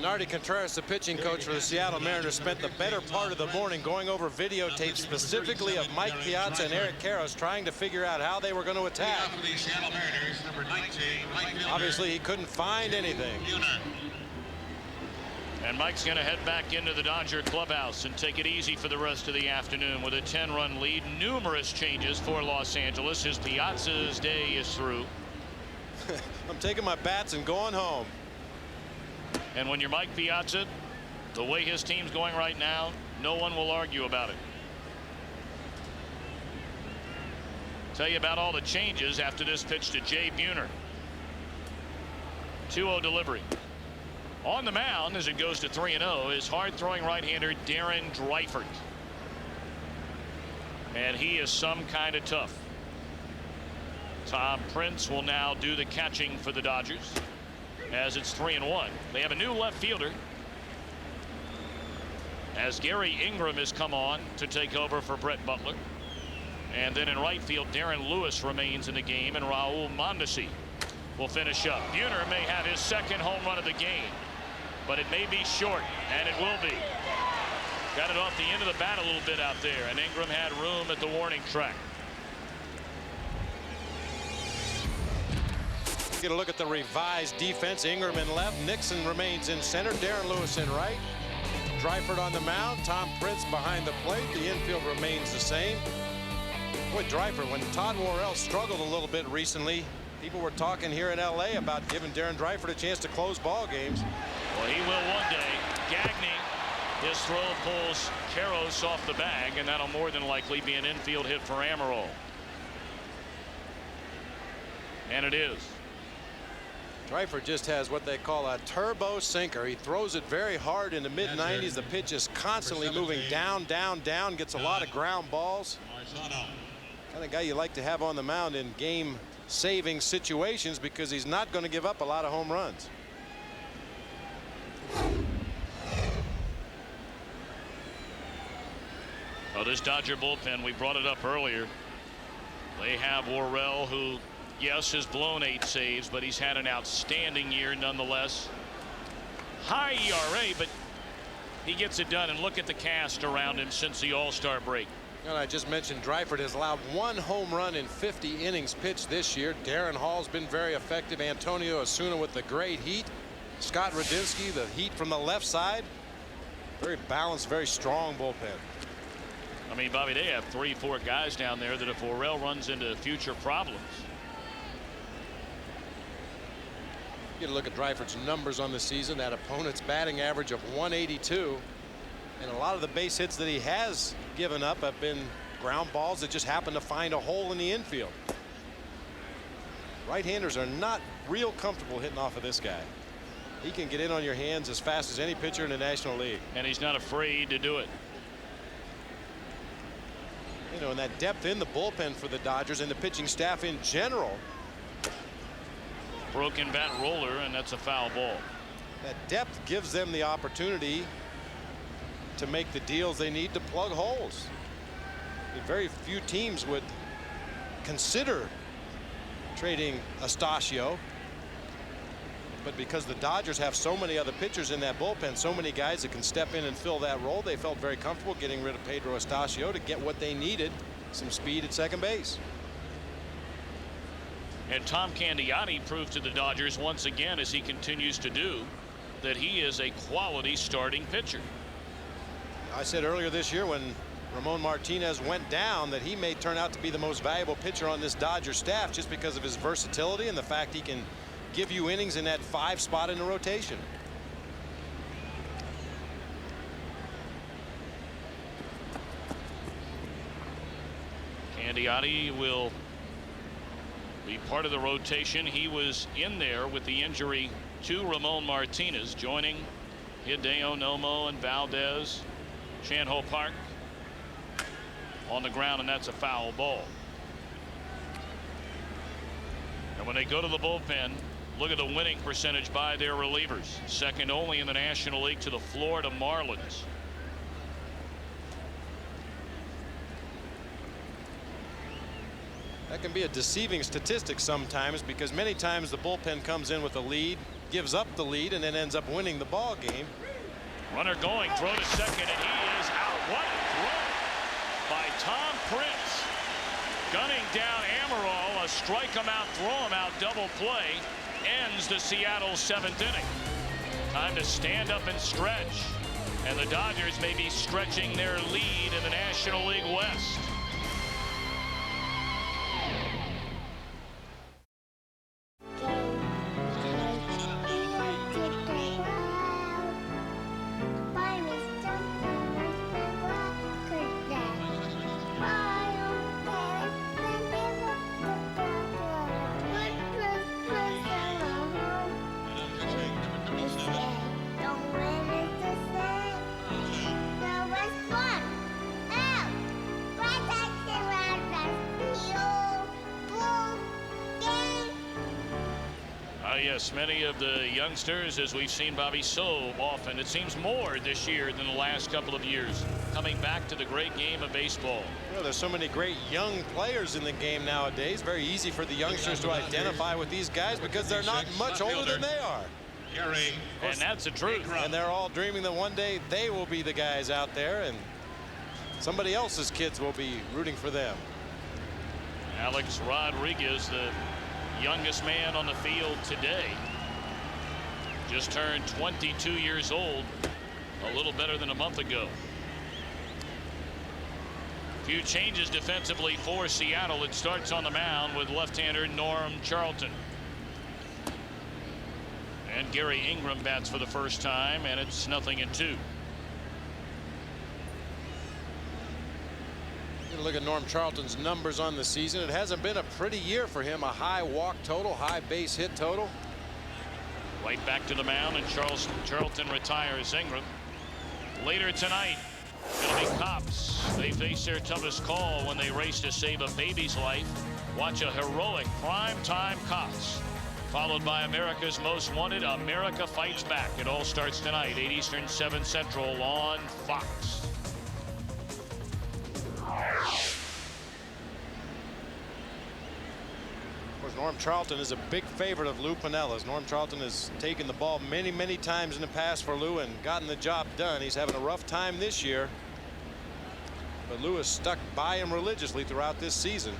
Nardi Contreras, the pitching coach for the Seattle Mariners, spent the better part of the morning going over videotape specifically of Mike Piazza and Eric Karros trying to figure out how they were going to attack. Obviously, he couldn't find anything. And Mike's going to head back into the Dodger clubhouse and take it easy for the rest of the afternoon with a 10-run lead. Numerous changes for Los Angeles. His Piazza's day is through. I'm taking my bats and going home. And when you're Mike Piazza, the way his team's going right now, no one will argue about it. Tell you about all the changes after this pitch to Jay Buhner. 2-0 delivery. On the mound as it goes to 3-0 is hard-throwing right-hander Darren Dreifert. And he is some kind of tough. Thom Prince will now do the catching for the Dodgers as it's 3-1. They have a new left fielder as Gary Ingram has come on to take over for Brett Butler. And then in right field, Darren Lewis remains in the game, and Raul Mondesi will finish up. Buhner may have his second home run of the game, but it may be short, and it will be. Got it off the end of the bat a little bit out there, and Ingram had room at the warning track. Get a look at the revised defense. Ingram in left, Nixon remains in center, Darren Lewis in right, Dreifert on the mound, Thom Prince behind the plate. The infield remains the same. Boy, Dreifert, when Todd Worrell struggled a little bit recently, people were talking here in LA about giving Darren Dreifert a chance to close ball games. Well, he will one day. Gagne, his throw pulls Karros off the bag, and that'll more than likely be an infield hit for Amaral. And it is. Dreifert just has what they call a turbo sinker. He throws it very hard in the mid-90s. The pitch is constantly moving down, down, down, gets a lot of ground balls. Kind of guy you like to have on the mound in game-saving situations because he's not going to give up a lot of home runs. Oh, this Dodger bullpen, we brought it up earlier. They have Worrell, who, yes, has blown 8 saves, but he's had an outstanding year nonetheless. High ERA, but he gets it done. And look at the cast around him since the All-Star break. And I just mentioned Dreifert has allowed 1 home run in 50 innings pitched this year. Darren Hall's been very effective. Antonio Osuna with the great heat. Scott Radinsky, the heat from the left side. Very balanced, very strong bullpen. I mean, Bobby, they have 3-4 guys down there that if Worrell runs into future problems. You look at Dreifert's numbers on the season. That opponent's batting average of 182. And a lot of the base hits that he has given up have been ground balls that just happen to find a hole in the infield. Right-handers are not real comfortable hitting off of this guy. He can get in on your hands as fast as any pitcher in the National League. And he's not afraid to do it. You know, and that depth in the bullpen for the Dodgers and the pitching staff in general. Broken bat roller, and that's a foul ball. That depth gives them the opportunity to make the deals they need to plug holes. Very few teams would consider trading Astacio, but because the Dodgers have so many other pitchers in that bullpen, so many guys that can step in and fill that role, they felt very comfortable getting rid of Pedro Astacio to get what they needed, some speed at second base. And Tom Candiotti proved to the Dodgers once again, as he continues to do, that he is a quality starting pitcher. I said earlier this year when Ramon Martinez went down that he may turn out to be the most valuable pitcher on this Dodger staff just because of his versatility and the fact he can give you innings in that 5 spot in the rotation. Candiotti will be part of the rotation. He was in there with the injury to Ramon Martinez, joining Hideo Nomo and Valdez. Chan-Ho Park. on the ground, and that's a foul ball. And when they go to the bullpen, look at the winning percentage by their relievers. Second only in the National League to the Florida Marlins. That can be a deceiving statistic sometimes, because many times the bullpen comes in with a lead, gives up the lead, and then ends up winning the ball game. Runner going, throw to second, and he is out. What a throw by Thom Prince. Gunning down Amaral, a strike him out, throw him out, double play, ends the Seattle 7th inning. Time to stand up and stretch. And the Dodgers may be stretching their lead in the National League West. Yes, many of the youngsters, as we've seen, Bobby, so often, it seems more this year than the last couple of years, coming back to the great game of baseball. Well, there's so many great young players in the game nowadays. Very easy for the youngsters to identify with these guys because they're not much older than they are. And that's the truth. And they're all dreaming that one day they will be the guys out there, and somebody else's kids will be rooting for them. Alex Rodriguez, the youngest man on the field today, just turned 22 years old, a little better than a month ago. Few changes defensively for Seattle. It starts on the mound with left-hander Norm Charlton. And Gary Ingram bats for the first time, and it's 0-2. Look at Norm Charlton's numbers on the season. It hasn't been a pretty year for him. A high walk total, high base hit total. Right back to the mound, and Charlton retires Ingram. Later tonight, it'll be cops. They face their toughest call when they race to save a baby's life. Watch a heroic primetime Cops, followed by America's Most Wanted, America Fights Back. It all starts tonight, 8 Eastern, 7 Central on Fox. Of course, Norm Charlton is a big favorite of Lou Piniella's. Norm Charlton has taken the ball many times in the past for Lou and gotten the job done. He's having a rough time this year, but Lou has stuck by him religiously throughout this season.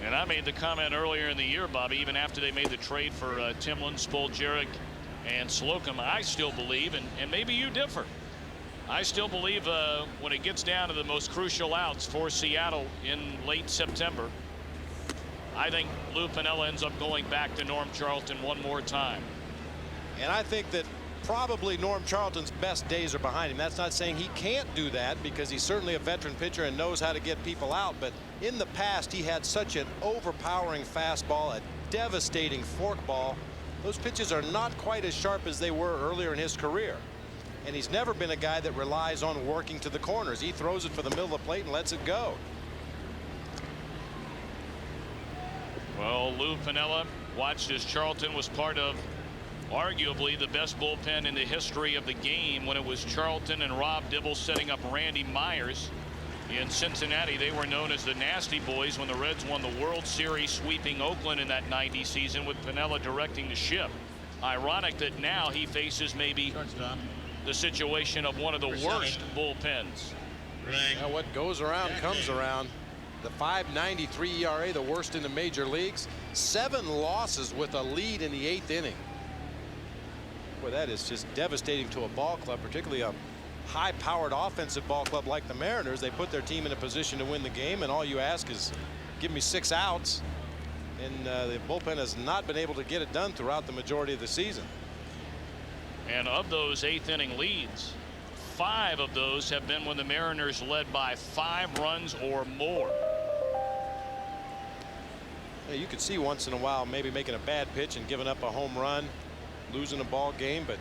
And I made the comment earlier in the year, Bobby, even after they made the trade for Timlin, Spoljaric, and Slocum, I still believe, and maybe you differ, I still believe when it gets down to the most crucial outs for Seattle in late September, I think Lou Piniella ends up going back to Norm Charlton one more time. And I think that probably Norm Charlton's best days are behind him. That's not saying he can't do that, because he's certainly a veteran pitcher and knows how to get people out. But in the past, he had such an overpowering fastball, a devastating forkball. Those pitches are not quite as sharp as they were earlier in his career. And he's never been a guy that relies on working to the corners. He throws it for the middle of the plate and lets it go. Well, Lou Piniella watched as Charlton was part of arguably the best bullpen in the history of the game when it was Charlton and Rob Dibble setting up Randy Myers in Cincinnati. They were known as the Nasty Boys when the Reds won the World Series, sweeping Oakland in that 90 season with Piniella directing the ship. Ironic that now he faces maybe the situation of one of the worst bullpens. Now, what goes around comes around. The 5.93 ERA, the worst in the major leagues. 7 losses with a lead in the 8th inning. Boy, that is just devastating to a ball club, particularly a high-powered offensive ball club like the Mariners. They put their team in a position to win the game, and all you ask is give me 6 outs. And the bullpen has not been able to get it done throughout the majority of the season. And of those 8th inning leads, 5 of those have been when the Mariners led by 5 runs or more. Yeah, you could see once in a while maybe making a bad pitch and giving up a home run, losing a ball game, but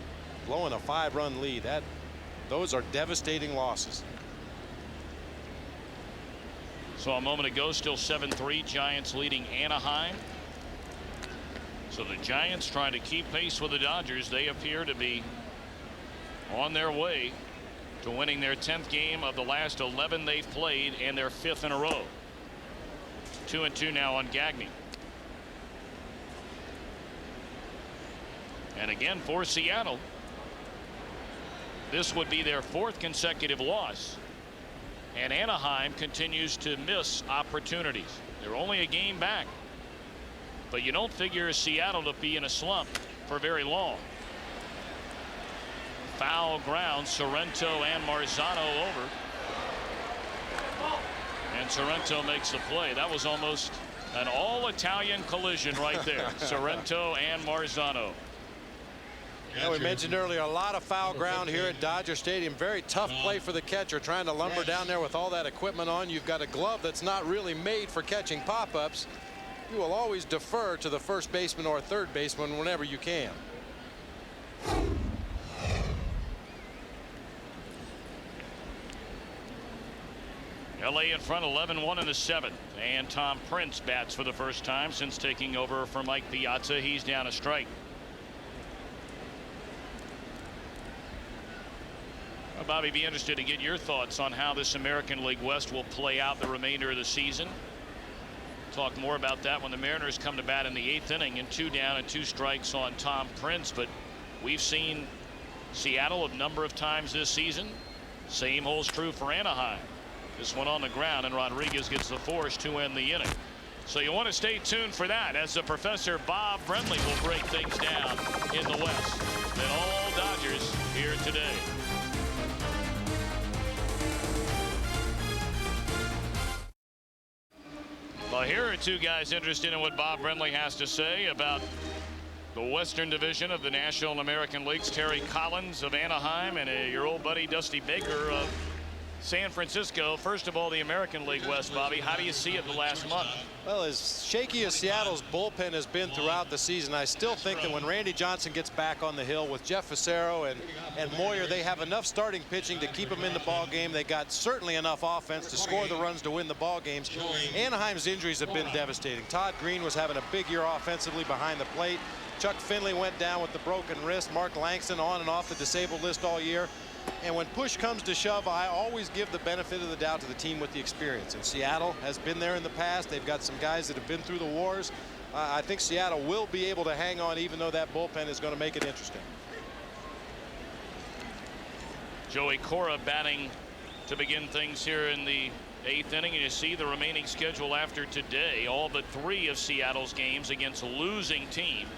blowing a 5-run lead, those are devastating losses. So a moment ago, still 7-3, Giants leading Anaheim. So the Giants trying to keep pace with the Dodgers. They appear to be on their way to winning their 10th game of the last 11 they've played and their 5th in a row. 2-2 now on Gagne. And again for Seattle, this would be their 4th consecutive loss. And Anaheim continues to miss opportunities. They're only a game back. But you don't figure Seattle to be in a slump for very long. Foul ground, Sorrento and Marzano over. And Sorrento makes the play. That was almost an all-Italian collision right there. Sorrento and Marzano. Yeah, we mentioned earlier a lot of foul ground here at Dodger Stadium. Very tough play for the catcher trying to lumber down there with all that equipment on. You've got a glove that's not really made for catching pop-ups. You will always defer to the first baseman or third baseman whenever you can. LA in front 11-1 in the 7th. And Thom Prince bats for the first time since taking over for Mike Piazza. He's down a strike. Well, Bobby, be interested to get your thoughts on how this American League West will play out the remainder of the season. Talk more about that when the Mariners come to bat in the 8th inning and 2 down and 2 strikes on Thom Prince. But we've seen Seattle a number of times this season. Same holds true for Anaheim. This one on the ground, and Rodriguez gets the force to end the inning. So you want to stay tuned for that as the Professor Bob Brenly will break things down in the West. Then all Dodgers here today. Well, here are 2 guys interested in what Bob Brenly has to say about the Western Division of the National American Leagues. Terry Collins of Anaheim and your old buddy Dusty Baker of San Francisco. First of all, the American League West, Bobby, how do you see it the last month? Well, as shaky as Seattle's bullpen has been throughout the season, I still think that when Randy Johnson gets back on the hill with Jeff Fassero and Moyer, they have enough starting pitching to keep them in the ball game. They got certainly enough offense to score the runs to win the ball games. Anaheim's injuries have been devastating. Todd Green was having a big year offensively behind the plate. Chuck Finley went down with the broken wrist. Mark Langston on and off the disabled list all year. And when push comes to shove, I always give the benefit of the doubt to the team with the experience. And Seattle has been there in the past. They've got some guys that have been through the wars. I think Seattle will be able to hang on, even though that bullpen is going to make it interesting. Joey Cora batting to begin things here in the 8th inning. And you see the remaining schedule after today. All but 3 of Seattle's games against losing teams.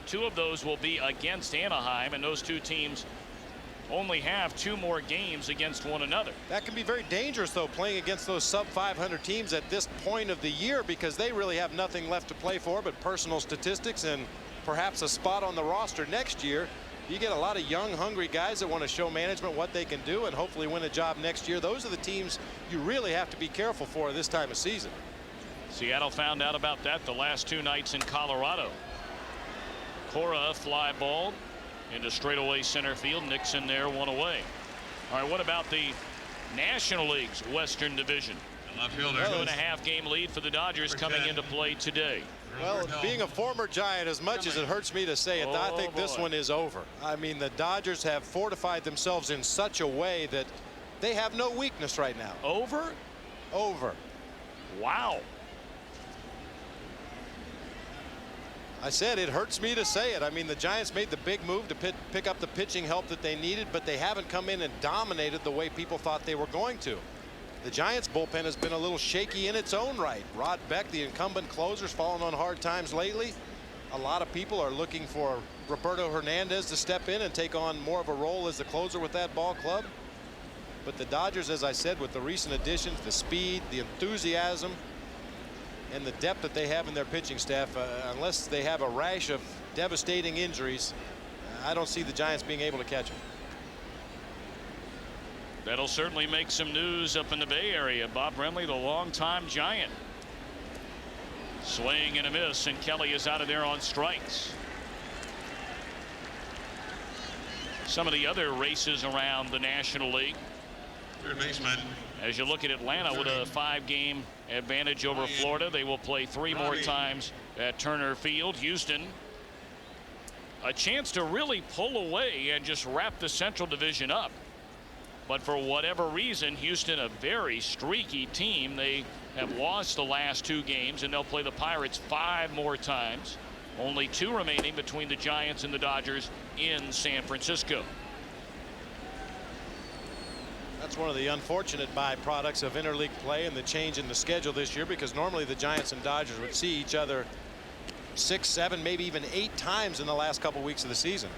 2 of those will be against Anaheim, and those 2 teams only have 2 more games against one another. That can be very dangerous, though, playing against those sub-500 teams at this point of the year, because they really have nothing left to play for but personal statistics and perhaps a spot on the roster next year. You get a lot of young, hungry guys that want to show management what they can do and hopefully win a job next year. Those are the teams you really have to be careful for this time of season. Seattle found out about that the last 2 nights in Colorado. Cora fly ball into straightaway center field. Nixon there, 1 away. All right, what about the National League's Western Division? 2.5 game lead for the Dodgers coming into play today. Well, being a former Giant, as much as it hurts me to say it, I think this one is over. I mean, the Dodgers have fortified themselves in such a way that they have no weakness right now. Over? Over. Wow. I said it hurts me to say it. I mean, the Giants made the big move to pick up the pitching help that they needed, but they haven't come in and dominated the way people thought they were going to. The Giants bullpen has been a little shaky in its own right. Rod Beck, the incumbent closer, has fallen on hard times lately. A lot of people are looking for Roberto Hernandez to step in and take on more of a role as the closer with that ball club. But the Dodgers, as I said, with the recent additions, the speed, the enthusiasm, and the depth that they have in their pitching staff, unless they have a rash of devastating injuries, I don't see the Giants being able to catch them. That'll certainly make some news up in the Bay Area. Bob Brenly, the longtime Giant. Swing and a miss, and Kelly is out of there on strikes. Some of the other races around the National League. Third baseman As you look at Atlanta with a 5-game advantage over Florida, they will play 3 more times at Turner Field. Houston, a chance to really pull away and just wrap the Central Division up. But for whatever reason, Houston, a very streaky team. They have lost the last 2 games, and they'll play the Pirates 5 more times. Only 2 remaining between the Giants and the Dodgers in San Francisco. That's one of the unfortunate byproducts of interleague play and the change in the schedule this year, because normally the Giants and Dodgers would see each other 6, 7, maybe even 8 times in the last couple weeks of the season.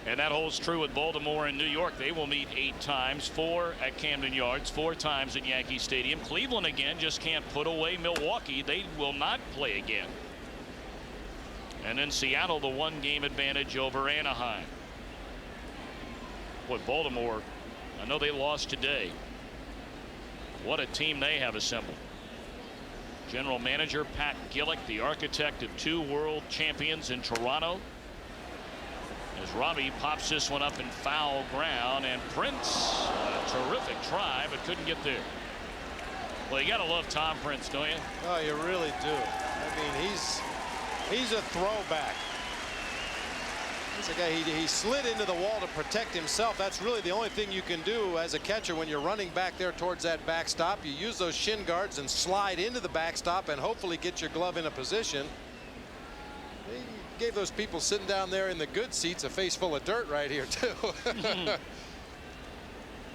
And that holds true with Baltimore and New York. They will meet 8 times, 4 at Camden Yards, 4 times at Yankee Stadium. Cleveland again just can't put away Milwaukee. They will not play again. And then Seattle, the 1-game advantage over Anaheim. Boy, Baltimore, I know they lost today. What a team they have assembled. General manager Pat Gillick, the architect of 2 world champions in Toronto. As Robbie pops this one up in foul ground, and Prince, a terrific try, but couldn't get there. Well, you gotta love Tom Prince, don't you? Oh, you really do. I mean, he's a throwback. He's a guy, he slid into the wall to protect himself. That's really the only thing you can do as a catcher when you're running back there towards that backstop. You use those shin guards and slide into the backstop and hopefully get your glove in a position. He gave those people sitting down there in the good seats a face full of dirt right here too.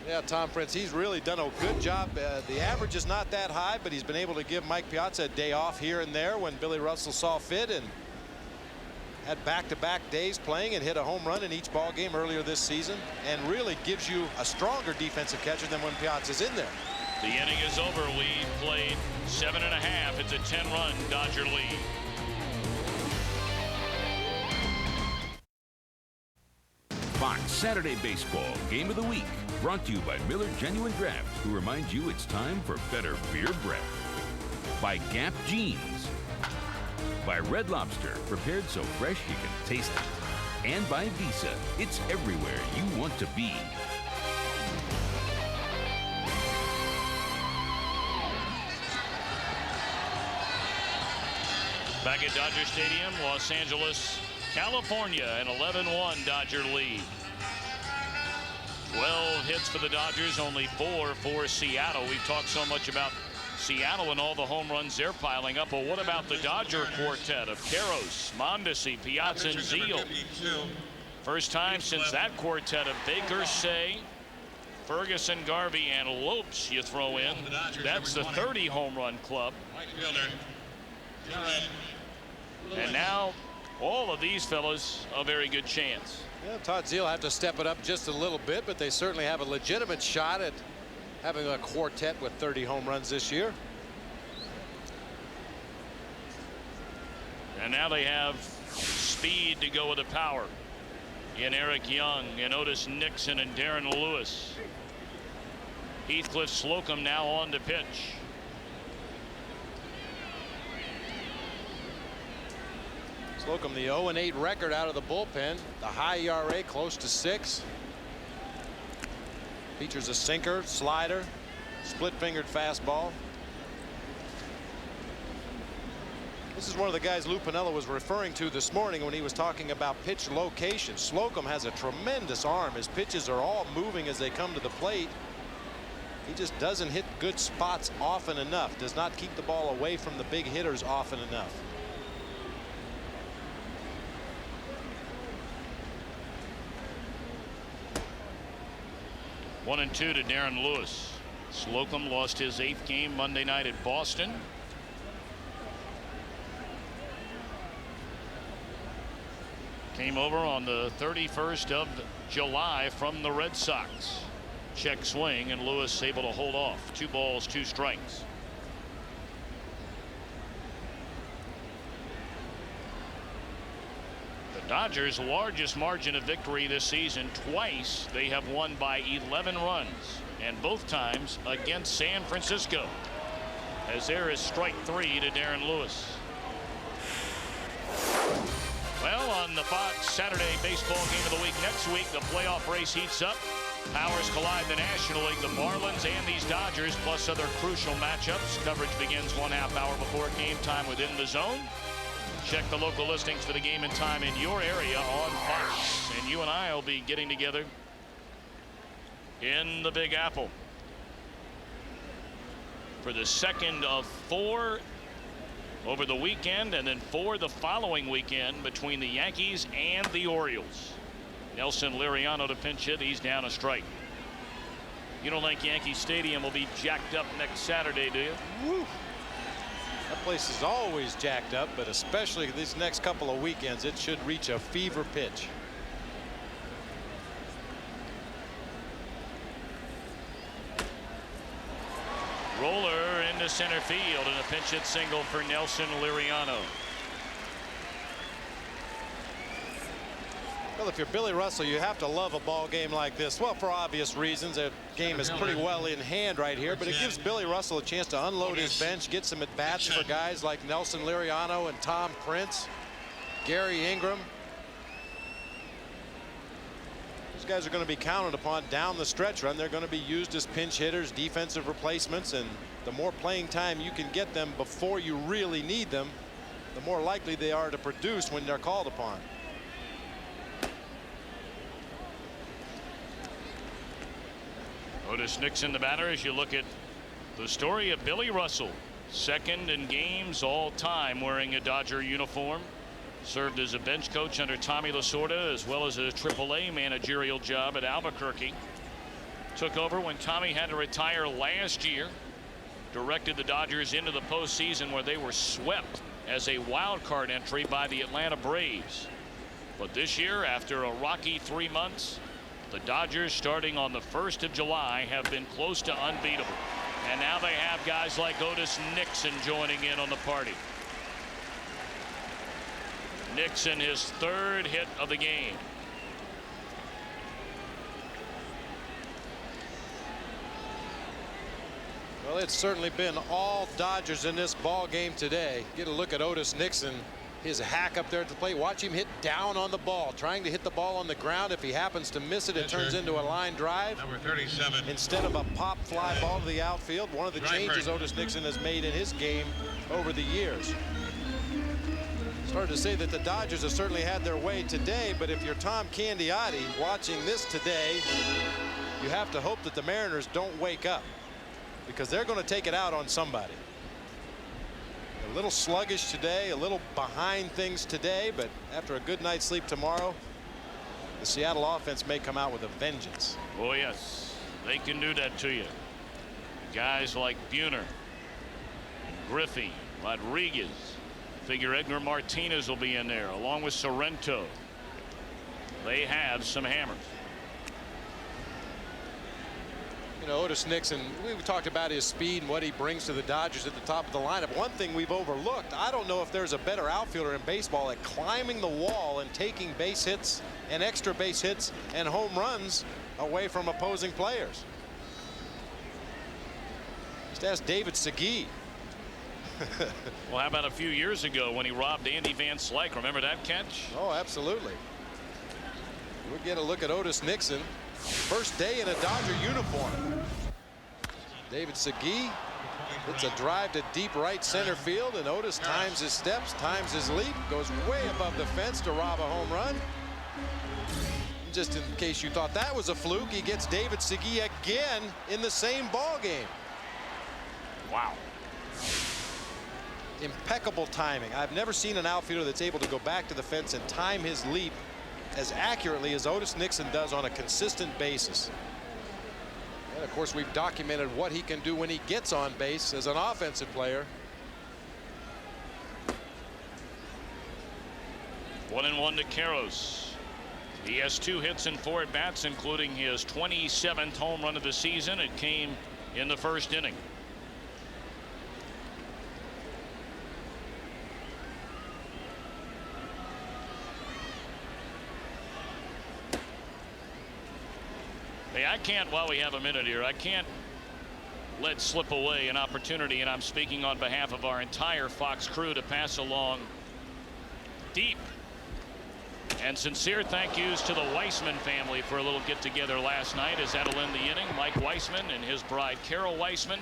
Yeah, Tom Prince, he's really done a good job. The average is not that high, but he's been able to give Mike Piazza a day off here and there when Billy Russell saw fit, and had back-to-back days playing and hit a home run in each ball game earlier this season, and really gives you a stronger defensive catcher than when Piazza's in there. The inning is over. We played 7.5. It's a 10-run Dodger lead. Fox Saturday Baseball Game of the Week, brought to you by Miller Genuine Draft, who reminds you it's time for better beer breath. By Gap Jeans. By Red Lobster, prepared so fresh you can taste it. And by Visa, it's everywhere you want to be. Back at Dodger Stadium, Los Angeles, California, an 11-1 Dodger lead. 12 hits for the Dodgers, only 4 for Seattle. We've talked so much about Seattle and all the home runs they're piling up. But what about the Dodger quartet of Karros, Mondesi, Piazza, and Zeal? First time since that quartet of Baker, Say, Ferguson, Garvey, and Lopes you throw in. That's the 30 home run club. And now all of these fellas a very good chance. Yeah, Todd Zeal have to step it up just a little bit, but they certainly have a legitimate shot at having a quartet with 30 home runs this year. And now they have speed to go with the power in Eric Young and Otis Nixon and Darren Lewis. Heathcliff Slocum now on to pitch. Slocum, the 0-8 record out of the bullpen. The high ERA close to 6. Features a sinker, slider, split-fingered fastball. This is one of the guys Lou Piniella was referring to this morning when he was talking about pitch location. Slocum has a tremendous arm. His pitches are all moving as they come to the plate. He just doesn't hit good spots often enough. Does not keep the ball away from the big hitters often enough. One and 2 to Darren Lewis. Slocum lost his 8th game Monday night at Boston. Came over on the 31st of July from the Red Sox. Check swing, and Lewis able to hold off. 2 balls, 2 strikes. Dodgers' largest margin of victory this season. Twice they have won by 11 runs, and both times against San Francisco. As there is strike 3 to Darren Lewis. Well, on the Fox Saturday Baseball Game of the Week next week, the playoff race heats up. Powers collide in the National League. The Marlins and these Dodgers, plus other crucial matchups. Coverage begins 1/2 hour before game time within the zone. Check the local listings for the game and time in your area on Fox. And you and I will be getting together in the Big Apple for the second of 4 over the weekend, and then 4 the following weekend between the Yankees and the Orioles. Nelson Liriano to pinch hit. He's down a strike. You don't think Yankee Stadium will be jacked up next Saturday, do you? Woo. That place is always jacked up, but especially these next couple of weekends, it should reach a fever pitch. Roller into center field, and a pinch hit single for Nelson Liriano. Well, if you're Billy Russell, you have to love a ball game like this. Well, for obvious reasons, the game is pretty well in hand right here, but it gives Billy Russell a chance to unload his bench, get some at-bats for guys like Nelson Liriano and Thom Prince, Gary Ingram. These guys are going to be counted upon down the stretch run. They're going to be used as pinch hitters, defensive replacements, and the more playing time you can get them before you really need them, the more likely they are to produce when they're called upon. Otis Nixon, the batter, as you look at the story of Billy Russell, second in games all time wearing a Dodger uniform. Served as a bench coach under Tommy Lasorda, as well as a AAA managerial job at Albuquerque. Took over when Tommy had to retire last year. Directed the Dodgers into the postseason, where they were swept as a wild card entry by the Atlanta Braves. But this year, after a rocky 3 months, the Dodgers, starting on the 1st of July, have been close to unbeatable. And now they have guys like Otis Nixon joining in on the party. Nixon, his 3rd hit of the game. Well, it's certainly been all Dodgers in this ball game today. Get a look at Otis Nixon. His hack up there at the plate. Watch him hit down on the ball, trying to hit the ball on the ground. If he happens to miss it, it turns into a line drive. Number 37. Instead of a pop fly ball to the outfield. One of the changes Otis Nixon has made in his game over the years. It's hard to say that the Dodgers have certainly had their way today, but if you're Tom Candiotti watching this today, you have to hope that the Mariners don't wake up, because they're going to take it out on somebody. A little sluggish today, a little behind things today, but after a good night's sleep tomorrow, the Seattle offense may come out with a vengeance. Oh yes, they can do that to you. Guys like Buhner, Griffey, Rodriguez. Figure Edgar Martinez will be in there along with Sorrento. They have some hammers. You know, Otis Nixon, we talked about his speed and what he brings to the Dodgers at the top of the lineup. One thing we've overlooked, I don't know if there's a better outfielder in baseball at climbing the wall and taking base hits and extra base hits and home runs away from opposing players. Just ask David Segui. Well, how about a few years ago when he robbed Andy Van Slyke? Remember that catch? Oh, absolutely. We'll get a look at Otis Nixon. First day in a Dodger uniform. David Segui hits a drive to deep right center field, and Otis times his steps, times his leap, goes way above the fence to rob a home run. Just in case you thought that was a fluke, he gets David Segui again in the same ball game. Wow. Impeccable timing. I've never seen an outfielder that's able to go back to the fence and time his leap as accurately as Otis Nixon does on a consistent basis. And of course, we've documented what he can do when he gets on base as an offensive player. 1-1 to Karros. He has 2 hits and 4 at-bats, including his 27th home run of the season. It came in the 1st inning. Hey, I can't, while we have a minute here, I can't let slip away an opportunity, and I'm speaking on behalf of our entire Fox crew, to pass along deep And sincere thank yous to the Weissman family for a little get-together last night as that'll end the inning. Mike Weissman and his bride Carol Weissman,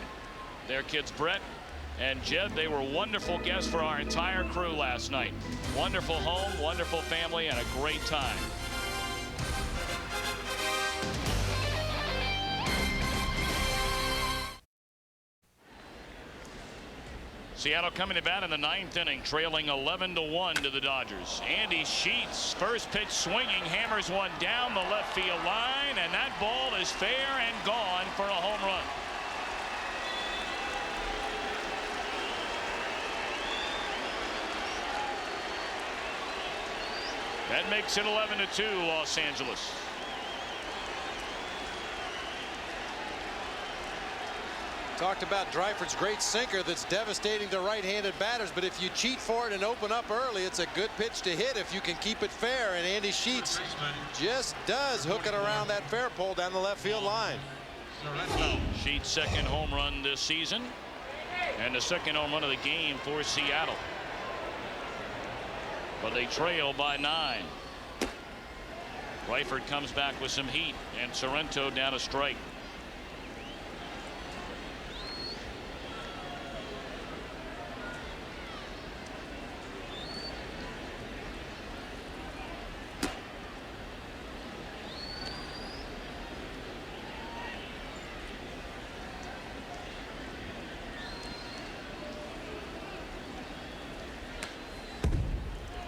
their kids Brett and Jed, they were wonderful guests for our entire crew last night. Wonderful home, wonderful family, and a great time. Seattle coming to bat in the 9th inning, trailing 11-1 to the Dodgers. Andy Sheets, first pitch swinging, hammers one down the left field line, and that ball is fair and gone for a home run. That makes it 11-2 Los Angeles. Talked about Dreiford's great sinker that's devastating to right-handed batters, but if you cheat for it and open up early, it's a good pitch to hit if you can keep it fair, and Andy Sheets just does hook it around that fair pole down the left field line. Sheets' second home run this season and the second home run of the game for Seattle. But they trail by 9. Dreiford comes back with some heat, and Sorrento down a strike.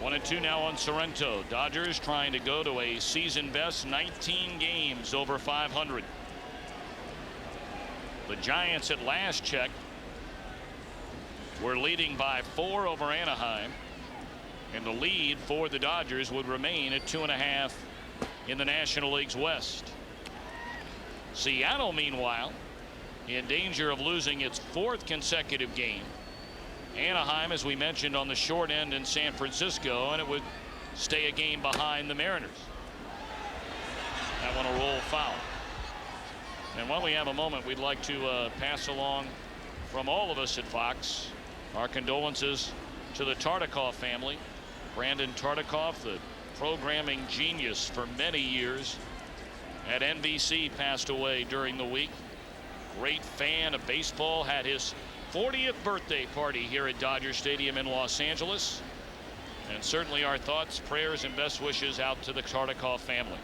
One and two now on Sorrento. Dodgers trying to go to a season best 19 games over 500. The Giants at last check were leading by 4 over Anaheim, and the lead for the Dodgers would remain at 2.5 in the National League's West. Seattle, meanwhile, in danger of losing its 4th consecutive game. Anaheim, as we mentioned, on the short end in San Francisco, and it would stay a game behind the Mariners. That one a roll foul. And while we have a moment, we'd like to pass along from all of us at Fox our condolences to the Tartikoff family. Brandon Tartikoff, the programming genius for many years at NBC, passed away during the week. Great fan of baseball, had his 40th birthday party here at Dodger Stadium in Los Angeles, and certainly our thoughts, prayers, and best wishes out to the Tartikoff family.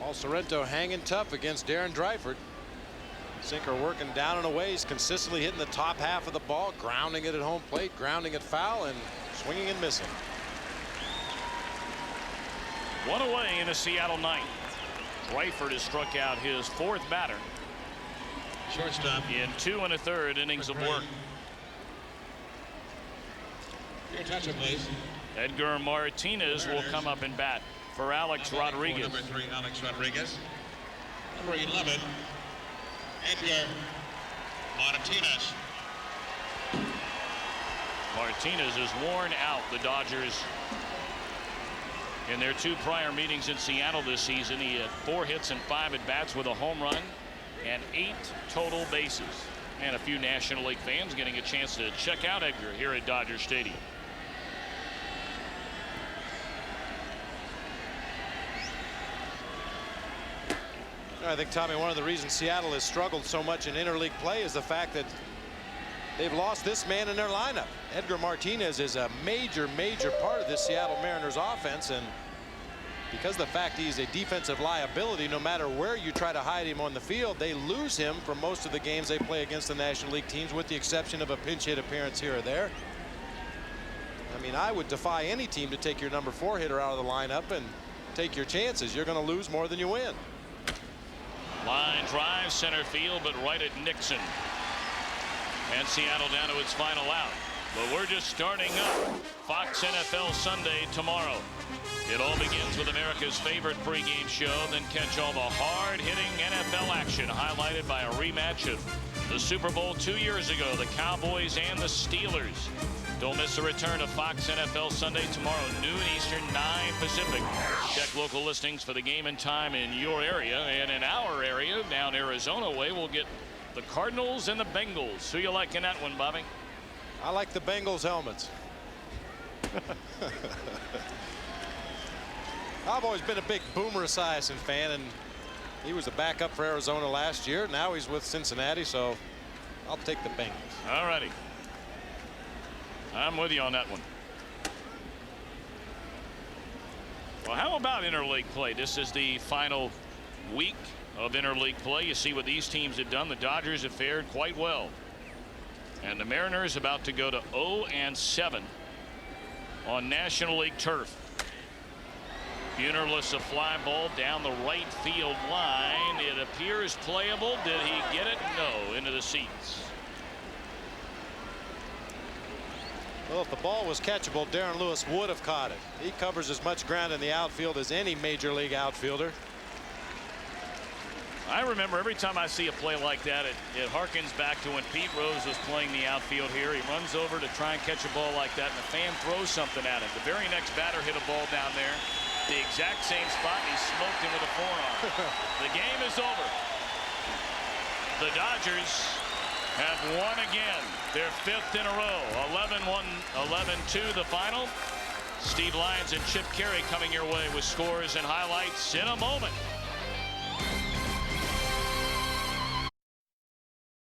Paul Sorrento hanging tough against Darren Dreiford. Sinker working down and away. He's consistently hitting the top half of the ball, grounding it at home plate, grounding it foul, and swinging and missing. One away in the Seattle 9th. Dreiford has struck out his 4th batter. Shortstop in 2 1/3 innings of work. Your attention, please. Edgar Martinez will come up and bat for Alex Rodriguez. Number 3, Alex Rodriguez. Number 11, Edgar Martinez. Martinez has worn out the Dodgers in their 2 prior meetings in Seattle this season. He had 4 hits and 5 at bats with a home run and 8 total bases. And a few National League fans getting a chance to check out Edgar here at Dodger Stadium. I think, Tommy, one of the reasons Seattle has struggled so much in interleague play is the fact that they've lost this man in their lineup. Edgar Martinez is a major part of this Seattle Mariners offense, and because of the fact he's a defensive liability, no matter where you try to hide him on the field, they lose him for most of the games they play against the National League teams, with the exception of a pinch hit appearance here or there. I mean, I would defy any team to take your number 4 hitter out of the lineup and take your chances. You're going to lose more than you win. Line drive center field, but right at Nixon. And Seattle down to its final out. But we're just starting up Fox NFL Sunday tomorrow. It all begins with America's favorite pregame show, then catch all the hard-hitting NFL action highlighted by a rematch of The Super Bowl 2 years ago, the Cowboys and the Steelers. Don't miss the return of Fox NFL Sunday tomorrow, noon Eastern, 9 Pacific. Check local listings for the game and time in your area. And in our area, down Arizona way, we'll get the Cardinals and the Bengals. Who you like in that one, Bobby? I like the Bengals helmets. I've always been a big Boomer Esiason fan, and he was a backup for Arizona last year. Now he's with Cincinnati, so I'll take the Bengals. All righty. I'm with you on that one. Well, how about interleague play? This is the final week of interleague play. You see what these teams have done. The Dodgers have fared quite well. And the Mariners about to go to 0-7 on National League turf. Buhner lifts a fly ball down the right field line. It appears playable. Did he get it? No. Into the seats. Well, if the ball was catchable, Darren Lewis would have caught it. He covers as much ground in the outfield as any major league outfielder. I remember every time I see a play like that, it harkens back to when Pete Rose was playing the outfield here. He runs over to try and catch a ball like that, and the fan throws something at him. The very next batter hit a ball down there, the exact same spot, and he smoked him with a forearm. The game is over. The Dodgers have won again, their 5th in a row. 11-1, 11-2 the final. Steve Lyons and Chip Carey coming your way with scores and highlights in a moment.